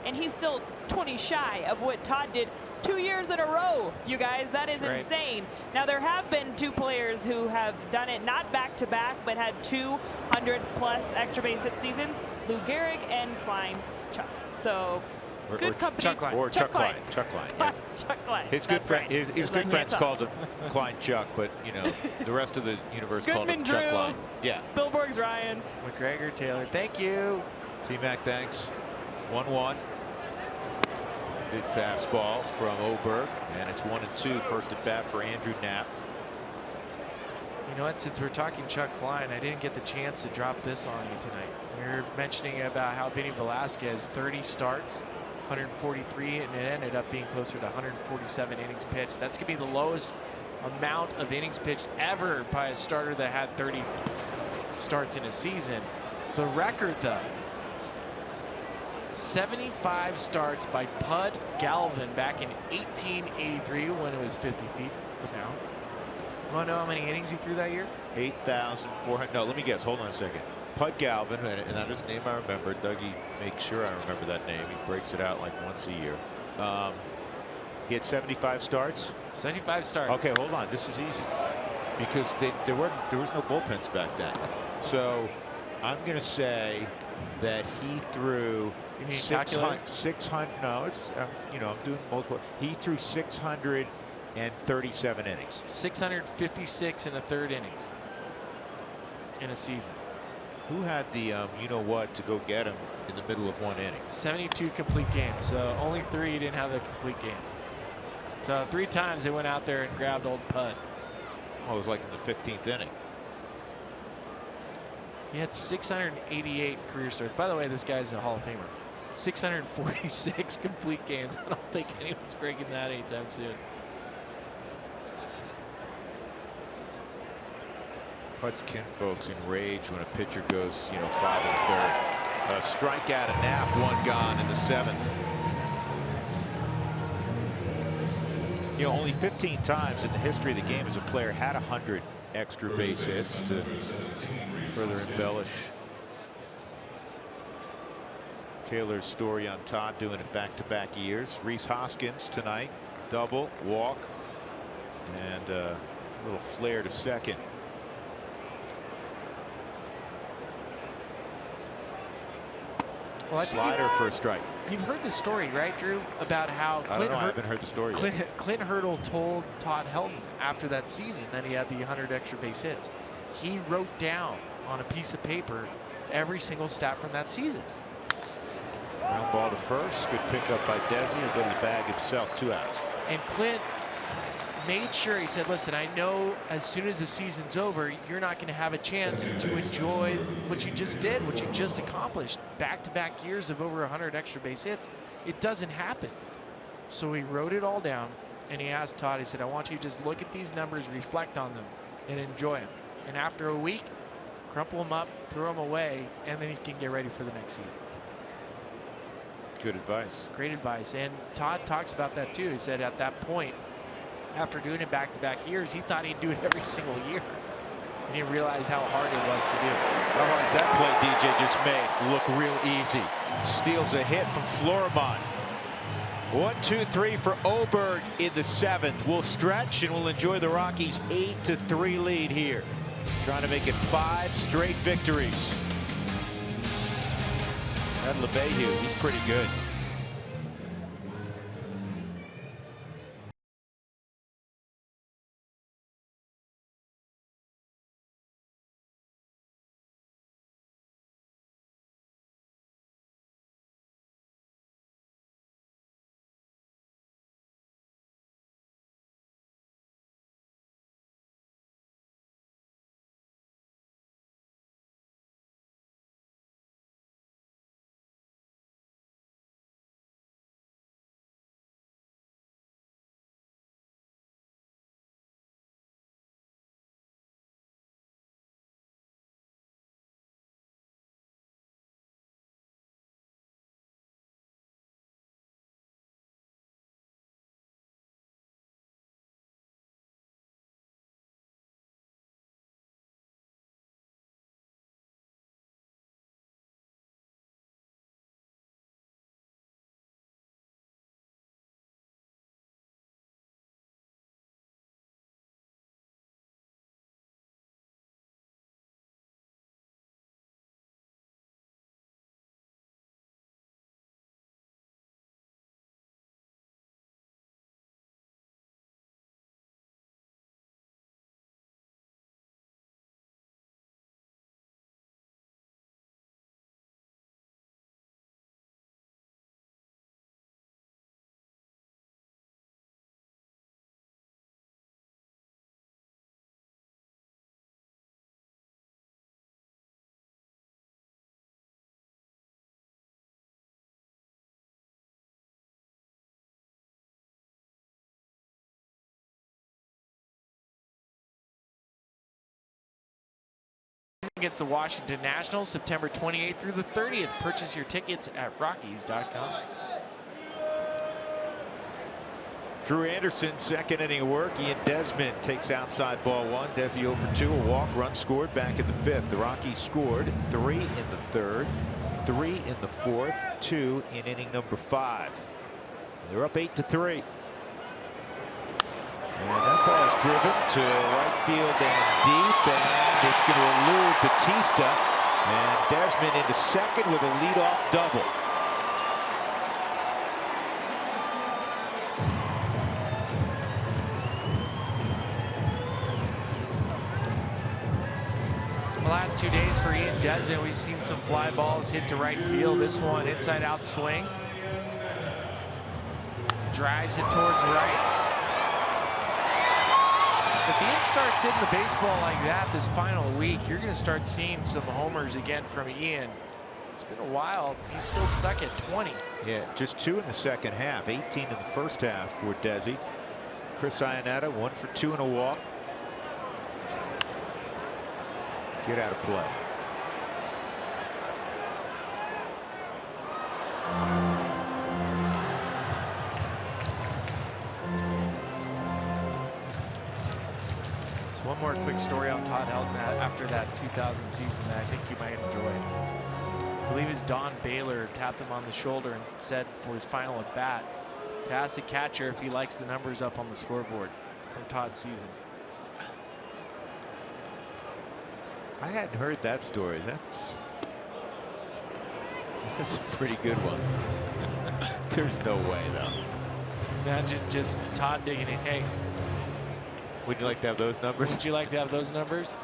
and he's still 20 shy of what Todd did 2 years in a row, you guys. That is insane. Now, there have been 2 players who have done it, not back-to-back, but had 200-plus extra base hit seasons, Lou Gehrig and Klein Chuck. So good company. Chuck Klein. Or Chuck Klein. Chuck Klein. Yeah. Chuck Klein. His good friend, right. his good friends called him Klein Chuck, but you know the rest of the universe called him Goodman Chuck Drew. Klein. Yeah. Spilborg's Ryan. McGregor Taylor. Thank you. T-Mac, thanks. 1-1. Big fastball from Oberg, and it's 1-2. First at bat for Andrew Knapp. You know what? Since we're talking Chuck Klein, I didn't get the chance to drop this on you tonight. We were mentioning about how Vinny Velasquez, 30 starts, 143, and it ended up being closer to 147 innings pitched. That's going to be the lowest amount of innings pitched ever by a starter that had 30 starts in a season. The record, though, 75 starts by Pud Galvin back in 1883 when it was 50 feet the mound. You want to know how many innings he threw that year? 8,400. No, let me guess. Hold on a second. Pud Galvin, and that is a name I remember. Dougie makes sure I remember that name. He breaks it out like once a year. He had 75 starts. 75 starts. Okay, hold on. This is easy because there was no bullpens back then. So I'm going to say that he threw 600. No, it's you know, I'm doing multiple. He threw 637 innings. 656 in a third innings in a season. Who had the you know what to go get him in the middle of one inning? 72 complete games. So only 3 didn't have a complete game. So 3 times they went out there and grabbed old Pud. Oh, it was like in the 15th inning. He had 688 career starts. By the way, this guy's a Hall of Famer. 646 complete games. I don't think anyone's breaking that anytime soon. Pud's kinfolks enraged when a pitcher goes, you know, 5 1/3. A strikeout and Knapp, 1 gone in the 7th. You know, only 15 times in the history of the game has a player had 100 extra base hits to further embellish Taylor's story on Todd doing it back-to-back years. Rhys Hoskins tonight, double, walk, and a little flare to second. Well, Slider for a strike. You've heard the story, right, Drew, about how I don't know, I haven't heard the story yet. Clint Hurdle told Todd Helton after that season that he had the 100 extra base hits. He wrote down on a piece of paper every single stat from that season. Ground ball to first. Good pickup by Desi. He'll go to the bag himself. 2 outs. And Clint made sure, he said, listen, I know as soon as the season's over, you're not going to have a chance to enjoy what you just did, what you just accomplished. Back-to-back years of over 100 extra base hits. It doesn't happen. So he wrote it all down, and he asked Todd, he said, I want you to just look at these numbers, reflect on them, and enjoy them. And after a week, crumple them up, throw them away, and then you can get ready for the next season. Good advice. It's great advice. And Todd talks about that too. He said at that point, after doing it back-to-back years, he thought he'd do it every single year. And he realized how hard it was to do. How hard is that play DJ just made look real easy? Steals a hit from Florimon. 1, 2, 3 for Oberg in the 7th. We'll stretch and we'll enjoy the Rockies' 8-3 lead here. Trying to make it 5 straight victories. And LeBahieu, he's pretty good. against the Washington Nationals, September 28th through the 30th. Purchase your tickets at Rockies.com. Drew Anderson, second inning of work. Ian Desmond takes outside ball one. Desi 0 for 2, a walk, run scored back in the fifth. The Rockies scored 3 in the third, 3 in the fourth, 2 in inning number 5. They're up 8-3. And that ball's driven to right field and deep, and it's going to elude Batista. And Desmond into second with a leadoff double. The last 2 days for Ian Desmond, we've seen some fly balls hit to right field. This one inside out swing. Drives it towards right. If Ian starts hitting the baseball like that this final week, you're going to start seeing some homers again from Ian. It's been a while. He's still stuck at 20. Yeah, just 2 in the second half, 18 in the first half for Desi. Chris Iannetta, 1 for 2 and a walk. Get out of play. So one more quick story on Todd Helton after that 2000 season that I think you might enjoy. I believe it's Don Baylor tapped him on the shoulder and said for his final at bat to ask the catcher if he likes the numbers up on the scoreboard from Todd's season. I hadn't heard that story. That's a pretty good one. There's no way, though. Imagine just Todd digging in. Hey, would you like to have those numbers? Would you like to have those numbers?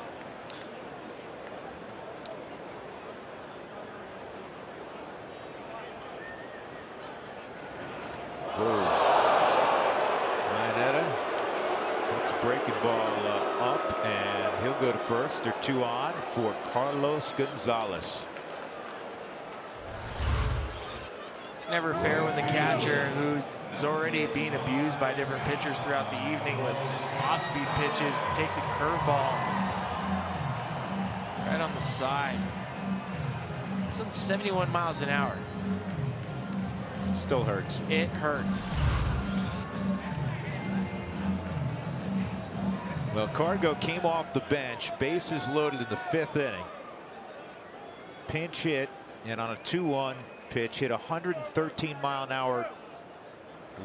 Iannetta takes a breaking ball up, and he'll go to first. They're 2 on for Carlos Gonzalez. It's never fair when the catcher, who's already being abused by different pitchers throughout the evening with off-speed pitches, takes a curveball right on the side. This one's 71 miles an hour. Still hurts. It hurts. Well, Cargo came off the bench, bases loaded in the 5th inning. Pinch hit, and on a 2-1 pitch, hit a 113-mile-an-hour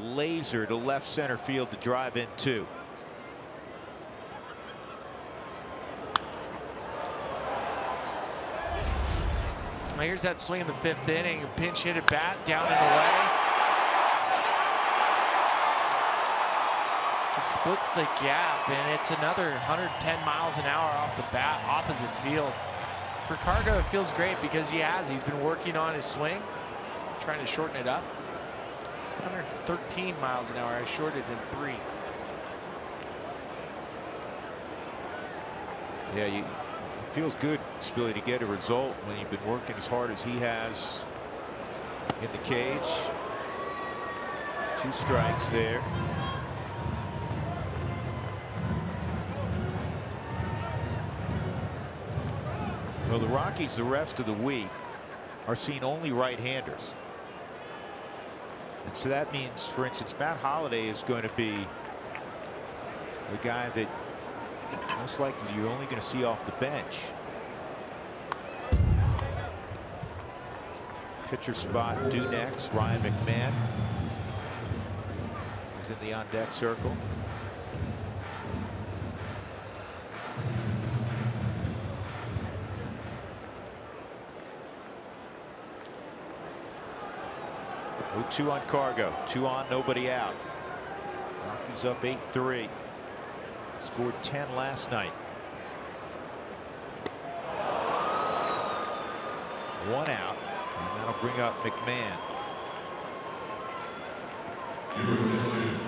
laser to left center field to drive in 2. Now here's that swing in the 5th inning. A pinch hit at bat, down and away. Just splits the gap, and it's another 110 miles an hour off the bat, opposite field. For Cargo, it feels great because he's been working on his swing, trying to shorten it up. 113 miles an hour, I shorted in 3. Yeah, it feels good, Spilly, to get a result when you've been working as hard as he has in the cage. 2 strikes there. Well, the Rockies the rest of the week are seeing only right-handers. And so that means, for instance, Matt Holliday is going to be the guy that most likely you're only going to see off the bench. Pitcher spot due next. Ryan McMahon is in the on-deck circle. Oh, 2 on Cargo, 2 on, nobody out. Rockies up 8-3. Scored 10 last night. 1 out, and that'll bring up McMahon. Your attention.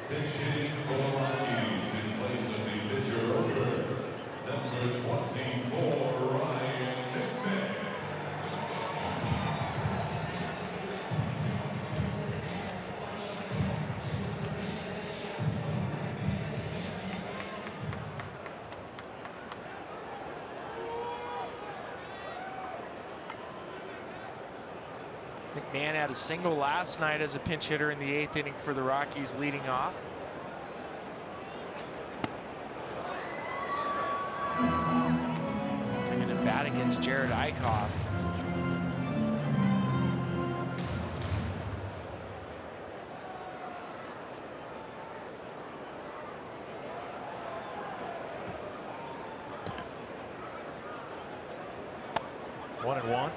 Pinch hitting for the Rockies in place of the pitcher owner, number 24, Ryan McMahon. Man had a single last night as a pinch hitter in the 8th inning for the Rockies leading off. Taking a bat against Jared Eichhoff. One and one.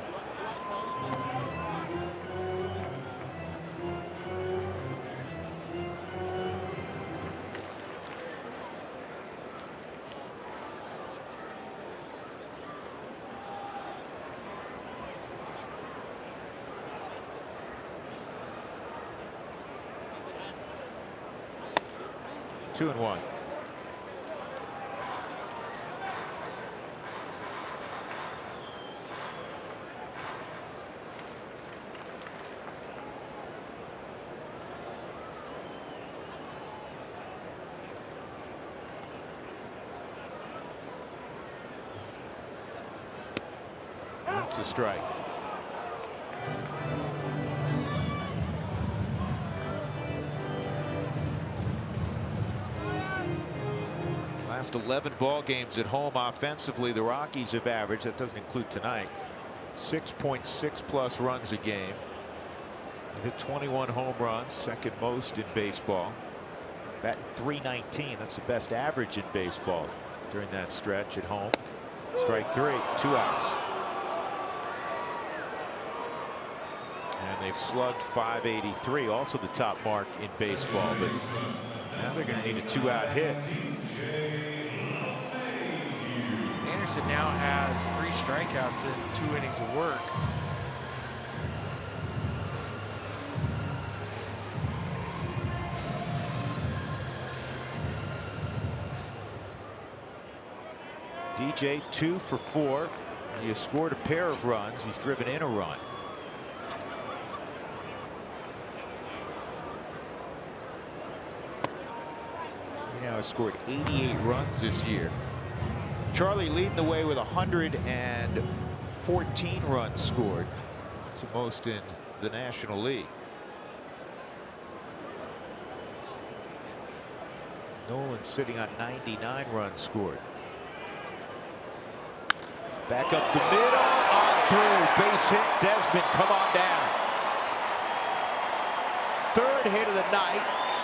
Two and one. That's a strike. Last 11 ball games at home offensively, the Rockies have averaged, that doesn't include tonight, 6.6 plus runs a game. They hit 21 home runs, second most in baseball. Batting .319, that's the best average in baseball during that stretch at home. Strike three, 2 outs. And they've slugged .583, also the top mark in baseball, but now they're going to need a 2-out hit. Anderson now has 3 strikeouts in 2 innings of work. DJ 2 for 4. He has scored a pair of runs. He's driven in a run. He now has scored 88 runs this year. Charlie leading the way with 114 runs scored. That's the most in the National League. Nolan sitting on 99 runs scored. Back up the middle, on through, base hit, Desmond, come on down. Third hit of the night,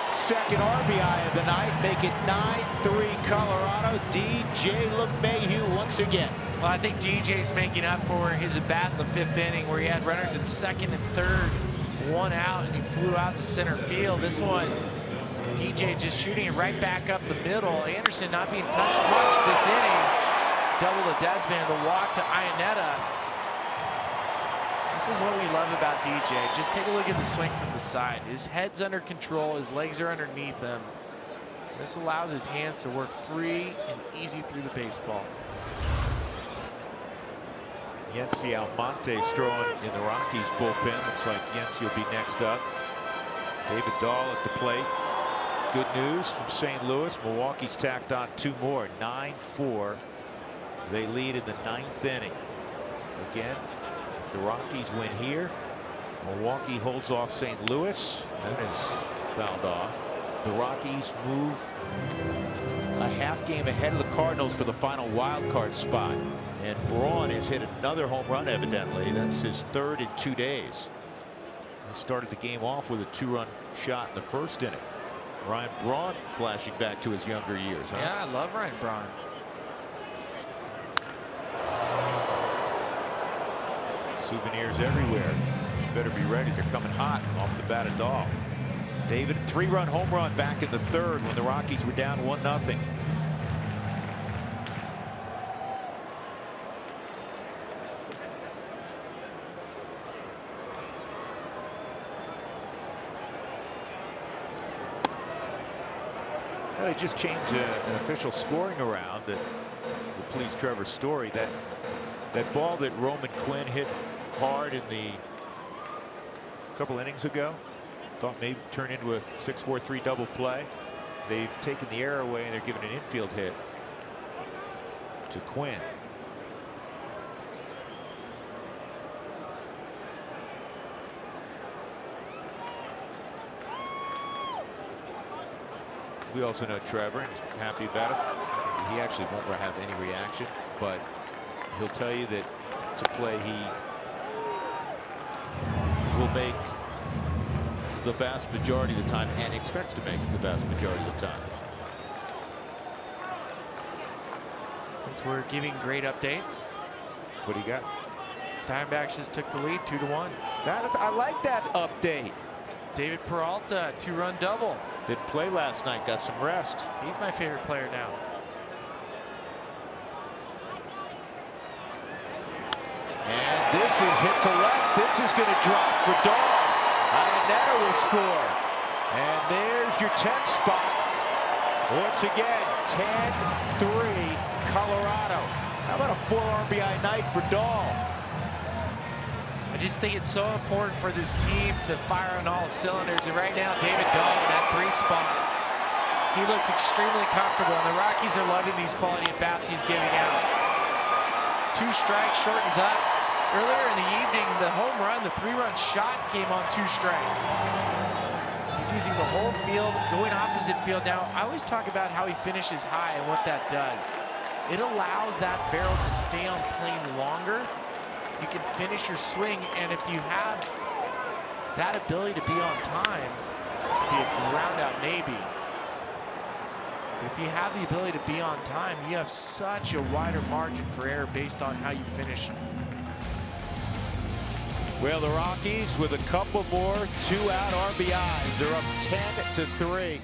second RBI of the night, make it 9-3 Colorado. DJ LeMahieu once again. Well, I think DJ's making up for his at-bat in the 5th inning where he had runners at second and third, 1 out, and he flew out to center field. This one, DJ just shooting it right back up the middle. Anderson not being touched much this inning. Double to Desmond, the walk to Iannetta. This is what we love about DJ. Just take a look at the swing from the side. His head's under control, his legs are underneath him. This allows his hands to work free and easy through the baseball. Yency Almonte's throwing in the Rockies bullpen. Looks like Yency will be next up. David Dahl at the plate. Good news from St. Louis. Milwaukee's tacked on 2 more. 9-4. They lead in the 9th inning. Again, if the Rockies win here, Milwaukee holds off St. Louis. That is fouled off. The Rockies move a half game ahead of the Cardinals for the final wild card spot. And Braun has hit another home run, evidently. That's his 3rd in 2 days. He started the game off with a 2-run shot in the 1st inning. Ryan Braun flashing back to his younger years. Huh? Yeah, I love Ryan Braun. Souvenirs everywhere. You better be ready. They're coming hot off the bat of Dahl. David, 3-run home run back in the 3rd when the Rockies were down 1-0. Well, they just changed an official scoring around that will please Trevor Story. That ball that Roman Quinn hit hard in the couple innings ago, thought maybe turn into a 6-4-3 double play. They've taken the error away and they're giving an infield hit to Quinn. We also know Trevor, and he's happy about it. He actually won't have any reaction, but he'll tell you that it's a play he will make the vast majority of the time and expects to make it the vast majority of the time. Since we're giving great updates, What do you got? Diamondbacks just took the lead 2-1. I like that update. David Peralta, 2-run double. Didn't play last night, got some rest. He's my favorite player now. And this is hit to left. This is going to drop for Dahl. Iannetta will score. And there's your 10th spot. Once again, 10-3 Colorado. How about a 4 RBI night for Dahl? I just think it's so important for this team to fire on all cylinders. And right now, David Dahl in that 3 spot, he looks extremely comfortable. And the Rockies are loving these quality at-bats he's giving out. 2 strikes, shortens up. Earlier in the evening, the home run, the 3-run shot came on 2 strikes. He's using the whole field, going opposite field. Now, I always talk about how he finishes high and what that does. It allows that barrel to stay on plane longer. You can finish your swing, and if you have that ability to be on time, this would be a ground out maybe. But if you have the ability to be on time, you have such a wider margin for error based on how you finish. Well, the Rockies with a couple more 2-out RBIs. They're up 10-3.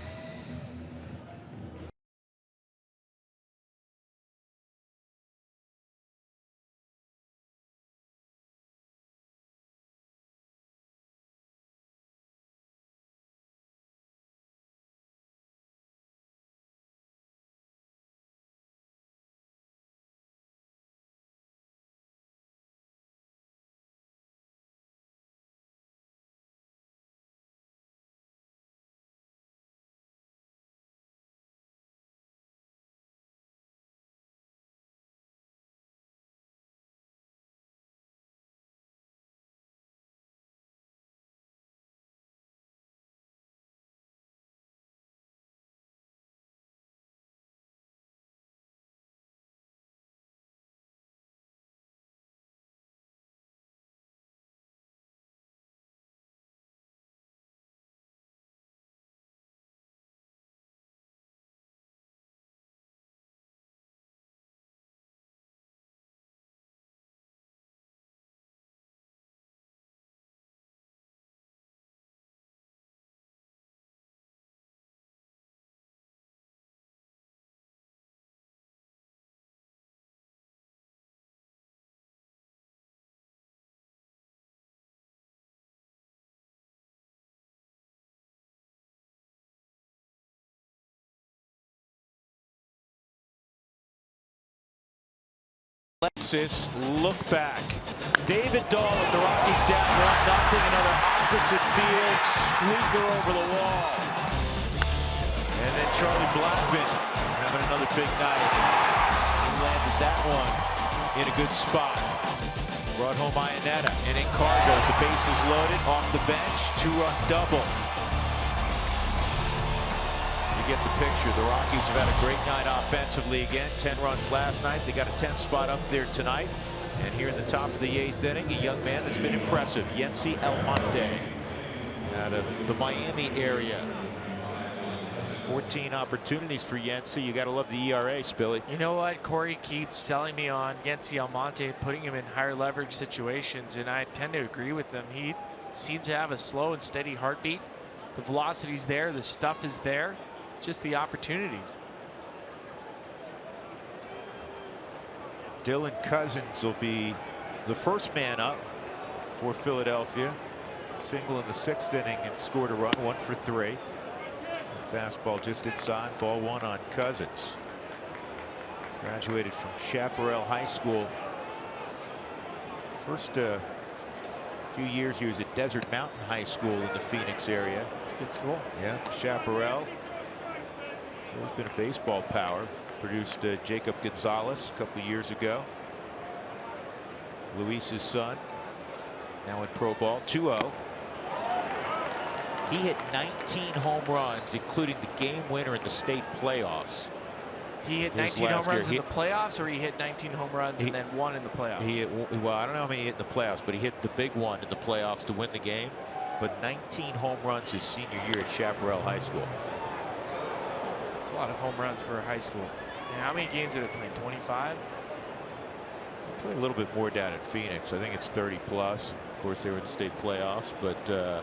Alexis, look back. David Dahl with the Rockies down 1-0. Another opposite field squeaker over the wall. And then Charlie Blackman having another big night. He landed that one in a good spot. Brought home Iannetta, and in cargo, the bases loaded, off the bench, 2-run double. You get the picture. The Rockies have had a great night offensively again. 10 runs last night. They got a 10th spot up there tonight. And here in the top of the 8th inning, a young man that's been impressive, Yency Almonte, out of the Miami area. 14 opportunities for Yency. You got to love the ERA, Spilly. You know what? Corey keeps selling me on Yency Almonte, putting him in higher leverage situations, and I tend to agree with him. He seems to have a slow and steady heartbeat. The velocity's there. The stuff is there. Just the opportunities. Dylan Cousins will be the first man up for Philadelphia. Single in the 6th inning and scored a run, 1 for 3. Fastball just inside, ball 1 on Cousins. Graduated from Chaparral High School. First few years he was at Desert Mountain High School in the Phoenix area. It's a good school. Yeah, Chaparral. He's been a baseball power. Produced Jacob Gonzalez a couple of years ago. Luis's son. Now in pro ball. 2-0. He hit 19 home runs, including the game winner in the state playoffs. He hit 19 home runs in the playoffs, or he hit 19 home runs and then one in the playoffs? Well, I don't know how many he hit in the playoffs, but he hit the big one in the playoffs to win the game. But 19 home runs his senior year at Chaparral High School. That's a lot of home runs for a high school. And how many games did they play? 25? They play a little bit more down at Phoenix. I think it's 30 plus. Of course, they were in the state playoffs, but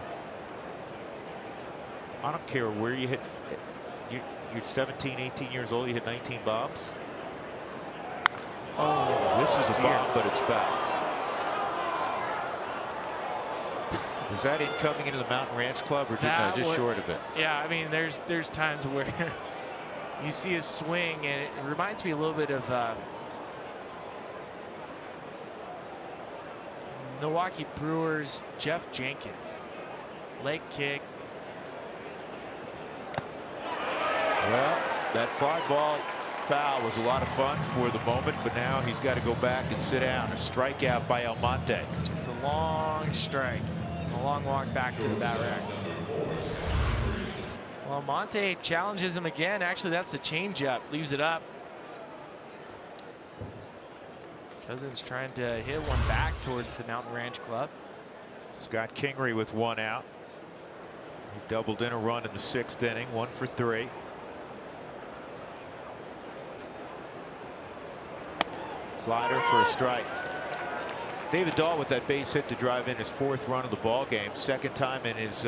I don't care where you hit. You're 17, 18 years old. You hit 19 bombs. Oh, this is a bomb, but it's foul. Was that incoming into the Mountain Ranch Club, or just short of it? Yeah, I mean, there's times where you see a swing, and it reminds me a little bit of Milwaukee Brewers Jeff Jenkins. Leg kick. Well, that fly ball foul was a lot of fun for the moment, but now he's got to go back and sit down. A strikeout by Almonte. Just a long strike. A long walk back to the bat rack. Well, Almonte challenges him again. Actually, that's the changeup. Leaves it up. Cousins trying to hit one back towards the Mountain Ranch Club. Scott Kingery with one out. He doubled in a run in the 6th inning, 1 for 3. Slider for a strike. David Dahl with that base hit to drive in his 4th run of the ball game. 2nd time in his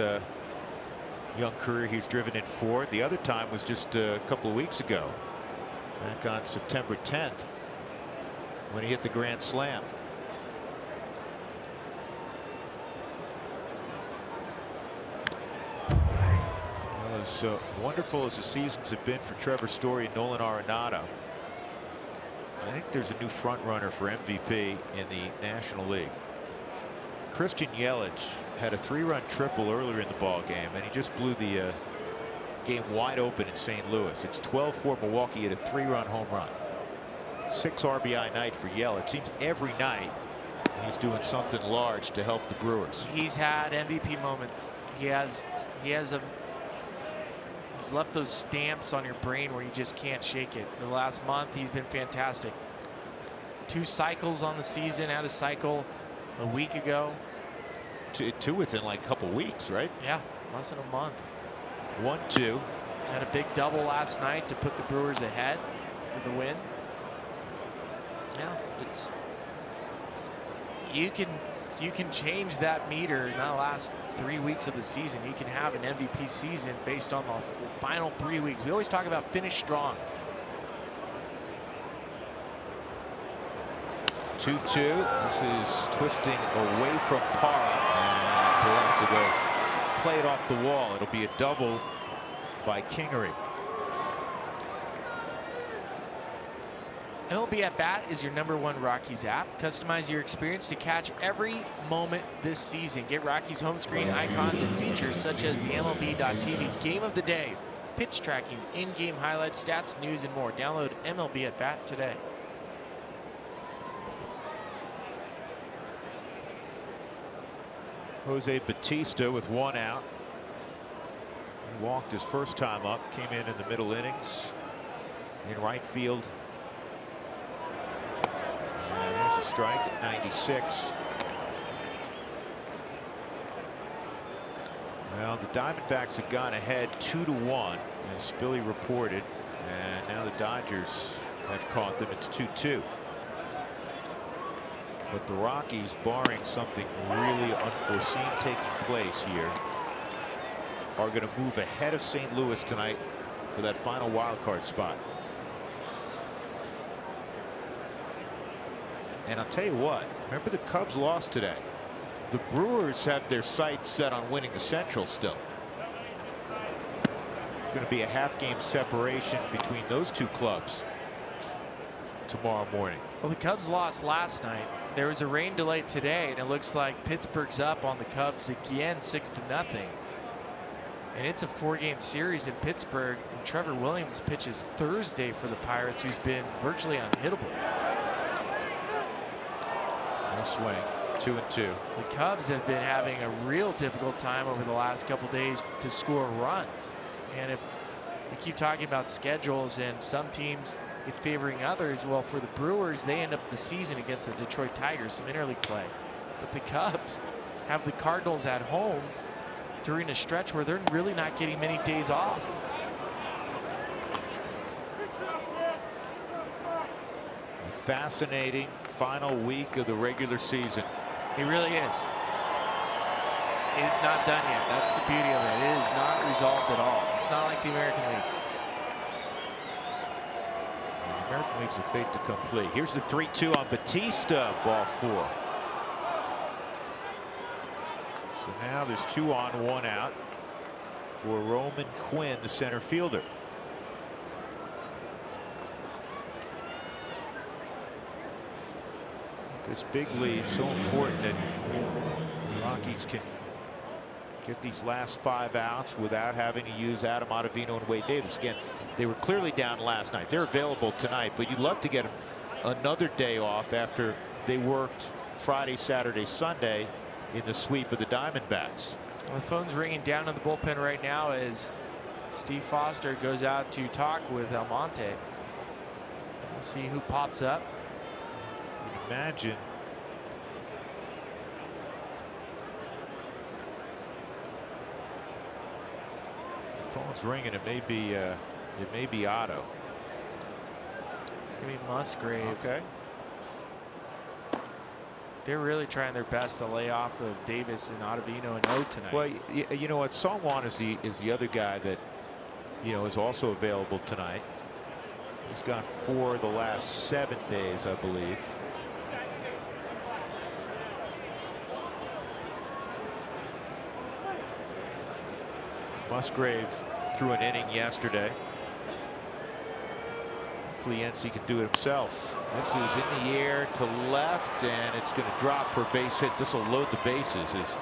young career he's driven in 4. The other time was just a couple of weeks ago, back on September 10th, when he hit the grand slam. Well, as wonderful as the seasons have been for Trevor Story and Nolan Arenado, I think there's a new front runner for MVP in the National League. Christian Yelich had a 3-run triple earlier in the ball game, and he just blew the game wide open in St. Louis. It's 12-4 Milwaukee at a 3-run home run. 6 RBI night for Yelich. Seems every night he's doing something large to help the Brewers. He's had MVP moments. He's left those stamps on your brain where you just can't shake it. The last month he's been fantastic. 2 cycles on the season. Had a cycle a week ago. Two within like a couple weeks, right? Yeah, less than a month. 1-2. Had a big double last night to put the Brewers ahead for the win. Yeah, it's you can change that meter in the last 3 weeks of the season. You can have an MVP season based on the final 3 weeks. We always talk about finish strong. 2-2. This is twisting away from Parra, and he'll have to go play it off the wall. It'll be a double by Kingery. MLB At Bat is your #1 Rockies app. Customize your experience to catch every moment this season. Get Rockies home screen icons and features such as the MLB.TV Game of the Day, pitch tracking, in-game highlights, stats, news, and more. Download MLB At Bat today. Jose Batista with 1 out. He walked his first time up, came in the middle innings in right field. And there's a strike at 96. Well, the Diamondbacks have gone ahead 2-1, as Spilly reported, and now the Dodgers have caught them. It's 2-2. But the Rockies, barring something really unforeseen taking place here, are going to move ahead of St. Louis tonight for that final wild card spot. And I'll tell you what, remember the Cubs lost today. The Brewers have their sights set on winning the Central still. It's going to be a half-game separation between those two clubs tomorrow morning. Well, the Cubs lost last night. There was a rain delay today, and it looks like Pittsburgh's up on the Cubs again, 6-0. And it's a 4-game series in Pittsburgh. And Trevor Williams pitches Thursday for the Pirates, who's been virtually unhittable. Nice swing. 2-2. The Cubs have been having a real difficult time over the last couple days to score runs. And if we keep talking about schedules and some teams it favoring others, well, for the Brewers, they end up the season against the Detroit Tigers, some interleague play. But the Cubs have the Cardinals at home during a stretch where they're really not getting many days off. A fascinating final week of the regular season. It really is. It's not done yet. That's the beauty of it. It is not resolved at all. It's not like the American League. The American League's a fait accompli. Here's the 3-2 on Batista, ball 4. So now there's 2 on, 1 out for Roman Quinn, the center fielder. This big lead so important that the Rockies can get these last 5 outs without having to use Adam Ottavino and Wade Davis. Again, they were clearly down last night. They're available tonight, but you'd love to get them another day off after they worked Friday, Saturday, Sunday in the sweep of the Diamondbacks. Well, the phone's ringing down in the bullpen right now as Steve Foster goes out to talk with Almonte. We'll see who pops up. Imagine the phone's ringing. It may be Otto. It's gonna be Musgrave. Okay. They're really trying their best to lay off of Davis and Ottavino and O tonight. Well, you know what, Songwan is the other guy that is also available tonight. He's gone 4 of the last 7 days, I believe. Musgrave threw an inning yesterday. Hopefully NC can do it himself. This is in the air to left, and it's going to drop for a base hit. This will load the bases as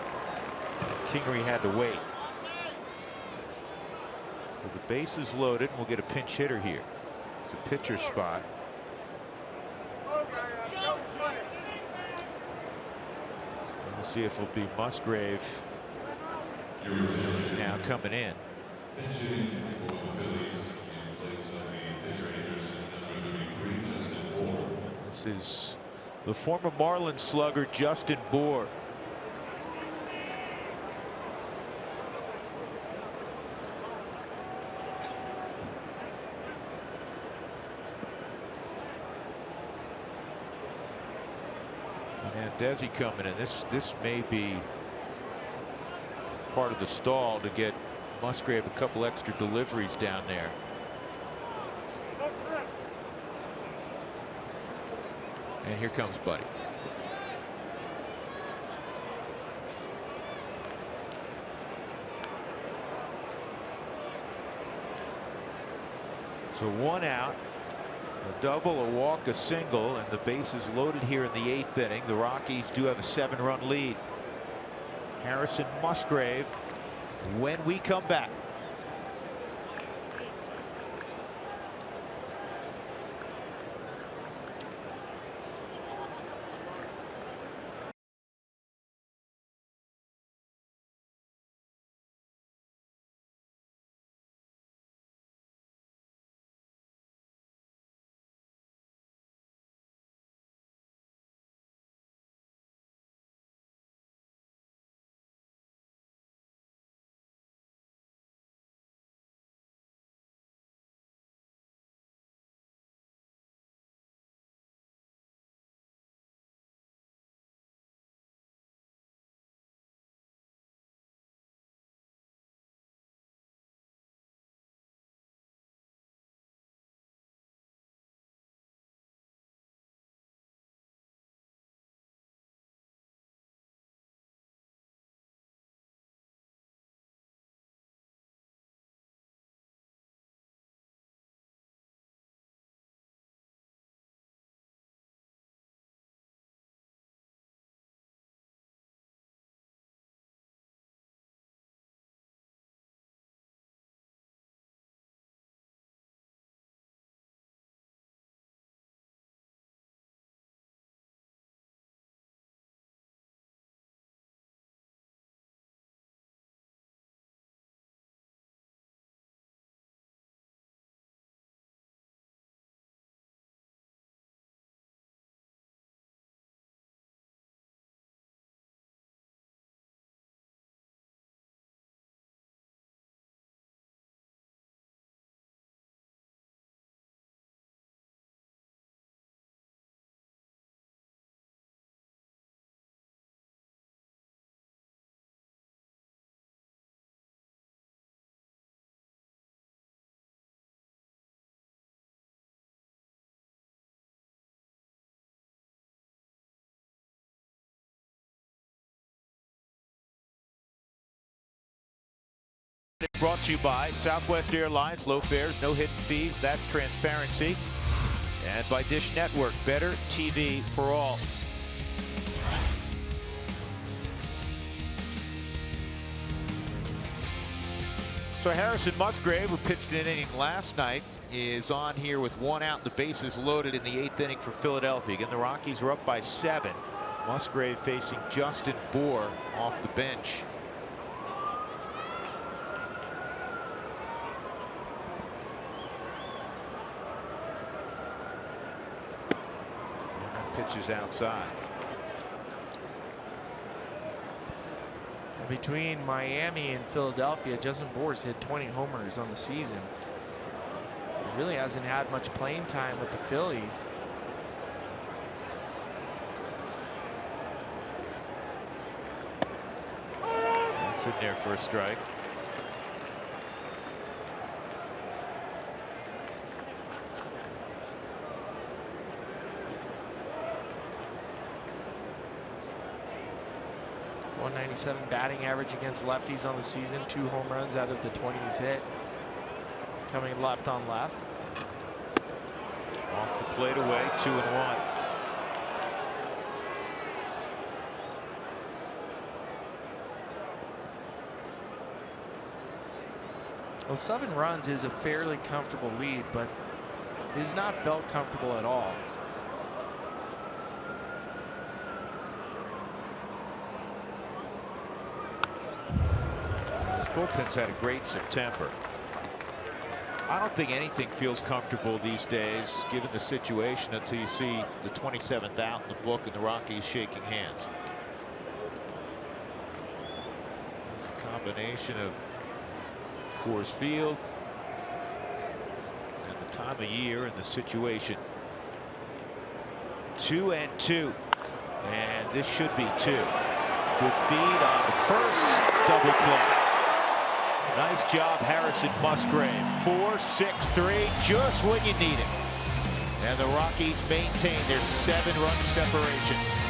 Kingery had to wait. So the base is loaded, and we'll get a pinch hitter here. It's a pitcher spot. We'll see if it'll be Musgrave now coming in. This is the former Marlins slugger Justin Bour. And Desi coming in. This may be part of the stall to get Musgrave a couple extra deliveries down there. And here comes Buddy. So 1 out, a double, a walk, a single, and the base is loaded here in the 8th inning. The Rockies do have a 7-run lead. Harrison Musgrave when we come back. brought to you by Southwest Airlines. Low fares, no hidden fees. That's transparency. And by Dish Network, better TV for all. So Harrison Musgrave, who pitched an inning last night, is on here with 1 out, the bases loaded in the 8th inning for Philadelphia. Again, the Rockies are up by 7. Musgrave facing Justin Bour off the bench. And that pitch is outside. Between Miami and Philadelphia, Justin Bour's hit 20 homers on the season. He really hasn't had much playing time with the Phillies. That's in there for a strike. .197 batting average against lefties on the season. 2 home runs out of the 20 he's hit. Coming left on left. Off the plate away, 2-1. Well, 7 runs is a fairly comfortable lead, but it has not felt comfortable at all. This bullpen's had a great September. I don't think anything feels comfortable these days, given the situation, until you see the 27th out in the book and the Rockies shaking hands. It's a combination of Coors Field and the time of year and the situation. 2-2, and this should be 2. Good feed on the first, double play. Nice job, Harrison Musgrave. 4-6-3, just when you need it. And the Rockies maintain their 7-run separation.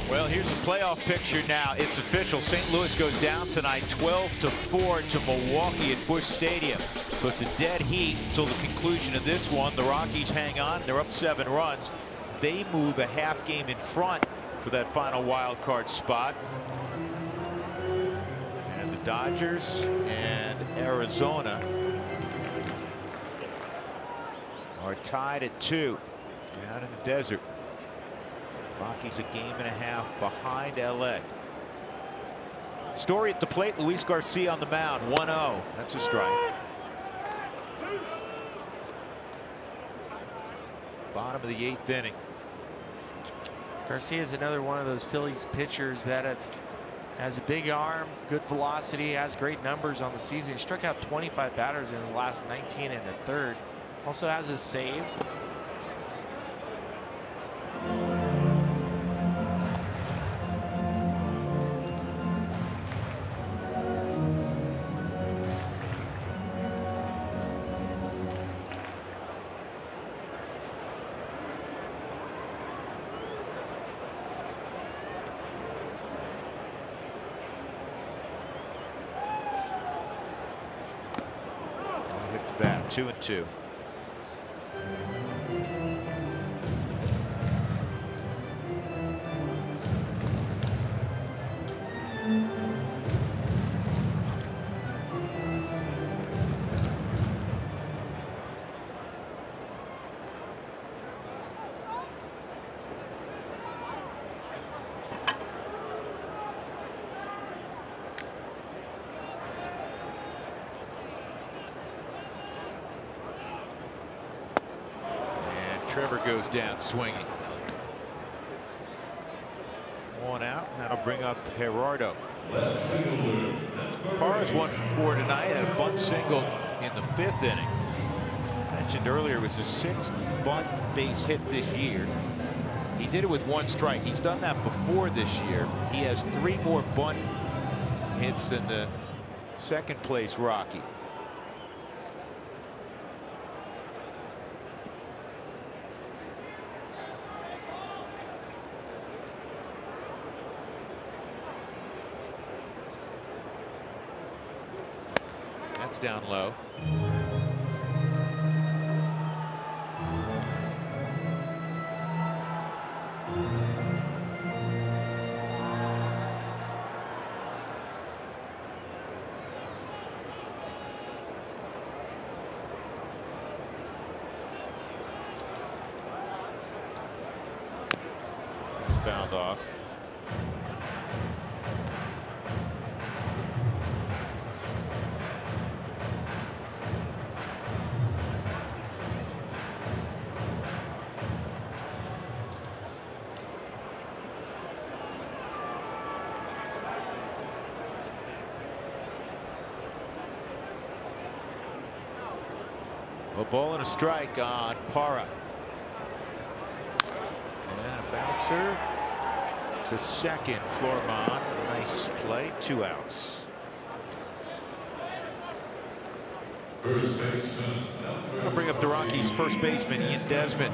Well, here's the playoff picture now. It's official. St. Louis goes down tonight 12-4 to Milwaukee at Busch Stadium. So it's a dead heat until the conclusion of this one. The Rockies hang on. They're up 7 runs. they move a half game in front for that final wild card spot. And the Dodgers and Arizona are tied at 2 down in the desert. Rockies a game and a half behind LA. Story at the plate. Luis Garcia on the mound. 1-0. That's a strike. Bottom of the 8th inning. Garcia is another one of those Phillies pitchers that has a big arm, good velocity, has great numbers on the season. He struck out 25 batters in his last 19 and a third. Also has a save. Hit the bat. 2-2. Trevor goes down swinging. 1 out, and that'll bring up Gerardo. Parra's 1 for 4 tonight. Had a bunt single in the 5th inning. Mentioned earlier it was his 6th bunt base hit this year. He did it with 1 strike. He's done that before this year. He has 3 more bunt hits than the 2nd place Rocky. That's down low. That's fouled off. A ball and a strike on Parra. And a bouncer to second. Florman. Nice play. 2 outs. First baseman, I'll bring up the Rockies' first baseman, Ian Desmond.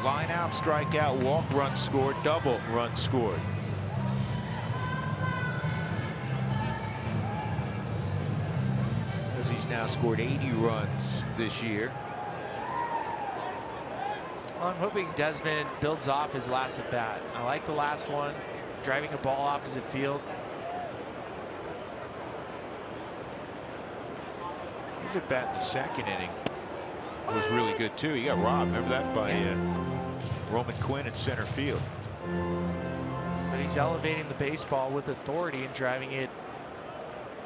Line out, strikeout, walk, run scored, double, run scored. As he's now scored 80 runs this year. Well, I'm hoping Desmond builds off his last at bat. I like the last one, driving a ball opposite field. His at bat in the 2nd inning was really good too. He got robbed. Remember that by Roman Quinn in center field. But he's elevating the baseball with authority and driving it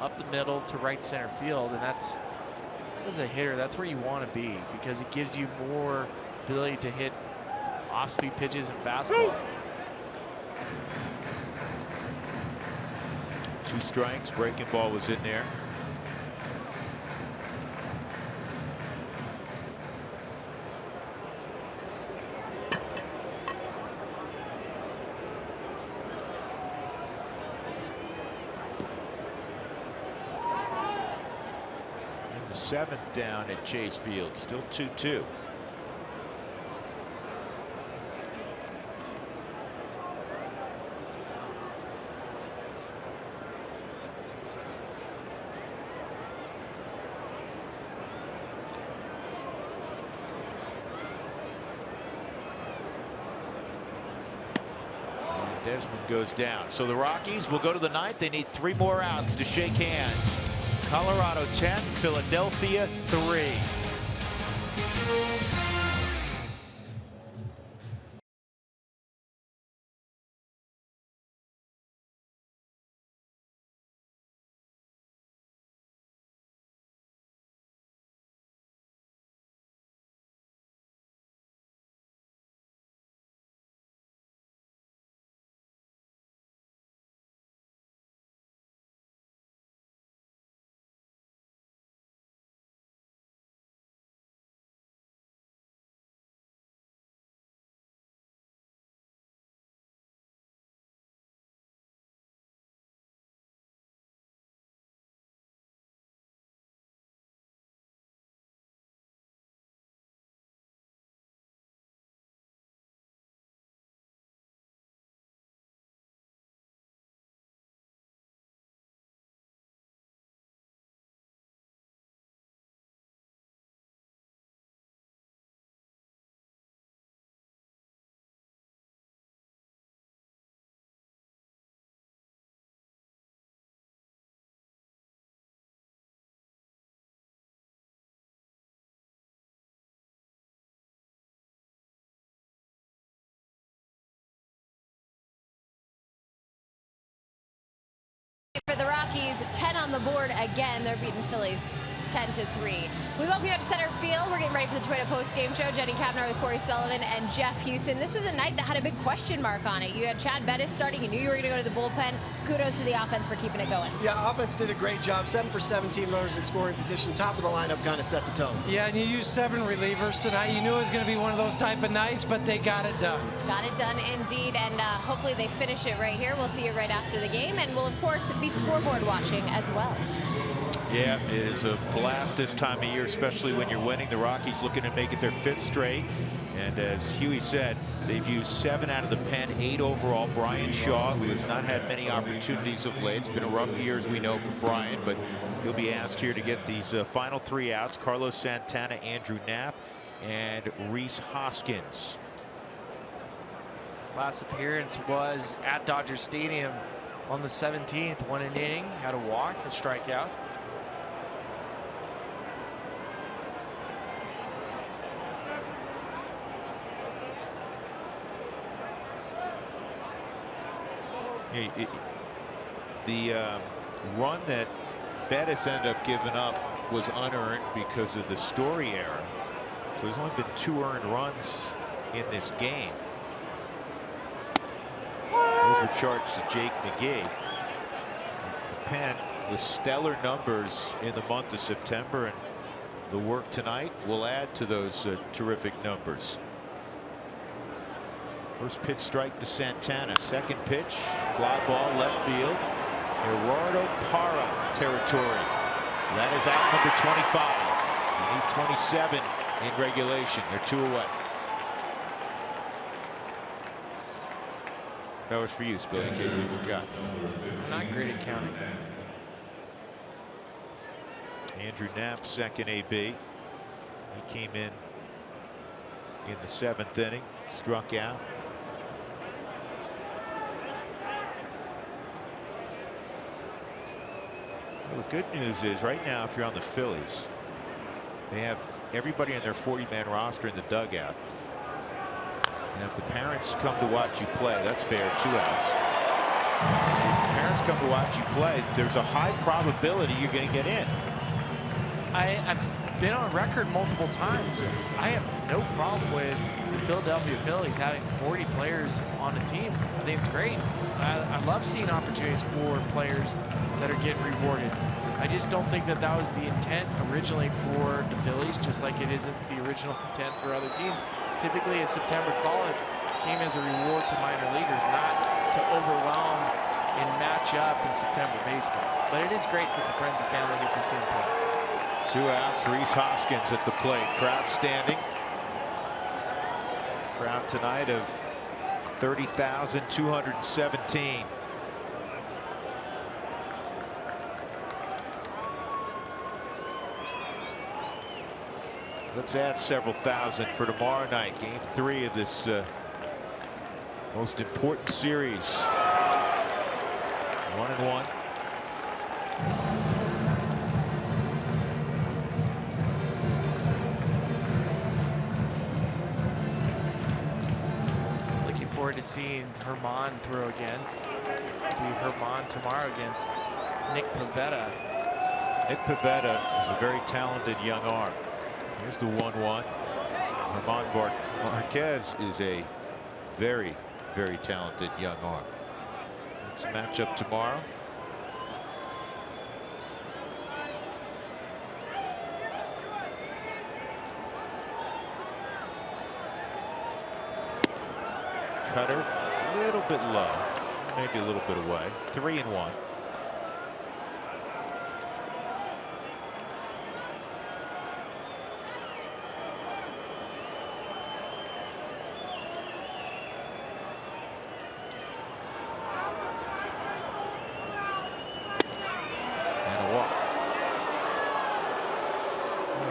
up the middle to right center field, and that's as a hitter, that's where you want to be because it gives you more ability to hit off-speed pitches and fastballs. 2 strikes. Breaking ball was in there. And the 7th down at Chase Field. Still 2-2. Desmond goes down. So the Rockies will go to the ninth. They need 3 more outs to shake hands. Colorado 10, Philadelphia 3. For the Rockies, 10 on the board again. They're beating the Phillies 10-3. We welcome you up to center field. We're getting ready for the Toyota post-game show. Jenny Kavner with Corey Sullivan and Jeff Houston. This was a night that had a big question mark on it. You had Chad Bettis starting. You knew you were going to go to the bullpen. Kudos to the offense for keeping it going. Yeah, offense did a great job. 7 for 17 runners in scoring position. Top of the lineup kind of set the tone. Yeah, and you used 7 relievers tonight. You knew it was going to be one of those type of nights, but they got it done. Got it done indeed, and hopefully they finish it right here. We'll see you right after the game, and we'll, of course, be scoreboard watching as well. Yeah, it is a blast this time of year, especially when you're winning. The Rockies looking to make it their 5th straight. And as Huey said, they've used 7 out of the pen, 8 overall. Brian Shaw, who has not had many opportunities of late. It's been a rough year, as we know, for Brian, but he'll be asked here to get these final 3 outs. Carlos Santana, Andrew Knapp, and Rhys Hoskins. Last appearance was at Dodger Stadium on the 17th. 1 inning, had a walk, a strikeout. The run that Bettis ended up giving up was unearned because of the Story error. So there's only been 2 earned runs in this game. Those were charged to Jake McGee. The pen with stellar numbers in the month of September, and the work tonight will add to those terrific numbers. First pitch strike to Santana. Second pitch, fly ball left field. Gerardo Parra territory. That is out number 25. You need 27 in regulation. They're 2 away. That was for you, Spilly, in case you forgot. I'm not great at counting. Andrew Knapp, second AB. He came in the 7th inning, struck out. Well, the good news is right now, if you're on the Phillies, they have everybody in their 40-man roster in the dugout. And if the parents come to watch you play, that's fair, 2 outs. If the parents come to watch you play, there's a high probability you're going to get in. I've been on record multiple times. I have no problem with the Philadelphia Phillies having 40 players on a team. I think it's great. I love seeing opportunities for players that are getting rewarded. I just don't think that that was the intent originally for the Phillies, just like it isn't the original intent for other teams. Typically, a September call, it came as a reward to minor leaguers, not to overwhelm and match up in September baseball. But it is great that the friends and family get to see him play. 2 outs, Rhys Hoskins at the plate. Crowd standing. Crowd tonight of 30,217. Let's add several thousand for tomorrow night, game 3 of this Most important series. 1-1. Looking forward to seeing Herman throw again. It'll be Herman tomorrow against Nick Pivetta. Nick Pivetta is a very talented young arm. Here's the 1-1. Herman Marquez is a very, very talented young arm. It's a matchup tomorrow. Cutter a little bit low, maybe a little bit away. 3-1.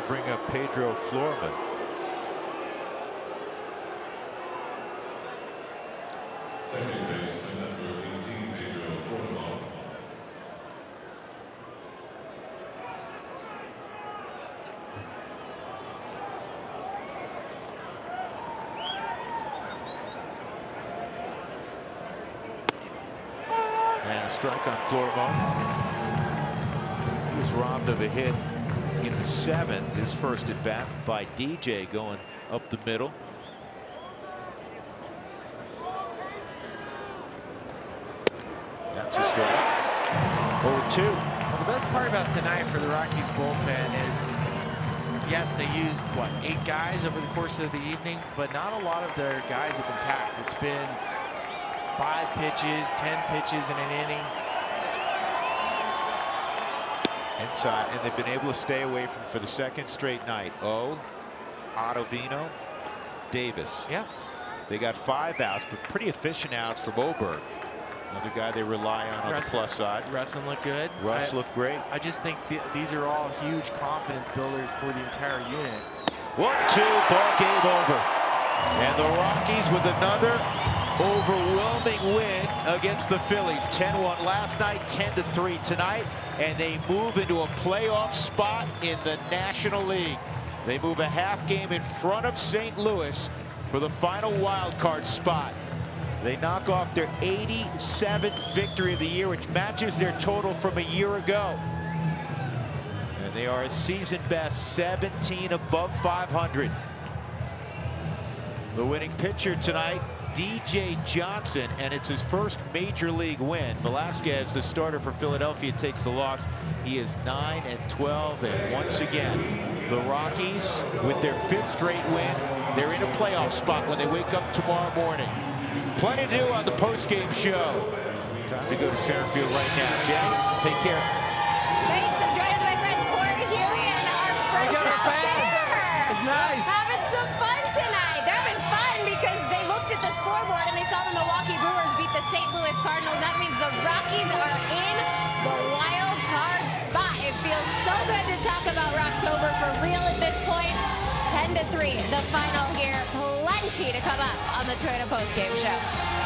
Bring up Pedro Florman. Second baseman, number 18, Pedro Florman. And a strike on Florman. He was robbed of a hit in the 7th, his first at bat by DJ going up the middle. That's a strike. 0-2. Well, the best part about tonight for the Rockies bullpen is, yes, they used, what, 8 guys over the course of the evening, but not a lot of their guys have been taxed. It's been 5 pitches, 10 pitches in an inning. Inside, and they've been able to stay away from for the 2nd straight night. Ottavino, Davis. Yeah. They got 5 outs, but pretty efficient outs from Oberg. Another guy they rely on the plus side. Russin looked good. Russ looked great. I just think these are all huge confidence builders for the entire unit. 1-2, ball game over. And the Rockies with another overwhelming win against the Phillies. 10-1 last night, 10-3 tonight, and they move into a playoff spot in the National League. They move a half game in front of St. Louis for the final wild card spot. They knock off their 87th victory of the year, which matches their total from a year ago. And they are a season best 17 above 500. The winning pitcher tonight, DJ Johnson, and it's his first major league win. Velasquez, the starter for Philadelphia, takes the loss. He is 9-12, and once again, the Rockies, with their 5th straight win, they're in a playoff spot when they wake up tomorrow morning. Plenty to do on the post-game show. Time to go to center field right now. Jenny, take care. Thanks. I'm joined with my friends Corey, Huey, and our friends out there. It's nice. Having some fun tonight. They're having fun because they looked at the scoreboard and they saw the Milwaukee Brewers beat the St. Louis Cardinals. That means the Rockies are in the wild card spot. It feels so good to talk about Rocktober for real at this point. 10-3, the final here. Plenty to come up on the Toyota Postgame Show.